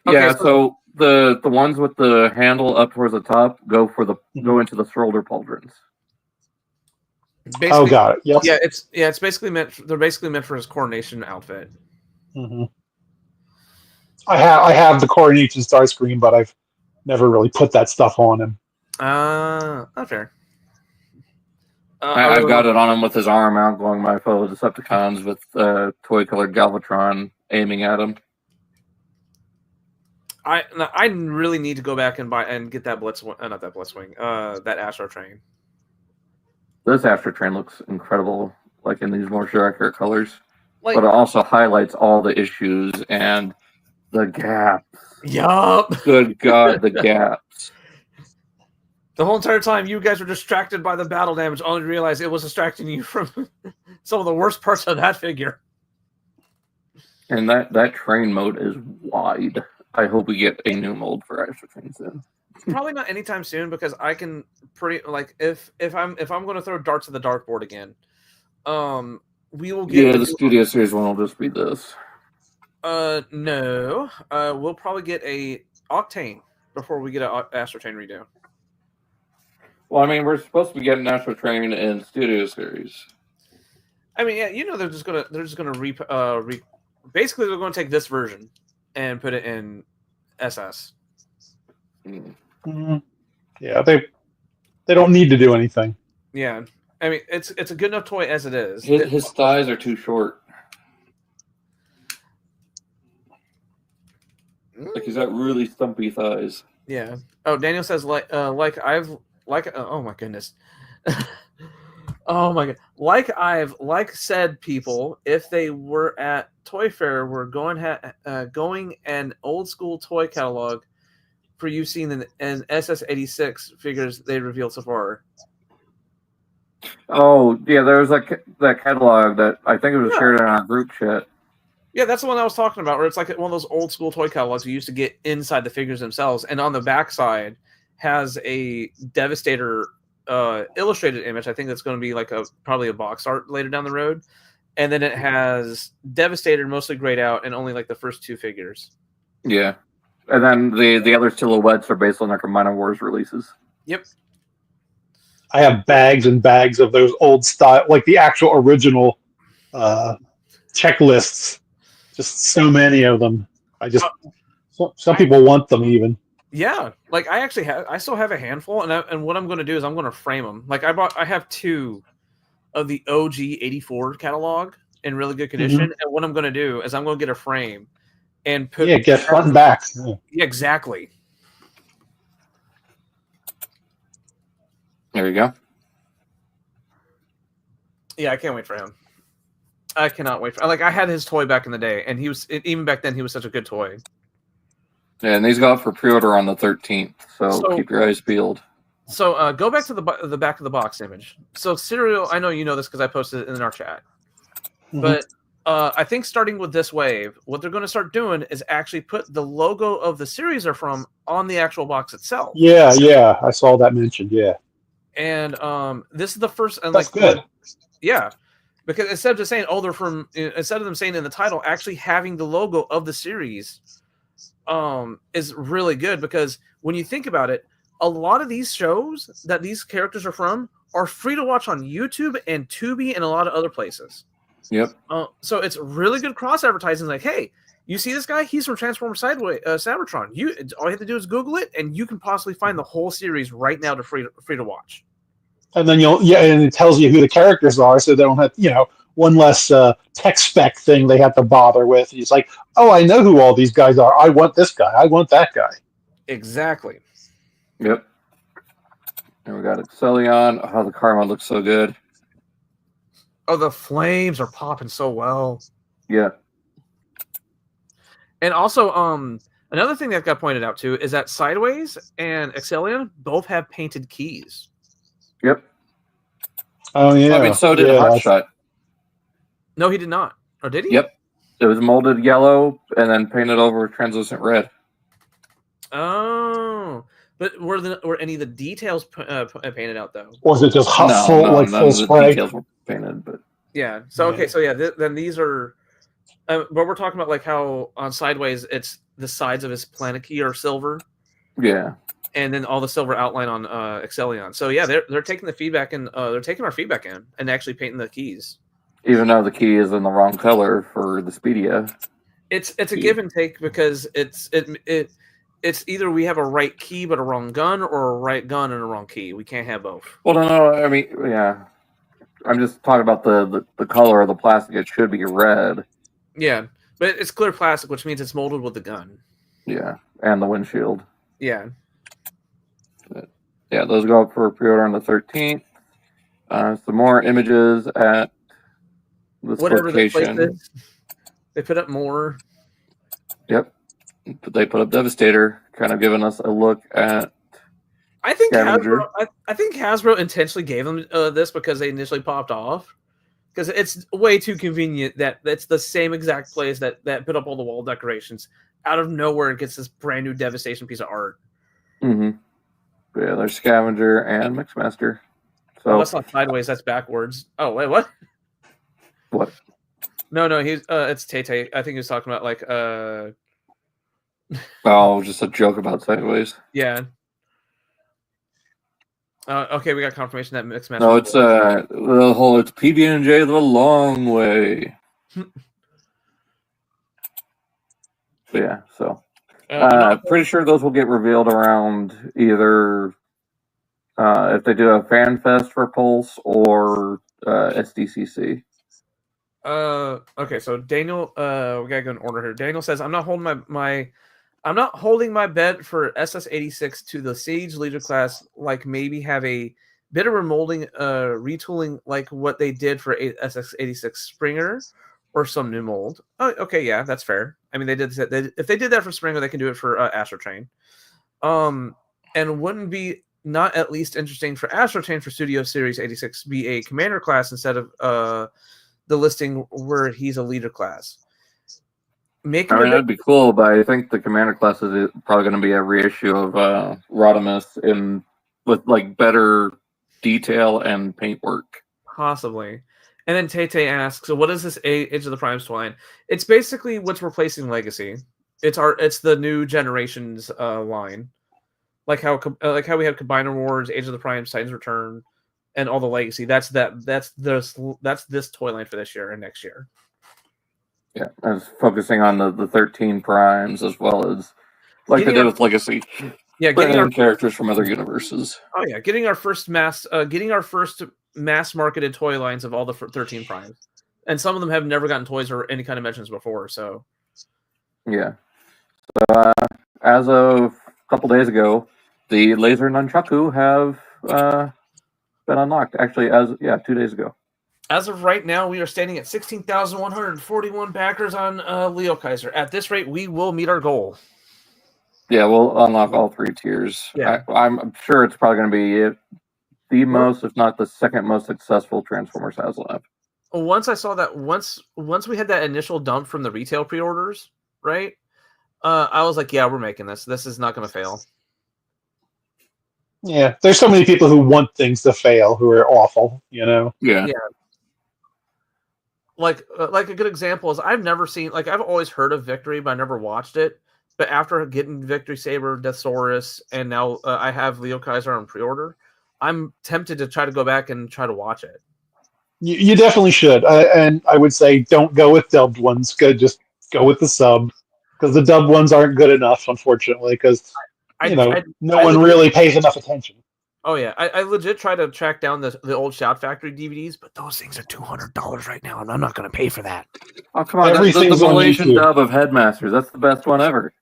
S1: Okay, yeah, so the ones with the handle up towards the top go into the shoulder pauldrons.
S3: Oh, got it. Yep.
S2: Yeah, it's basically meant. They're basically meant for his coronation outfit.
S3: Mm-hmm. I have the Coronation Starscream, but I've never really put that stuff on him.
S2: Not fair.
S1: I've got it on him with his arm out, going my fellow Decepticons with toy-colored Galvatron aiming at him.
S2: I really need to go back and buy and get that that Astro Train.
S1: This Astro Train looks incredible, like in these more accurate colors. But it also highlights all the issues and the gaps.
S2: Yup.
S1: Good God, the gaps.
S2: The whole entire time, you guys were distracted by the battle damage, only to realize it was distracting you from some of the worst parts of that figure.
S1: And that train mode is wide. I hope we get a new mold for Astro Train soon.
S2: Probably not anytime soon, because I can if I'm going to throw darts at the dartboard again, we will get
S1: the Studio Series one will just be this.
S2: No, we'll probably get a Octane before we get an Astro Train redo.
S1: Well, I mean, we're supposed to be getting Astro Train in Studio Series.
S2: I mean, yeah, they're just gonna basically they're going to take this version and put it in SS.
S3: Mm-hmm. Yeah, they don't need to do anything.
S2: Yeah, I mean, it's a good enough toy as it is.
S1: His thighs are too short. Like he's got really stumpy thighs.
S2: Yeah. Oh, Daniel says oh my goodness. Oh my god. Like said people, if they were at Toy Fair, we're going an old school toy catalog for you seen in SS86 figures they revealed so far.
S1: Oh yeah, there was that catalog that I think it was shared in our group chat.
S2: Yeah, that's the one I was talking about, where it's like one of those old school toy catalogs we used to get inside the figures themselves, and on the backside has a Devastator illustrated image. I think that's going to be like probably a box art later down the road, and then it has Devastator mostly grayed out and only like the first 2 figures.
S1: Yeah, and then the other silhouettes are based on like Minor Wars releases.
S2: Yep.
S3: I have bags and bags of those old style, like the actual original checklists. Just so many of them. Some people want them even.
S2: Yeah, like I still have a handful, and what I'm going to do is I'm going to frame them. Like I have 2 of the OG 84 catalog in really good condition, and what I'm going to do is I'm going to get a frame and put
S3: get front and back.
S2: Yeah, exactly.
S1: There you go.
S2: Yeah, I can't wait for him. I cannot wait for. Like I had his toy back in the day, and even back then he was such a good toy.
S1: Yeah, and these go out for pre-order on the 13th, so keep your eyes peeled.
S2: So go back to the back of the box image. So Serial, I know you know this because I posted it in our chat, but I think starting with this wave, what they're going to start doing is actually put the logo of the series they're from on the actual box itself.
S3: Yeah, I saw that mentioned. Yeah,
S2: and this is the first, and
S3: that's good.
S2: Yeah. Because instead of just saying, "Oh, they're from," instead of them saying in the title, actually having the logo of the series, is really good. Because when you think about it, a lot of these shows that these characters are from are free to watch on YouTube and Tubi and a lot of other places.
S1: Yep.
S2: So it's really good cross advertising. Like, hey, you see this guy? He's from Transformers Cybertron. All you have to do is Google it, and you can possibly find the whole series right now to free to watch.
S3: And then and it tells you who the characters are, so they don't have one less tech spec thing they have to bother with. It's like, oh, I know who all these guys are. I want this guy. I want that guy.
S2: Exactly.
S1: Yep. And we got Excellion. Oh, the Karma looks so good.
S2: Oh, the flames are popping so well.
S1: Yeah.
S2: And also, another thing that got pointed out too is that Sideways and Excellion both have painted keys.
S1: Yep.
S3: Oh yeah.
S1: I mean, so did Hotshot.
S2: No, he did not. Or did he?
S1: Yep. It was molded yellow and then painted over with translucent red.
S2: Oh, but were any of the details painted out though?
S3: Or was it just full spray?
S1: Details were painted, but
S2: yeah. So okay, so yeah, then these are. But we're talking about like how on Sideways, it's the sides of his planet key are silver.
S1: Yeah.
S2: And then all the silver outline on Excellion. So yeah, they're taking the feedback and they're taking our feedback in and actually painting the keys.
S1: Even though the key is in the wrong color for the Speedia.
S2: It's a give and take because it's either we have a right key but a wrong gun, or a right gun and a wrong key. We can't have both.
S1: Well, no. I mean, yeah. I'm just talking about the color of the plastic. It should be red.
S2: Yeah, but it's clear plastic, which means it's molded with the gun.
S1: Yeah, and the windshield.
S2: Yeah.
S1: But, yeah, those go up for pre-order on the 13th. Some more images at this
S2: whatever
S1: location.
S2: The place is, they put up more.
S1: Yep. They put up Devastator, kind of giving us a look at.
S2: I think
S1: Scavenger.
S2: Hasbro intentionally gave them this because they initially popped off. Because it's way too convenient that that's the same exact place that put up all the wall decorations. Out of nowhere, it gets this brand new Devastation piece of art.
S1: Mm-hmm. Yeah, there's Scavenger and Mixmaster. So
S2: that's not Sideways. That's backwards. Oh wait, what?
S1: What?
S2: No, he's it's Tay. I think he was talking about like
S1: Oh, just a joke about Sideways.
S2: Yeah. Okay, we got confirmation that Mixmaster.
S1: No, it's it's PB&J the long way. Yeah, so pretty sure those will get revealed around either if they do a fan fest for Pulse or SDCC.
S2: Okay, so Daniel, we gotta go in order here. Daniel says, "I'm not holding I'm not holding my bet for SS86 to the Siege Leader class. Like maybe have a bit of remolding, retooling like what they did for SS86 Springer, or some new mold." Oh, okay, yeah, that's fair. I mean, if they did that for Springer, they can do it for Astro Train. And wouldn't be not at least interesting for Astro Train for Studio Series 86 be a commander class instead of the listing where he's a leader class.
S1: That'd be cool, but I think the commander class is probably going to be a reissue of Rodimus with like better detail and paintwork.
S2: Possibly. And then Tay asks, "So what is this Age of the Primes line?" It's basically what's replacing Legacy. It's the new generations line, like how we have Combiner Wars, Age of the Primes, Titans Return, and all the Legacy. That's this toy line for this year and next year.
S1: Yeah, I was focusing on the 13 primes as well as like they did with Legacy.
S2: Yeah, getting our
S1: characters from other universes.
S2: Oh yeah, getting our first mass marketed toy lines of all the 13 primes, and some of them have never gotten toys or any kind of mentions before. So
S1: yeah, so as of a couple days ago, the laser nunchaku have been unlocked. Actually, 2 days ago.
S2: As of right now, we are standing at 16,141 backers on Leo Kaiser. At this rate, we will meet our goal.
S1: Yeah, we'll unlock all 3 tiers.
S2: Yeah.
S1: I'm sure it's probably going to be the most, if not the second most successful Transformers HasLab.
S2: Once I saw that, once we had that initial dump from the retail pre-orders, right? I was like, yeah, we're making this. This is not going to fail.
S3: Yeah, there's so many people who want things to fail who are awful, you know?
S1: Yeah.
S2: like a good example is I've never seen, like, I've always heard of Victory, but I never watched it. But after getting Victory Saber, Deathsaurus, and now I have Leo Kaiser on pre-order, I'm tempted to try to go back and try to watch it.
S3: You definitely should, and I would say don't go with dubbed ones. Just go with the sub, because the dubbed ones aren't good enough, unfortunately. Because no one really pays enough attention.
S2: Oh yeah, I legit try to track down the old Shout Factory DVDs, but those things are $200 right now, and I'm not going to pay for that.
S1: Oh come on, that's the Malaysian dub of Headmasters. That's the best one ever.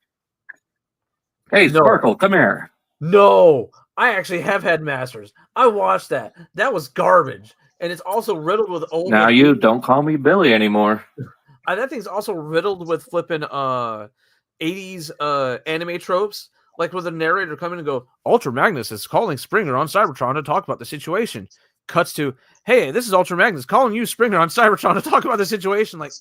S1: Hey, Sparkle, come here.
S2: No, I actually have Headmasters. I watched that. That was garbage. And it's also riddled with old.
S1: Now you don't call me Billy anymore.
S2: That thing's also riddled with flipping 80s anime tropes, like with the narrator coming and go, Ultra Magnus is calling Springer on Cybertron to talk about the situation. Cuts to, hey, this is Ultra Magnus calling you, Springer, on Cybertron to talk about the situation. Like,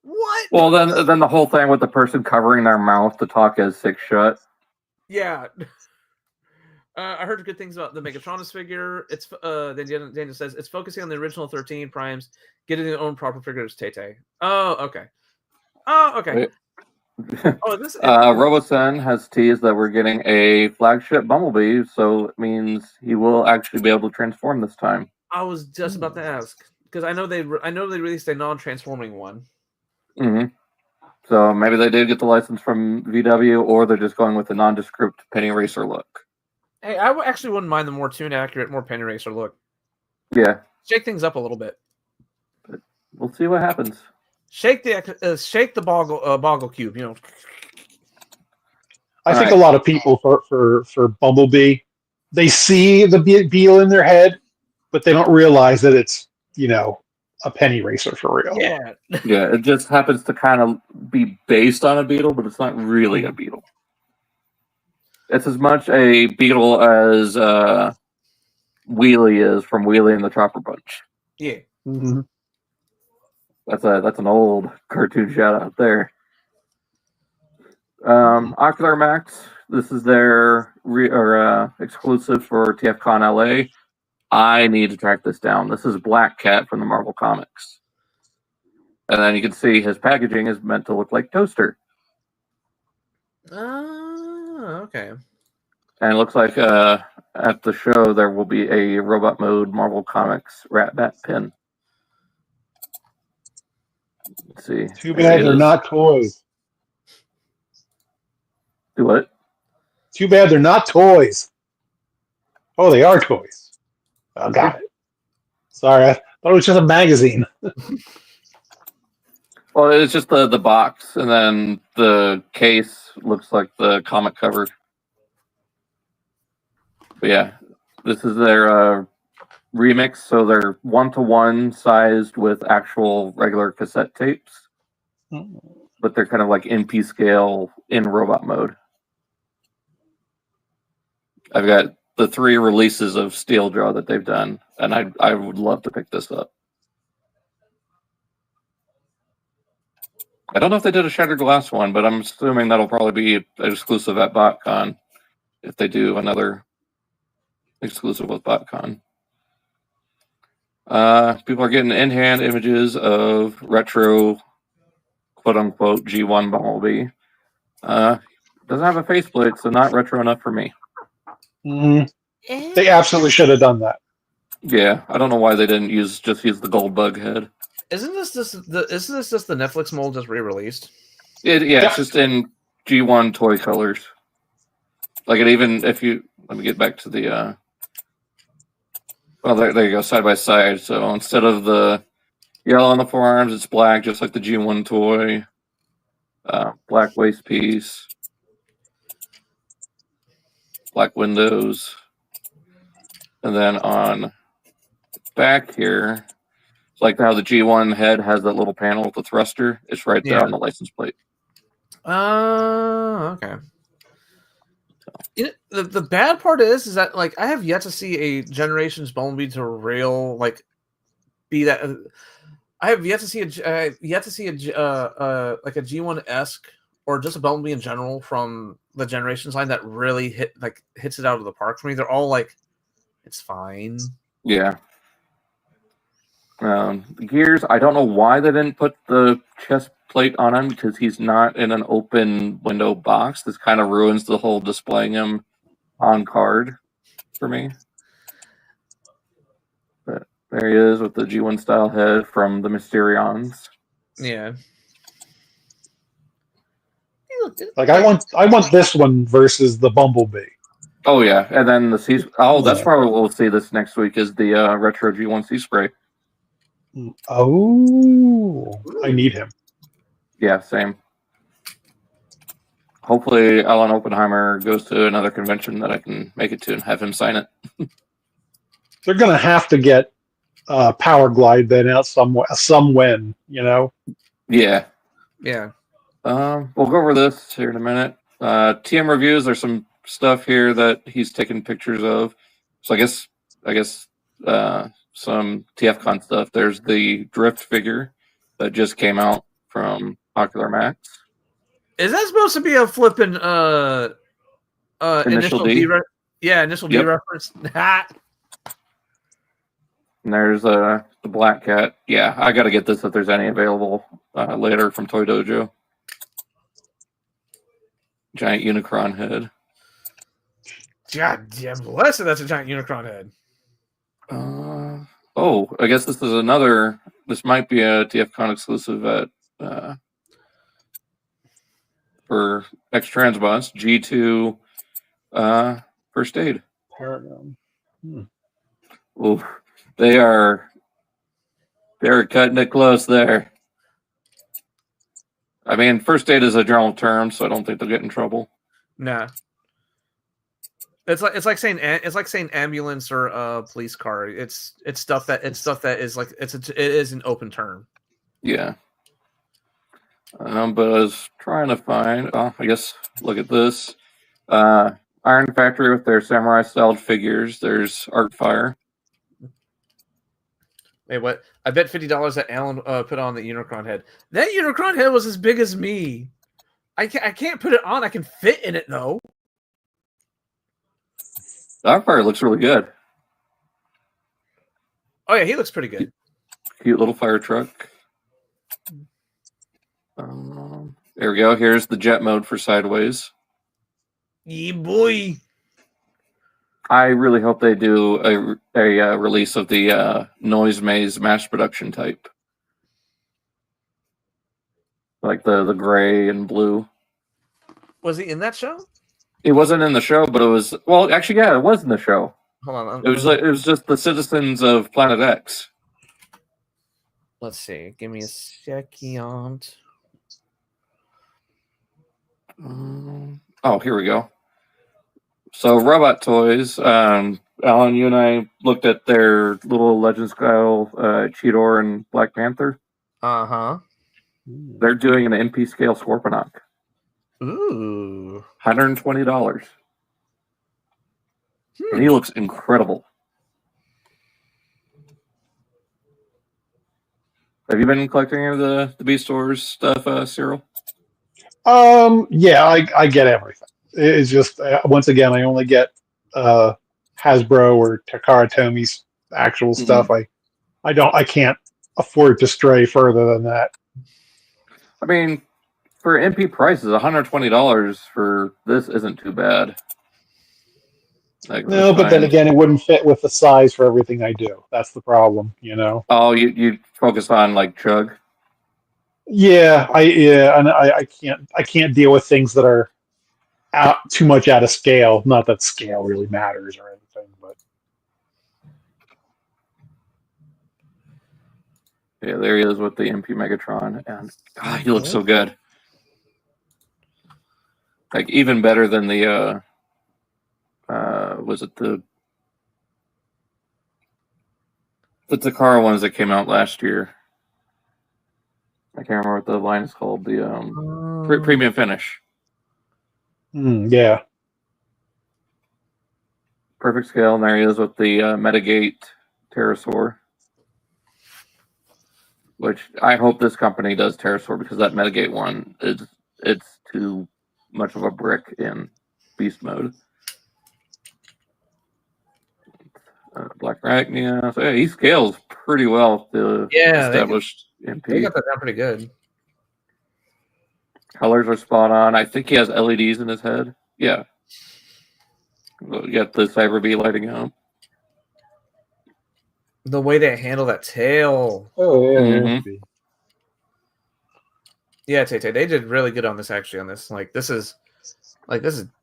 S2: what?
S1: Well, then the whole thing with the person covering their mouth to talk as six shut.
S2: Yeah. I heard good things about the Megatronus figure. It's then Daniel says it's focusing on the original 13 primes, getting their own proper figure as Tay-Tay. Oh, okay. This
S1: Robosen has teased that we're getting a flagship Bumblebee, so it means he will actually be able to transform this time.
S2: I was just about to ask because I know they released a non-transforming one.
S1: Mm-hmm. So maybe they did get the license from VW, or they're just going with a nondescript penny racer look.
S2: Hey, I actually wouldn't mind the more tune accurate, more penny racer look.
S1: Yeah,
S2: shake things up a little bit.
S1: But we'll see what happens.
S2: Shake the boggle cube.
S3: I think a lot of people for Bumblebee, they see the Beetle in their head, but they don't realize that it's a penny racer for real.
S2: Yeah,
S1: yeah. It just happens to kind of be based on a Beetle, but it's not really a Beetle. It's as much a Beetle as Wheelie is from Wheelie and the Chopper Bunch.
S2: Yeah.
S3: Mm-hmm.
S1: That's an old cartoon shout out there. Ocular Max, this is their exclusive for TFCon LA. I need to track this down. This is Black Cat from the Marvel Comics. And then you can see his packaging is meant to look like Toaster.
S2: Okay.
S1: And it looks like at the show there will be a Robot Mode Marvel Comics Rat Bat pin. Let's see.
S3: Too bad they're not toys.
S1: Do what?
S3: Too bad they're not toys. Oh, they are toys. Oh, got it. Sorry, I thought it was just a magazine.
S1: Well, it's just the box, and then the case looks like the comic cover. But yeah, this is their remix, so they're 1-to-1 sized with actual regular cassette tapes, but they're kind of like MP scale in robot mode. I've got the 3 releases of Steeljaw that they've done, and I would love to pick this up. I don't know if they did a Shattered Glass one, but I'm assuming that'll probably be exclusive at BotCon if they do another exclusive with BotCon. People are getting in-hand images of retro, quote-unquote, G1 Bumblebee. Doesn't have a faceplate, so not retro enough for me.
S3: They absolutely should have done that.
S1: Yeah, I don't know why they didn't just use the gold bug head.
S2: Isn't this just the Netflix mold just re-released?
S1: It's just in G1 toy colors. Like it even if you let me get back to the well there you go, side by side. So instead of the yellow on the forearms, it's black, just like the G1 toy. Black waist piece, black windows, and then on back here, like how the G1 head has that little panel with the thruster, it's right there on the license plate.
S2: Okay. The bad part is that like I have yet to see a Generations Bumblebee to real like be that. I have yet to see a like a G1-esque or just a Bumblebee in general from the Generations line that really hits it out of the park for me. They're all like, it's fine.
S1: Yeah. Gears, I don't know why they didn't put the chest plate on him because he's not in an open window box. This kind of ruins the whole displaying him on card for me. But there he is with the G1 style head from the Mysterions.
S2: Yeah.
S3: Like I want this one versus the Bumblebee.
S1: Oh yeah, and then the sea. Oh, that's
S3: Yeah.
S1: probably what we'll see this next week is the retro G1 Sea Spray.
S3: Oh, I need him.
S1: Yeah, same. Hopefully, Alan Oppenheimer goes to another convention that I can make it to and have him sign it.
S3: They're gonna have to get Power Glide then out somewhen, you know.
S1: Yeah.
S2: Yeah.
S1: We'll go over this here in a minute. TM reviews. There's some stuff here that he's taken pictures of. So I guess some TFCon stuff. There's the Drift figure that just came out from Ocular Max.
S2: Is that supposed to be a flippin'
S1: Initial D?
S2: Initial D reference.
S1: And there's the Black Cat. Yeah, I got to get this if there's any available later from Toy Dojo. Giant Unicron head.
S2: God damn bless it, that's a giant Unicron head.
S1: I guess this is another. This might be a TFCon exclusive at for X Transbots G2 First Aid.
S3: Paragon.
S1: Ooh, they're cutting it close there. I mean, First Aid is a general term, so I don't think they'll get in trouble.
S2: Nah. It's like saying ambulance or police car. It's stuff that is like it is an open term.
S1: Yeah. But I was trying to find. I guess look at this. Iron Factory with their samurai styled figures. There's Artfire.
S2: Hey, what? I bet $50 that Alan put on the Unicron head. That Unicron head was as big as me. I can't put it on. I can fit in it though.
S1: Artfire looks really good.
S2: Oh yeah, he looks pretty good.
S1: Cute little fire truck. There we go. Here's the jet mode for Sideways.
S2: Yeah, boy.
S1: I really hope they do a release of the Noise Maze mass production type. Like the gray and blue.
S2: Was he in that show?
S1: It wasn't in the show, but it was. Well, actually, yeah, it was in the show.
S2: Hold on.
S1: It was just the citizens of Planet X.
S2: Let's see. Give me a second.
S1: Here we go. So, Robot Toys. Alan, you and I looked at their little Legend Style Cheetor and Black Panther.
S2: Uh-huh.
S1: They're doing an MP scale Scorponok.
S2: Ooh.
S1: $120. And he looks incredible. Have you been collecting any of the Beast Stores stuff, Cyril?
S3: Yeah, I get everything. It's just once again, I only get Hasbro or Takara Tomi's actual stuff. I can't afford to stray further than that.
S1: I mean, for MP prices, $120 for this isn't too bad. Like,
S3: no, but then again, it wouldn't fit with the size for everything I do. That's the problem, you know.
S1: Oh, you focus on like Chug.
S3: Yeah, I can't deal with things that are too much out of scale. Not that scale really matters or anything, but
S1: yeah, there he is with the MP Megatron, and God, he looks so good. Like even better than the was it the Takara ones that came out last year? I can't remember what the line is called. The Premium Finish.
S3: Yeah.
S1: Perfect scale, and there he is with the Metagate Pterosaur. Which I hope this company does Pterosaur because that Metagate one it's too much of a brick in beast mode. Black Arachnia. So yeah, he scales pretty well. The established MP.
S2: They got that down pretty good.
S1: Colors are spot on. I think he has LEDs in his head. Yeah. You got the Cyber Bee lighting up.
S2: The way they handle that tail.
S3: Oh yeah.
S1: Mm-hmm.
S2: Yeah, Tay, they did really good on this. Actually, on this, this is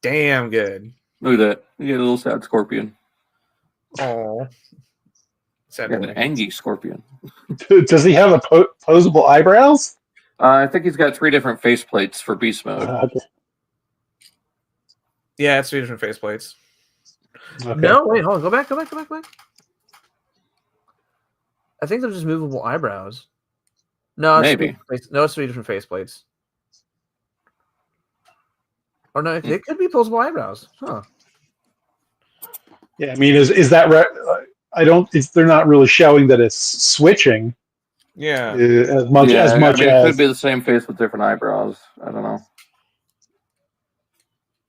S2: damn good.
S1: Look at that. You get a little sad scorpion.
S2: Oh, sad.
S1: An angry scorpion.
S3: Does he have opposable eyebrows?
S1: I think he's got 3 different faceplates for beast mode.
S3: Okay.
S2: Yeah, it's 3 different faceplates.
S3: Okay.
S2: No, wait, hold on. Go back. I think they're just movable eyebrows. No,
S1: Maybe.
S2: It's 3 different faceplates. Or no, it could be posable eyebrows. Huh.
S3: Yeah, I mean, is that I don't. They're not really showing that it's switching.
S2: Yeah.
S3: As much as
S1: it could be the same face with different eyebrows. I don't know.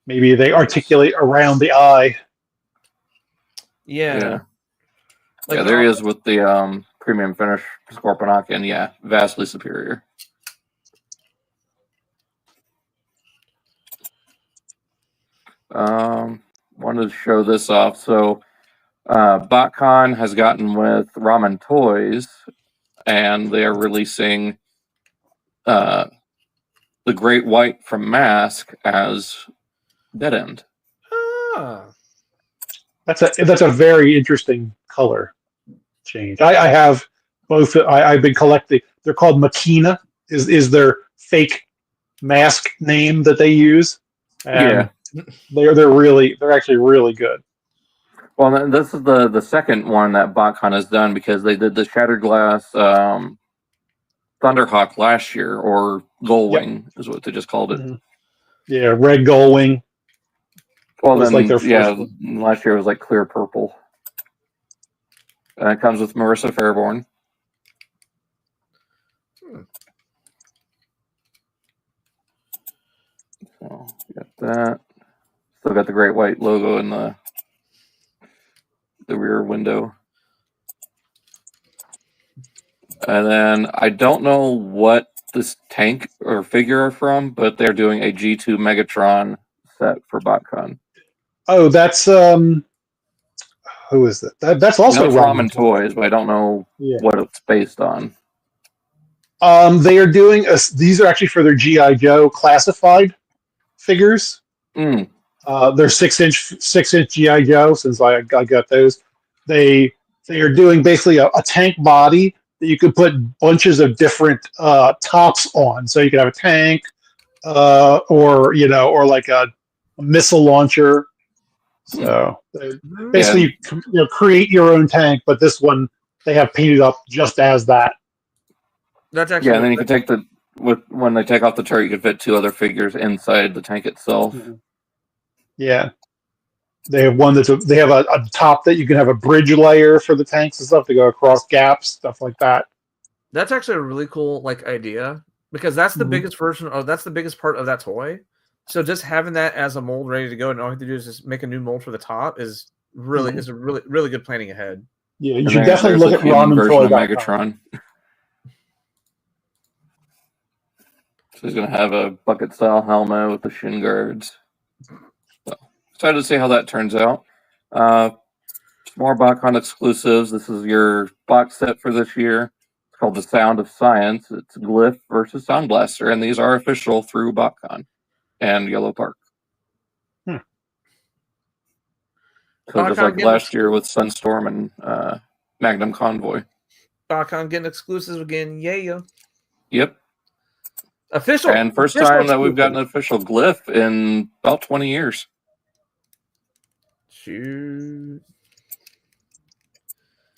S3: Maybe they articulate around the eye.
S2: Yeah.
S1: There he is with the premium finish Scorponok, and vastly superior. Wanted to show this off. So, BotCon has gotten with Ramen Toys, and they are releasing the Great White from Mask as Dead End.
S2: Ah.
S3: That's a very interesting color change. I have both. I've been collecting. They're called Makina. Is their fake mask name that they use? And they're actually really good.
S1: Well, this is the second one that BotCon has done, because they did the Shattered Glass Thunderhawk last year, or Gullwing is what they just called it.
S3: Mm-hmm. Yeah, red Gullwing.
S1: Well, then,
S3: like their first one.
S1: Last year it was like clear purple. And it comes with Marissa Fairborn. So, got that. Still got the Great White logo in the rear window. And then I don't know what this tank or figure are from, but they're doing a G2 Megatron set for BotCon.
S3: Oh, that's who is that? That's also
S1: Ramen Toys, but I don't know what it's based on.
S3: They are doing these are actually for their G.I. Joe classified figures. They're 6-inch G.I. Joe, since I got those. They are doing basically a tank body that you could put bunches of different tops on. So you could have a tank, or like a missile launcher. So basically, you create your own tank, but this one they have painted up just as that.
S2: That's actually
S1: and then you can when they take off the turret, you can fit 2 other figures inside the tank itself.
S3: Mm-hmm. Yeah, they have one they have a top that you can have a bridge layer for the tanks and stuff to go across gaps, stuff like that.
S2: That's actually a really cool idea, because that's the biggest version of that's the biggest part of that toy. So just having that as a mold ready to go, and all you have to do is just make a new mold for the top is really is a really good planning ahead.
S3: Yeah, you should definitely look at Ramen Toy.
S1: Megatron. So he's going to have a bucket style helmet with the shin guards. So excited to see how that turns out. More BotCon exclusives. This is your box set for this year. It's called The Sound of Science. It's Glyph versus Sound Blaster, and these are official through BotCon and Yellow Park. So just like last year with Sunstorm and Magnum Convoy.
S2: BotCon getting exclusives again. Yeah.
S1: Yep.
S2: Official.
S1: And first time that we've gotten an official Glyph in about 20 years.
S2: Shoot.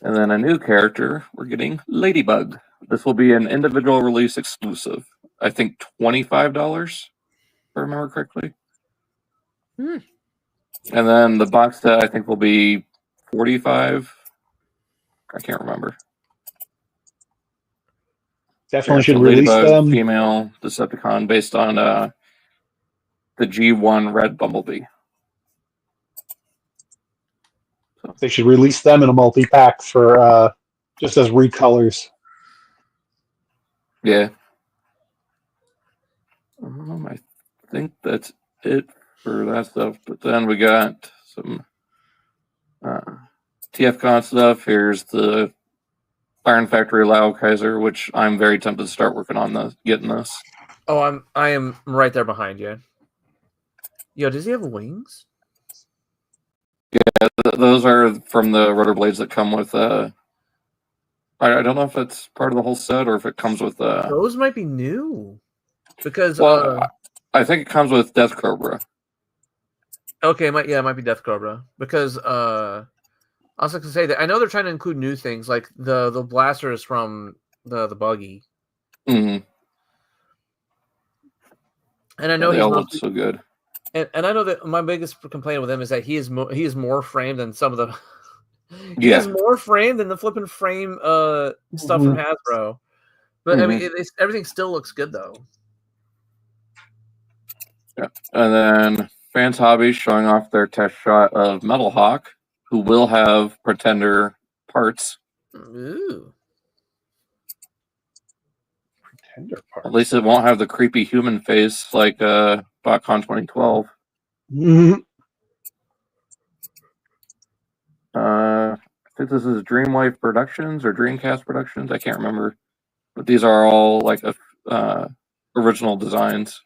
S1: And then a new character, we're getting Ladybug. This will be an individual release exclusive. I think $25, if I remember correctly. And then the box set, I think, will be $45. I can't remember.
S3: Definitely should release them.
S1: Female Decepticon based on the G1 Red Bumblebee.
S3: So they should release them in a multi-pack for just as recolors.
S1: Yeah. I think that's it for that stuff. But then we got some TFCon stuff. Here's the Iron Factory Lao Kaiser, which I'm very tempted to start working on getting this.
S2: Oh, I am right there behind you. Yo, does he have wings?
S1: Yeah, those are from the rotor blades that come with. I don't know if it's part of the whole set or if it comes with.
S2: Those might be new, because
S1: I think it comes with Death Cobra.
S2: Okay, it might be Death Cobra, because I was going to say that I know they're trying to include new things like the blasters from the buggy.
S1: Mm-hmm.
S2: And I know
S1: they all look so good.
S2: And I know that my biggest complaint with him is that he is more framed than some of the. He is more framed than the flipping frame stuff from Hasbro, but I mean everything still looks good though.
S1: Yeah, and then Fans Hobby showing off their test shot of Metal Hawk, who will have Pretender parts.
S2: Ooh.
S3: Pretender parts.
S1: At least it won't have the creepy human face like BotCon 2012.
S3: Mm-hmm.
S1: I think this is Dreamlife Productions or Dreamcast Productions. I can't remember, but these are all like original designs.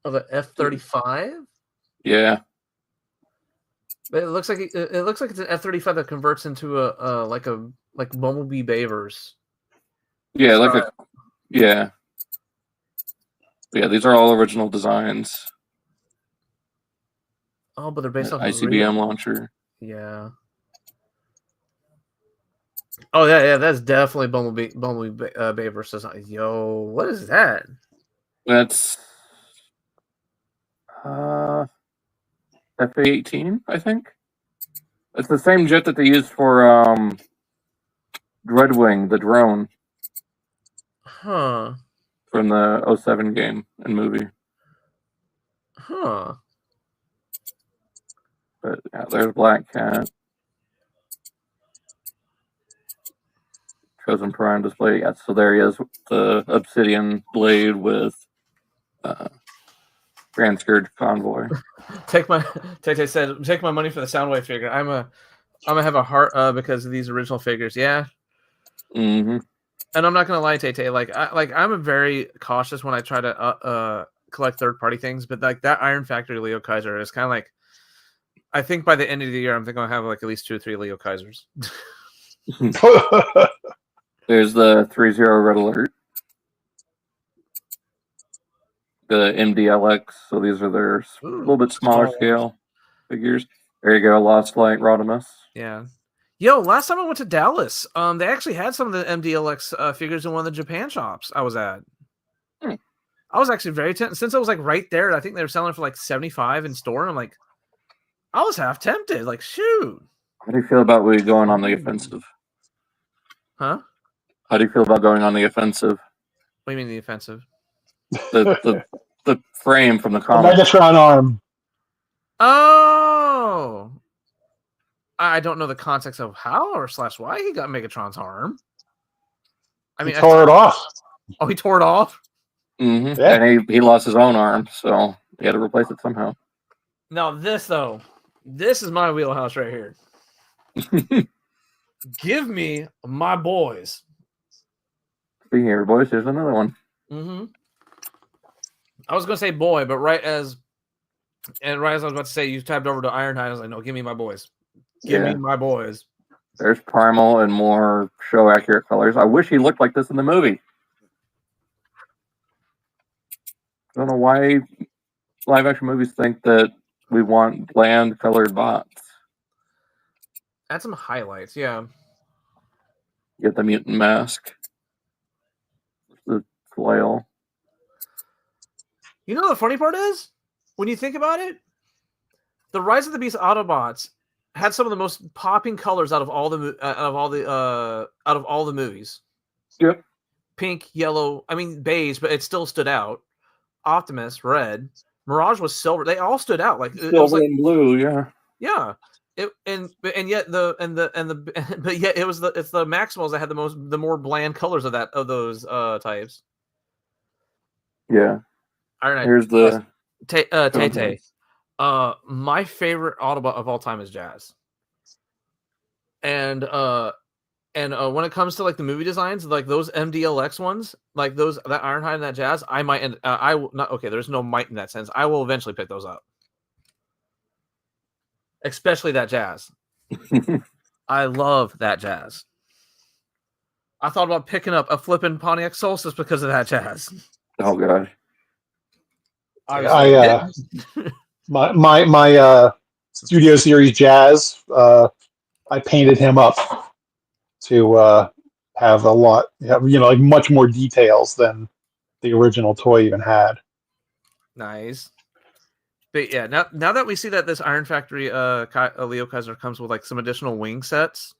S2: Of an F-35?
S1: Yeah.
S2: But it looks like it's an F-35 that converts into a like Bumblebee Bavers.
S1: Yeah, yeah. These are all original designs.
S2: Oh, but they're based off
S1: ICBM launcher.
S2: Yeah. Oh yeah, that's definitely Bumblebee Bavers design. Yo, what is that?
S1: That's F-18, I think. It's the same jet that they used for Dreadwing, the drone.
S2: Huh.
S1: From the 07 game and movie.
S2: Huh.
S1: But yeah, there's Black Cat. Chosen Prime display. Yeah, so there he is, the Obsidian blade with Grand Scourge Convoy.
S2: Take my money for the Soundwave figure. I'm gonna have a heart because of these original figures. Yeah.
S1: Mm-hmm.
S2: And I'm not gonna lie, Tay. I'm a very cautious when I try to collect third party things, but like that Iron Factory Leo Kaiser is kind of like, I think by the end of the year I'm thinking I'll have like at least 2 or 3 Leo Kaisers.
S1: There's the 3-0 Red Alert. The MDLX, so these are their a little bit smaller scale figures. There you go, Lost Light Rodimus.
S2: Yeah. Yo, last time I went to Dallas, they actually had some of the MDLX figures in one of the Japan shops I was at. I was actually very tempted, since I was like right there. I think they were selling for like $75 in store. And I'm like, I was half tempted. Like, shoot.
S1: How do you feel about we going on the offensive?
S2: Huh?
S1: How do you feel about going on the offensive?
S2: What do you mean the offensive?
S1: The frame from the comic.
S3: The Megatron arm.
S2: Oh. I don't know the context of how or / why he got Megatron's arm. I mean,
S3: he tore it off.
S2: Oh, he tore it off?
S1: Mm-hmm. Yeah. And he lost his own arm, so he had to replace it somehow.
S2: Now this is my wheelhouse right here. Give me my boys.
S1: Speaking of your boys, here's another one.
S2: Mm-hmm. I was gonna say boy, but right as I was about to say, you tabbed over to Ironhide. I was like, no, give me my boys. Give me my boys.
S1: There's Primal and more show accurate colors. I wish he looked like this in the movie. I don't know why live action movies think that we want bland colored bots.
S2: Add some highlights, yeah.
S1: Get the mutant mask. The flail.
S2: You know the funny part is, when you think about it, the Rise of the Beast Autobots had some of the most popping colors out of all the movies.
S1: Yep.
S2: Pink, yellow, I mean beige, but it still stood out. Optimus, red. Mirage was silver. They all stood out. Like
S1: silver and blue, yeah.
S2: Yeah. and yet but yet it's the Maximals that had the more bland colors of those types.
S1: Yeah.
S2: All right.
S1: Here's the
S2: Tay. My favorite Autobot of all time is Jazz. And when it comes to like the movie designs, like those MDLX ones, like those that Ironhide and that Jazz, I might and I will not. Okay, there's no might in that sense. I will eventually pick those up, especially that Jazz. I love that Jazz. I thought about picking up a flipping Pontiac Solstice because of that Jazz.
S1: Oh god.
S3: My Studio Series Jazz, I painted him up to have a lot, like much more details than the original toy even had.
S2: Nice. But yeah, now that we see that this Iron Factory Leo Kaiser comes with like some additional wing sets,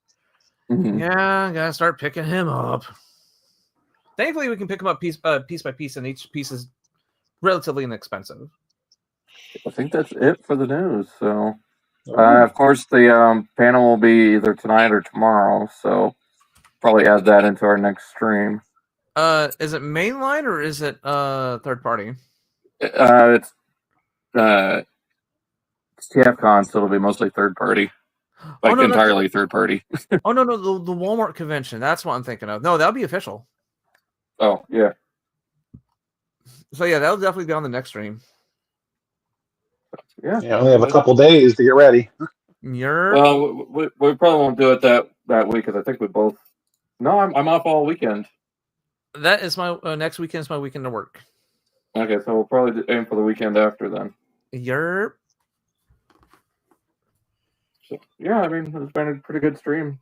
S2: yeah, I gotta start picking him up. Thankfully, we can pick him up piece by piece, and each piece is relatively inexpensive.
S1: I think that's it for the news. So, of course, the panel will be either tonight or tomorrow. So, probably add that into our next stream.
S2: Is it mainline or is it third party?
S1: It's TFCon, so it'll be mostly third party, entirely third party.
S2: Oh no, the Walmart convention. That's what I'm thinking of. No, that'll be official.
S1: Oh yeah.
S2: So yeah, that'll definitely be on the next stream.
S1: Yeah,
S3: we have a couple days to get ready.
S1: Well, we probably won't do it that week because I think we both. No, I'm off all weekend.
S2: That is my next weekend is my weekend to work.
S1: Okay, so we'll probably aim for the weekend after then. So, yeah, I mean, it's been a pretty good stream.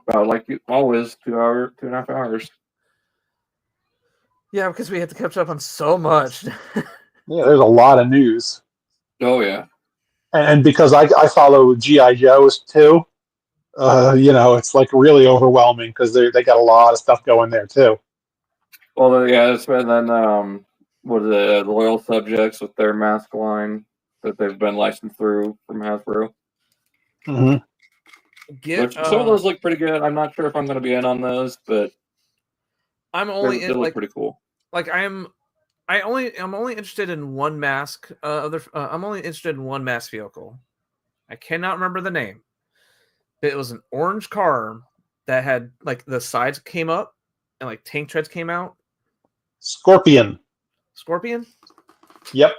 S1: About like always, 2.5 hours.
S2: Yeah, because we had to catch up on so much.
S3: Yeah, there's a lot of news.
S1: Oh yeah.
S3: And because I follow G.I. Joe's too, it's like really overwhelming because they got a lot of stuff going there too.
S1: Well, yeah, it's been then what are the Loyal Subjects with their mask line that they've been licensed through from Hasbro.
S3: Mm-hmm.
S1: Some of those look pretty good. I'm not sure if I'm going to be in on those, but
S2: they look
S1: pretty cool.
S2: Like I'm only interested in one mask. I'm only interested in one mask vehicle. I cannot remember the name. But it was an orange car that had like the sides came up and like tank treads came out.
S3: Scorpion. Yep.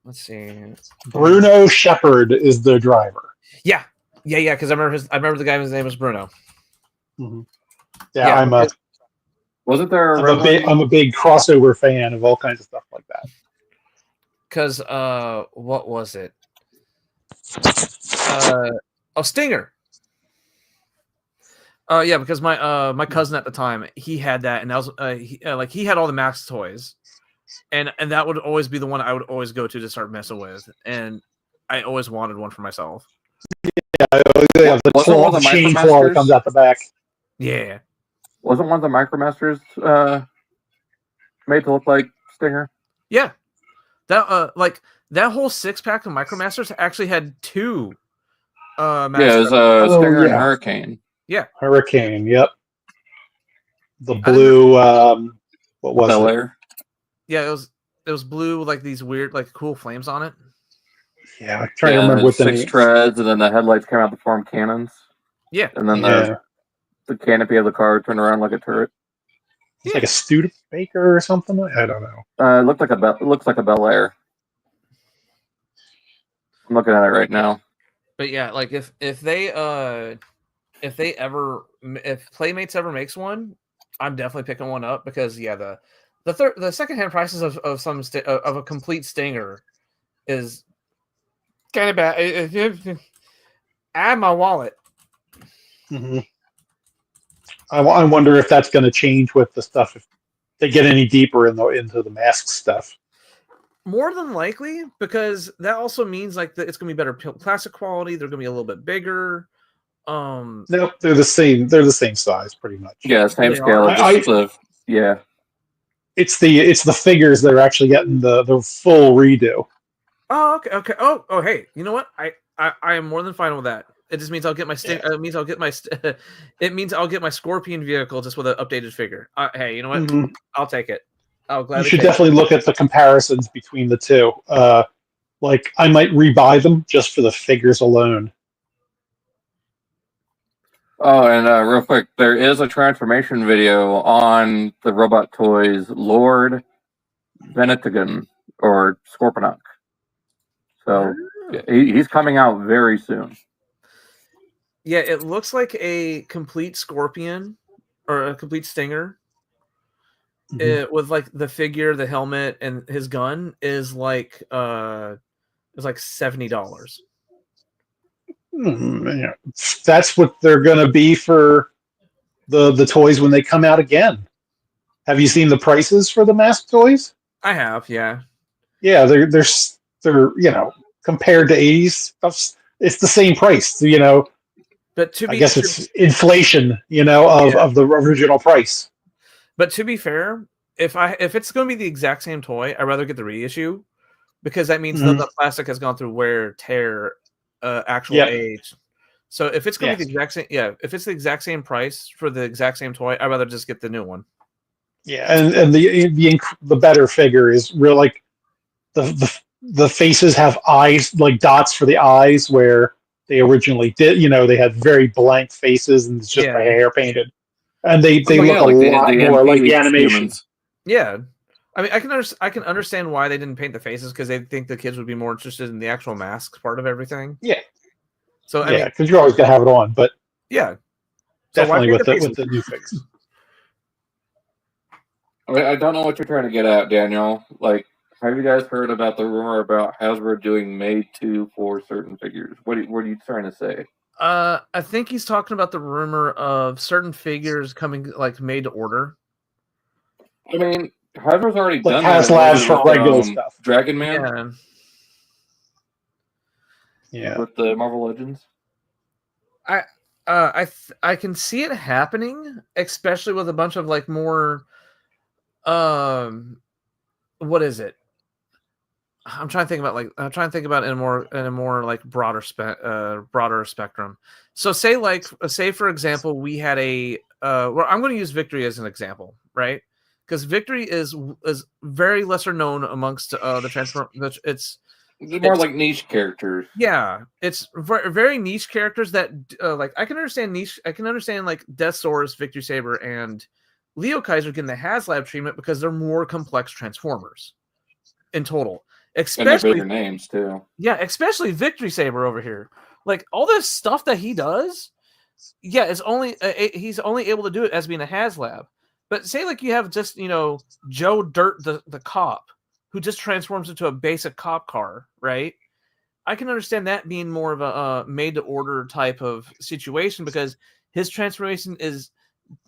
S2: Let's see.
S3: Bruno Shepard is the driver.
S2: Yeah. Because I remember the guy whose name was Bruno.
S3: Mm-hmm. Yeah,
S1: Wasn't there?
S3: I'm a big crossover fan of all kinds of stuff like that.
S2: Because what was it? Stinger. Yeah, because my cousin at the time, he had that, and that was he had all the Max toys, and that would always be the one I would always go to start messing with, and I always wanted one for myself.
S3: Yeah, the chain claw that comes out the back.
S2: Yeah.
S1: Wasn't one of the Micromasters made to look like Stinger?
S2: Yeah. That that whole 6-pack of Micromasters actually had two
S1: Masters. Yeah, it was Stinger and Hurricane.
S2: Yeah.
S3: Hurricane, yep. The blue what was
S1: Bel
S3: it?
S1: Air.
S2: Yeah, it was blue with like these weird like cool flames on it.
S3: Yeah, I'm trying to remember what the
S1: 6 treads, and then the headlights came out to form cannons.
S2: Yeah.
S1: And then the canopy of the car turned around like a turret.
S3: It's like a Studebaker or something. I don't know.
S1: It looks like a Bel Air. I'm looking at it right now.
S2: But yeah, like if Playmates ever makes one, I'm definitely picking one up because the secondhand prices of a complete Stinger is kind of bad. Add my wallet.
S3: Mm-hmm. I wonder if that's going to change with the stuff if they get any deeper into the mask stuff.
S2: More than likely, because that also means like that it's going to be better plastic quality. They're going to be a little bit bigger.
S3: Nope, they're the same. They're the same size, pretty much.
S1: Yeah, same scale. Yeah.
S3: It's the figures that are actually getting the full redo.
S2: Oh, okay. Oh, hey, you know what? I am more than fine with that. It just means I'll get my it means I'll get my it means I'll get my Scorpion vehicle just with an updated figure. Hey, you know what?
S3: Mhm.
S2: I'll take it. I'll
S3: You
S2: gladly
S3: should
S2: take
S3: definitely look at the comparisons between the two. Like I might rebuy them just for the figures alone.
S1: Oh, and real quick, there is a transformation video on the Robot Toys Lord Venetigan or Scorponok. So he's coming out very soon.
S2: Yeah, it looks like a complete Scorpion or a complete Stinger. With like the figure, the helmet, and his gun is like $70.
S3: Yeah. That's what they're going to be for the toys when they come out again. Have you seen the prices for the mask toys?
S2: I have, yeah.
S3: Yeah, they're compared to 80s stuff, it's the same price.
S2: But
S3: I guess it's inflation, of the original price.
S2: But to be fair, if it's going to be the exact same toy, I'd rather get the reissue because that means the plastic has gone through wear, tear, actual age. So if it's going to be the exact same, if it's the exact same price for the exact same toy, I'd rather just get the new one.
S3: Yeah, and the better figure is real. Like the faces have eyes, like dots for the eyes, where they originally did. They had very blank faces, and it's just the hair painted. And they look like a lot more like the animation.
S1: Humans.
S2: Yeah, I mean, I can understand why they didn't paint the faces because they think the kids would be more interested in the actual masks part of everything.
S3: Yeah.
S2: So I mean,
S3: because you're always gonna have it on, but
S2: yeah,
S3: definitely with the new fix.
S1: I don't know what you're trying to get at, Daniel. Like, have you guys heard about the rumor about Hasbro doing made to for certain figures? What are you trying to say?
S2: I think he's talking about the rumor of certain figures coming like made to order.
S1: I mean, Hasbro's already done
S3: HasLabs for regular stuff.
S1: Dragon Man.
S3: Yeah.
S1: With the Marvel Legends.
S2: I can see it happening, especially with a bunch of like more what is it? I'm trying to think about it in a more like broader spectrum. So say for example, we had a well, I'm going to use Victory as an example, right? Because Victory is very lesser known amongst the transform. It's
S1: more like niche characters.
S2: Yeah, it's very niche characters that like I can understand niche. I can understand like Deathsaurus, Victory Saber, and Leo Kaiser getting the HasLab treatment because they're more complex Transformers in total. Especially
S1: and bigger names too.
S2: Yeah, especially Victory Saber over here. Like all this stuff that he does, yeah, it's only he's only able to do it as being a HasLab. But say like you have just Joe Dirt the cop who just transforms into a basic cop car, right? I can understand that being more of a made to order type of situation because his transformation is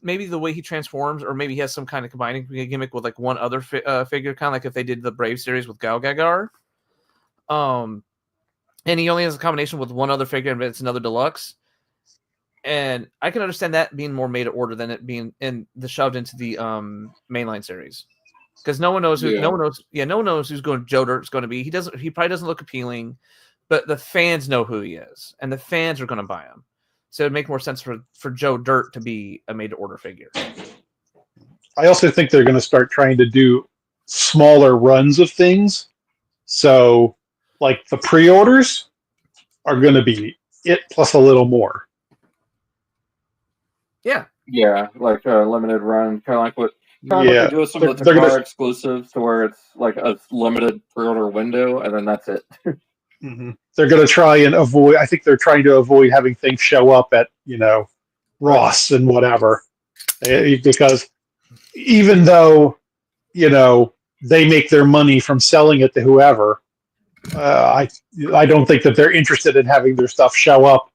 S2: maybe the way he transforms, or maybe he has some kind of combining gimmick with like one other figure, kind of like if they did the Brave series with Gal Gagar. And he only has a combination with one other figure, and it's another deluxe. And I can understand that being more made to order than it being shoved into the mainline series, because no one knows who no one knows who's going Joe Dirt's going to be. He probably doesn't look appealing, but the fans know who he is, and the fans are going to buy him. So it'd make more sense for Joe Dirt to be a made-to-order figure.
S3: I also think they're going to start trying to do smaller runs of things. So, like, the pre-orders are going to be it plus a little more.
S2: Yeah.
S1: Yeah, like a limited run, kind of like what they do with some of the Takara exclusives, to where it's like a limited pre-order window, and then that's it.
S3: Mm-hmm. They're going to try and avoid. I think they're trying to avoid having things show up at Ross and whatever, because even though they make their money from selling it to whoever, I don't think that they're interested in having their stuff show up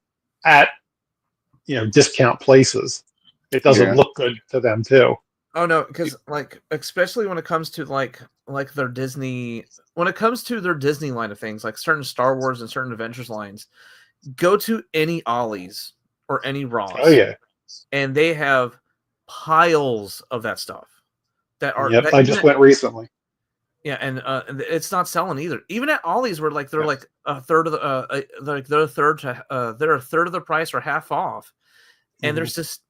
S3: at discount places. It doesn't look good to them too.
S2: Oh no, because like especially when it comes to like their Disney, when it comes to their Disney line of things, like certain Star Wars and certain Adventures lines, go to any Ollie's or any Ross.
S3: Oh yeah,
S2: and they have piles of that stuff. That are.
S3: Yep, I just went recently.
S2: Yeah, and it's not selling either. Even at Ollie's, where like they're like a third of the like they're a third of the price or half off, and they're just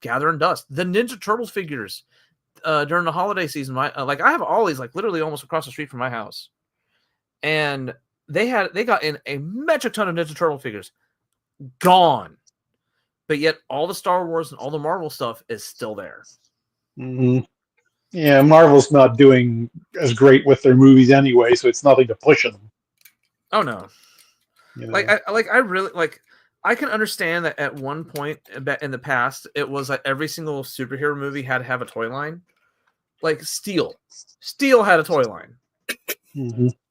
S2: gathering dust. The Ninja Turtles figures during the holiday season, like I have Ollie's like literally almost across the street from my house, and they got in a metric ton of Ninja Turtle figures, gone, but yet all the Star Wars and all the Marvel stuff is still there.
S3: Mm-hmm. Yeah, Marvel's not doing as great with their movies anyway, so it's nothing to push them.
S2: Oh no.
S3: You know?
S2: I really like. I can understand that at one point in the past, it was like every single superhero movie had to have a toy line. Like Steel had a toy line,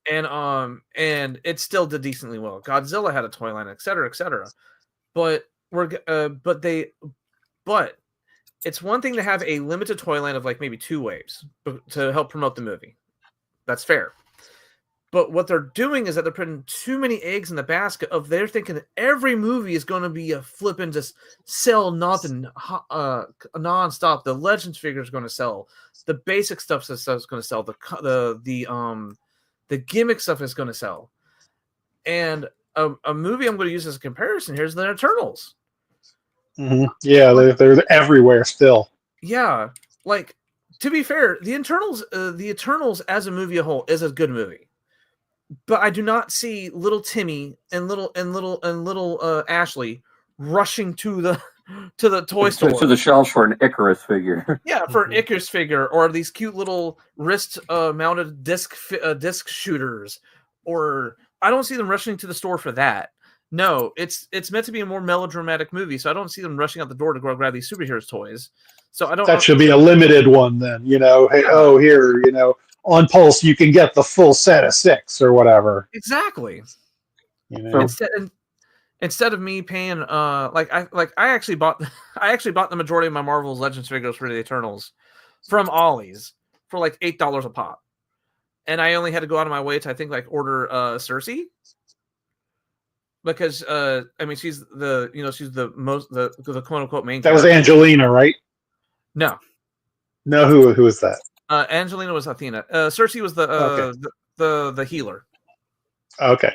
S2: and it still did decently well. Godzilla had a toy line, et cetera, et cetera. But it's one thing to have a limited toy line of like maybe 2 waves to help promote the movie. That's fair. But what they're doing is that they're putting too many eggs in the basket of they're thinking that every movie is going to be a flipping just sell nothing nonstop. The Legends figure is going to sell. The basic stuff is going to sell. The gimmick stuff is going to sell. And a movie I'm going to use as a comparison here is the Eternals.
S3: Mm-hmm. Yeah, they're everywhere still.
S2: Yeah, like to be fair, the Eternals as a movie a whole is a good movie. But I do not see little Timmy and little Ashley rushing to the toy store
S1: to the shelves for an Icarus figure.
S2: Yeah, for an Icarus figure or these cute little wrist mounted disc shooters. Or I don't see them rushing to the store for that. No, it's meant to be a more melodramatic movie, so I don't see them rushing out the door to go grab these superheroes toys. So I don't.
S3: That should be a limited one then. You know, hey, here, you know. On Pulse, you can get the full set of 6 or whatever.
S2: Exactly.
S3: You know?
S2: Instead of me paying, I actually bought the majority of my Marvel's Legends figures for the Eternals from Ollie's for like $8 a pop, and I only had to go out of my way to I think like order Cersei because I mean she's the quote unquote main.
S3: That was Angelina, right?
S2: No,
S3: who is that?
S2: Angelina was Athena. Cersei was the healer.
S3: Okay.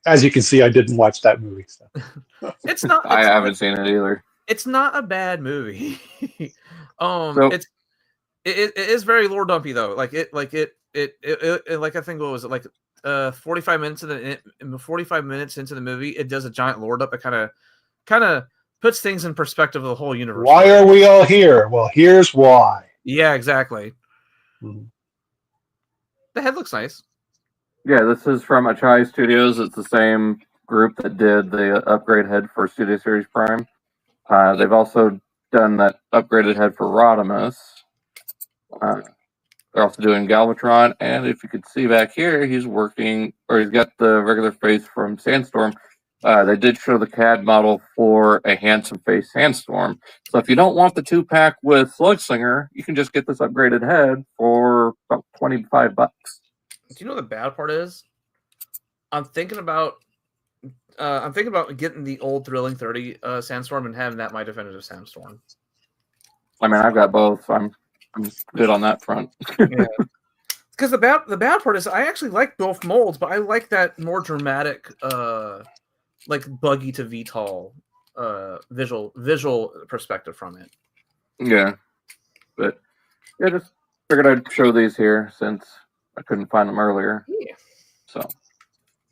S3: As you can see, I didn't watch that movie. So.
S2: It's not.
S1: I haven't seen it either.
S2: It's not a bad movie. It is very lore dumpy though. Like I think what was it like 45 minutes into the movie, it does a giant lore dump. It kind of puts things in perspective of the whole universe.
S3: Why are we all here? Well, here's why.
S2: Yeah, exactly.
S3: Mm-hmm.
S2: The head looks nice.
S1: Yeah, this is from Achai Studios. It's the same group that did the upgrade head for Studio Series Prime. They've also done that upgraded head for Rodimus. They're also doing Galvatron, and if you could see back here, he's got the regular face from Sandstorm. They did show the CAD model for a handsome face Sandstorm. So if you don't want the 2-pack with Slugslinger, you can just get this upgraded head for about $25.
S2: Do you know what the bad part is? I'm thinking about getting the old Thrilling 30 Sandstorm and having that my definitive Sandstorm.
S1: I mean, I've got both. I'm good on that front.
S2: Yeah. Because the bad part is I actually like both molds, but I like that more dramatic like buggy to VTOL visual perspective from it.
S1: Yeah. But yeah, just figured I'd show these here since I couldn't find them earlier.
S2: Yeah.
S1: So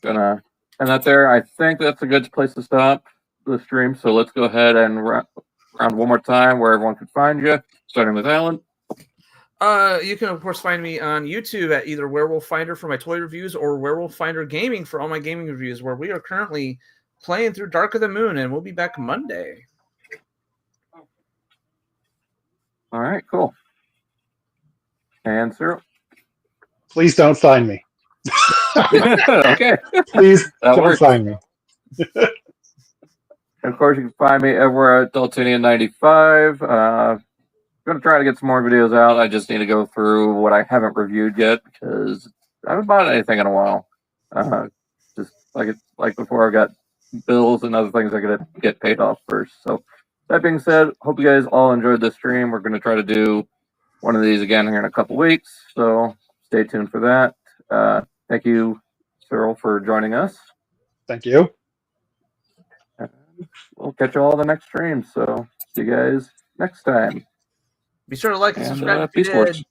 S1: gonna end that there. I think that's a good place to stop the stream. So let's go ahead and round one more time where everyone can find you, starting with Alan.
S2: You can, of course, find me on YouTube at either Werewolf Finder for my toy reviews or Werewolf Finder Gaming for all my gaming reviews, where we are currently playing through Dark of the Moon, and we'll be back Monday.
S1: All right, cool. And Cyril.
S3: Please don't find me.
S1: Okay.
S3: Please don't find me.
S1: Of course, you can find me over at Daltonian95. I'm going to try to get some more videos out. I just need to go through what I haven't reviewed yet because I haven't bought anything in a while. Just like before, I've got bills and other things I got to get paid off first. So that being said, hope you guys all enjoyed this stream. We're going to try to do one of these again here in a couple weeks. So stay tuned for that. Thank you, Cyril, for joining us.
S3: Thank you.
S1: And we'll catch you all the next stream. So see you guys next time.
S2: Be sure to like and
S1: And
S2: subscribe if you
S1: peace
S2: did.
S1: sports.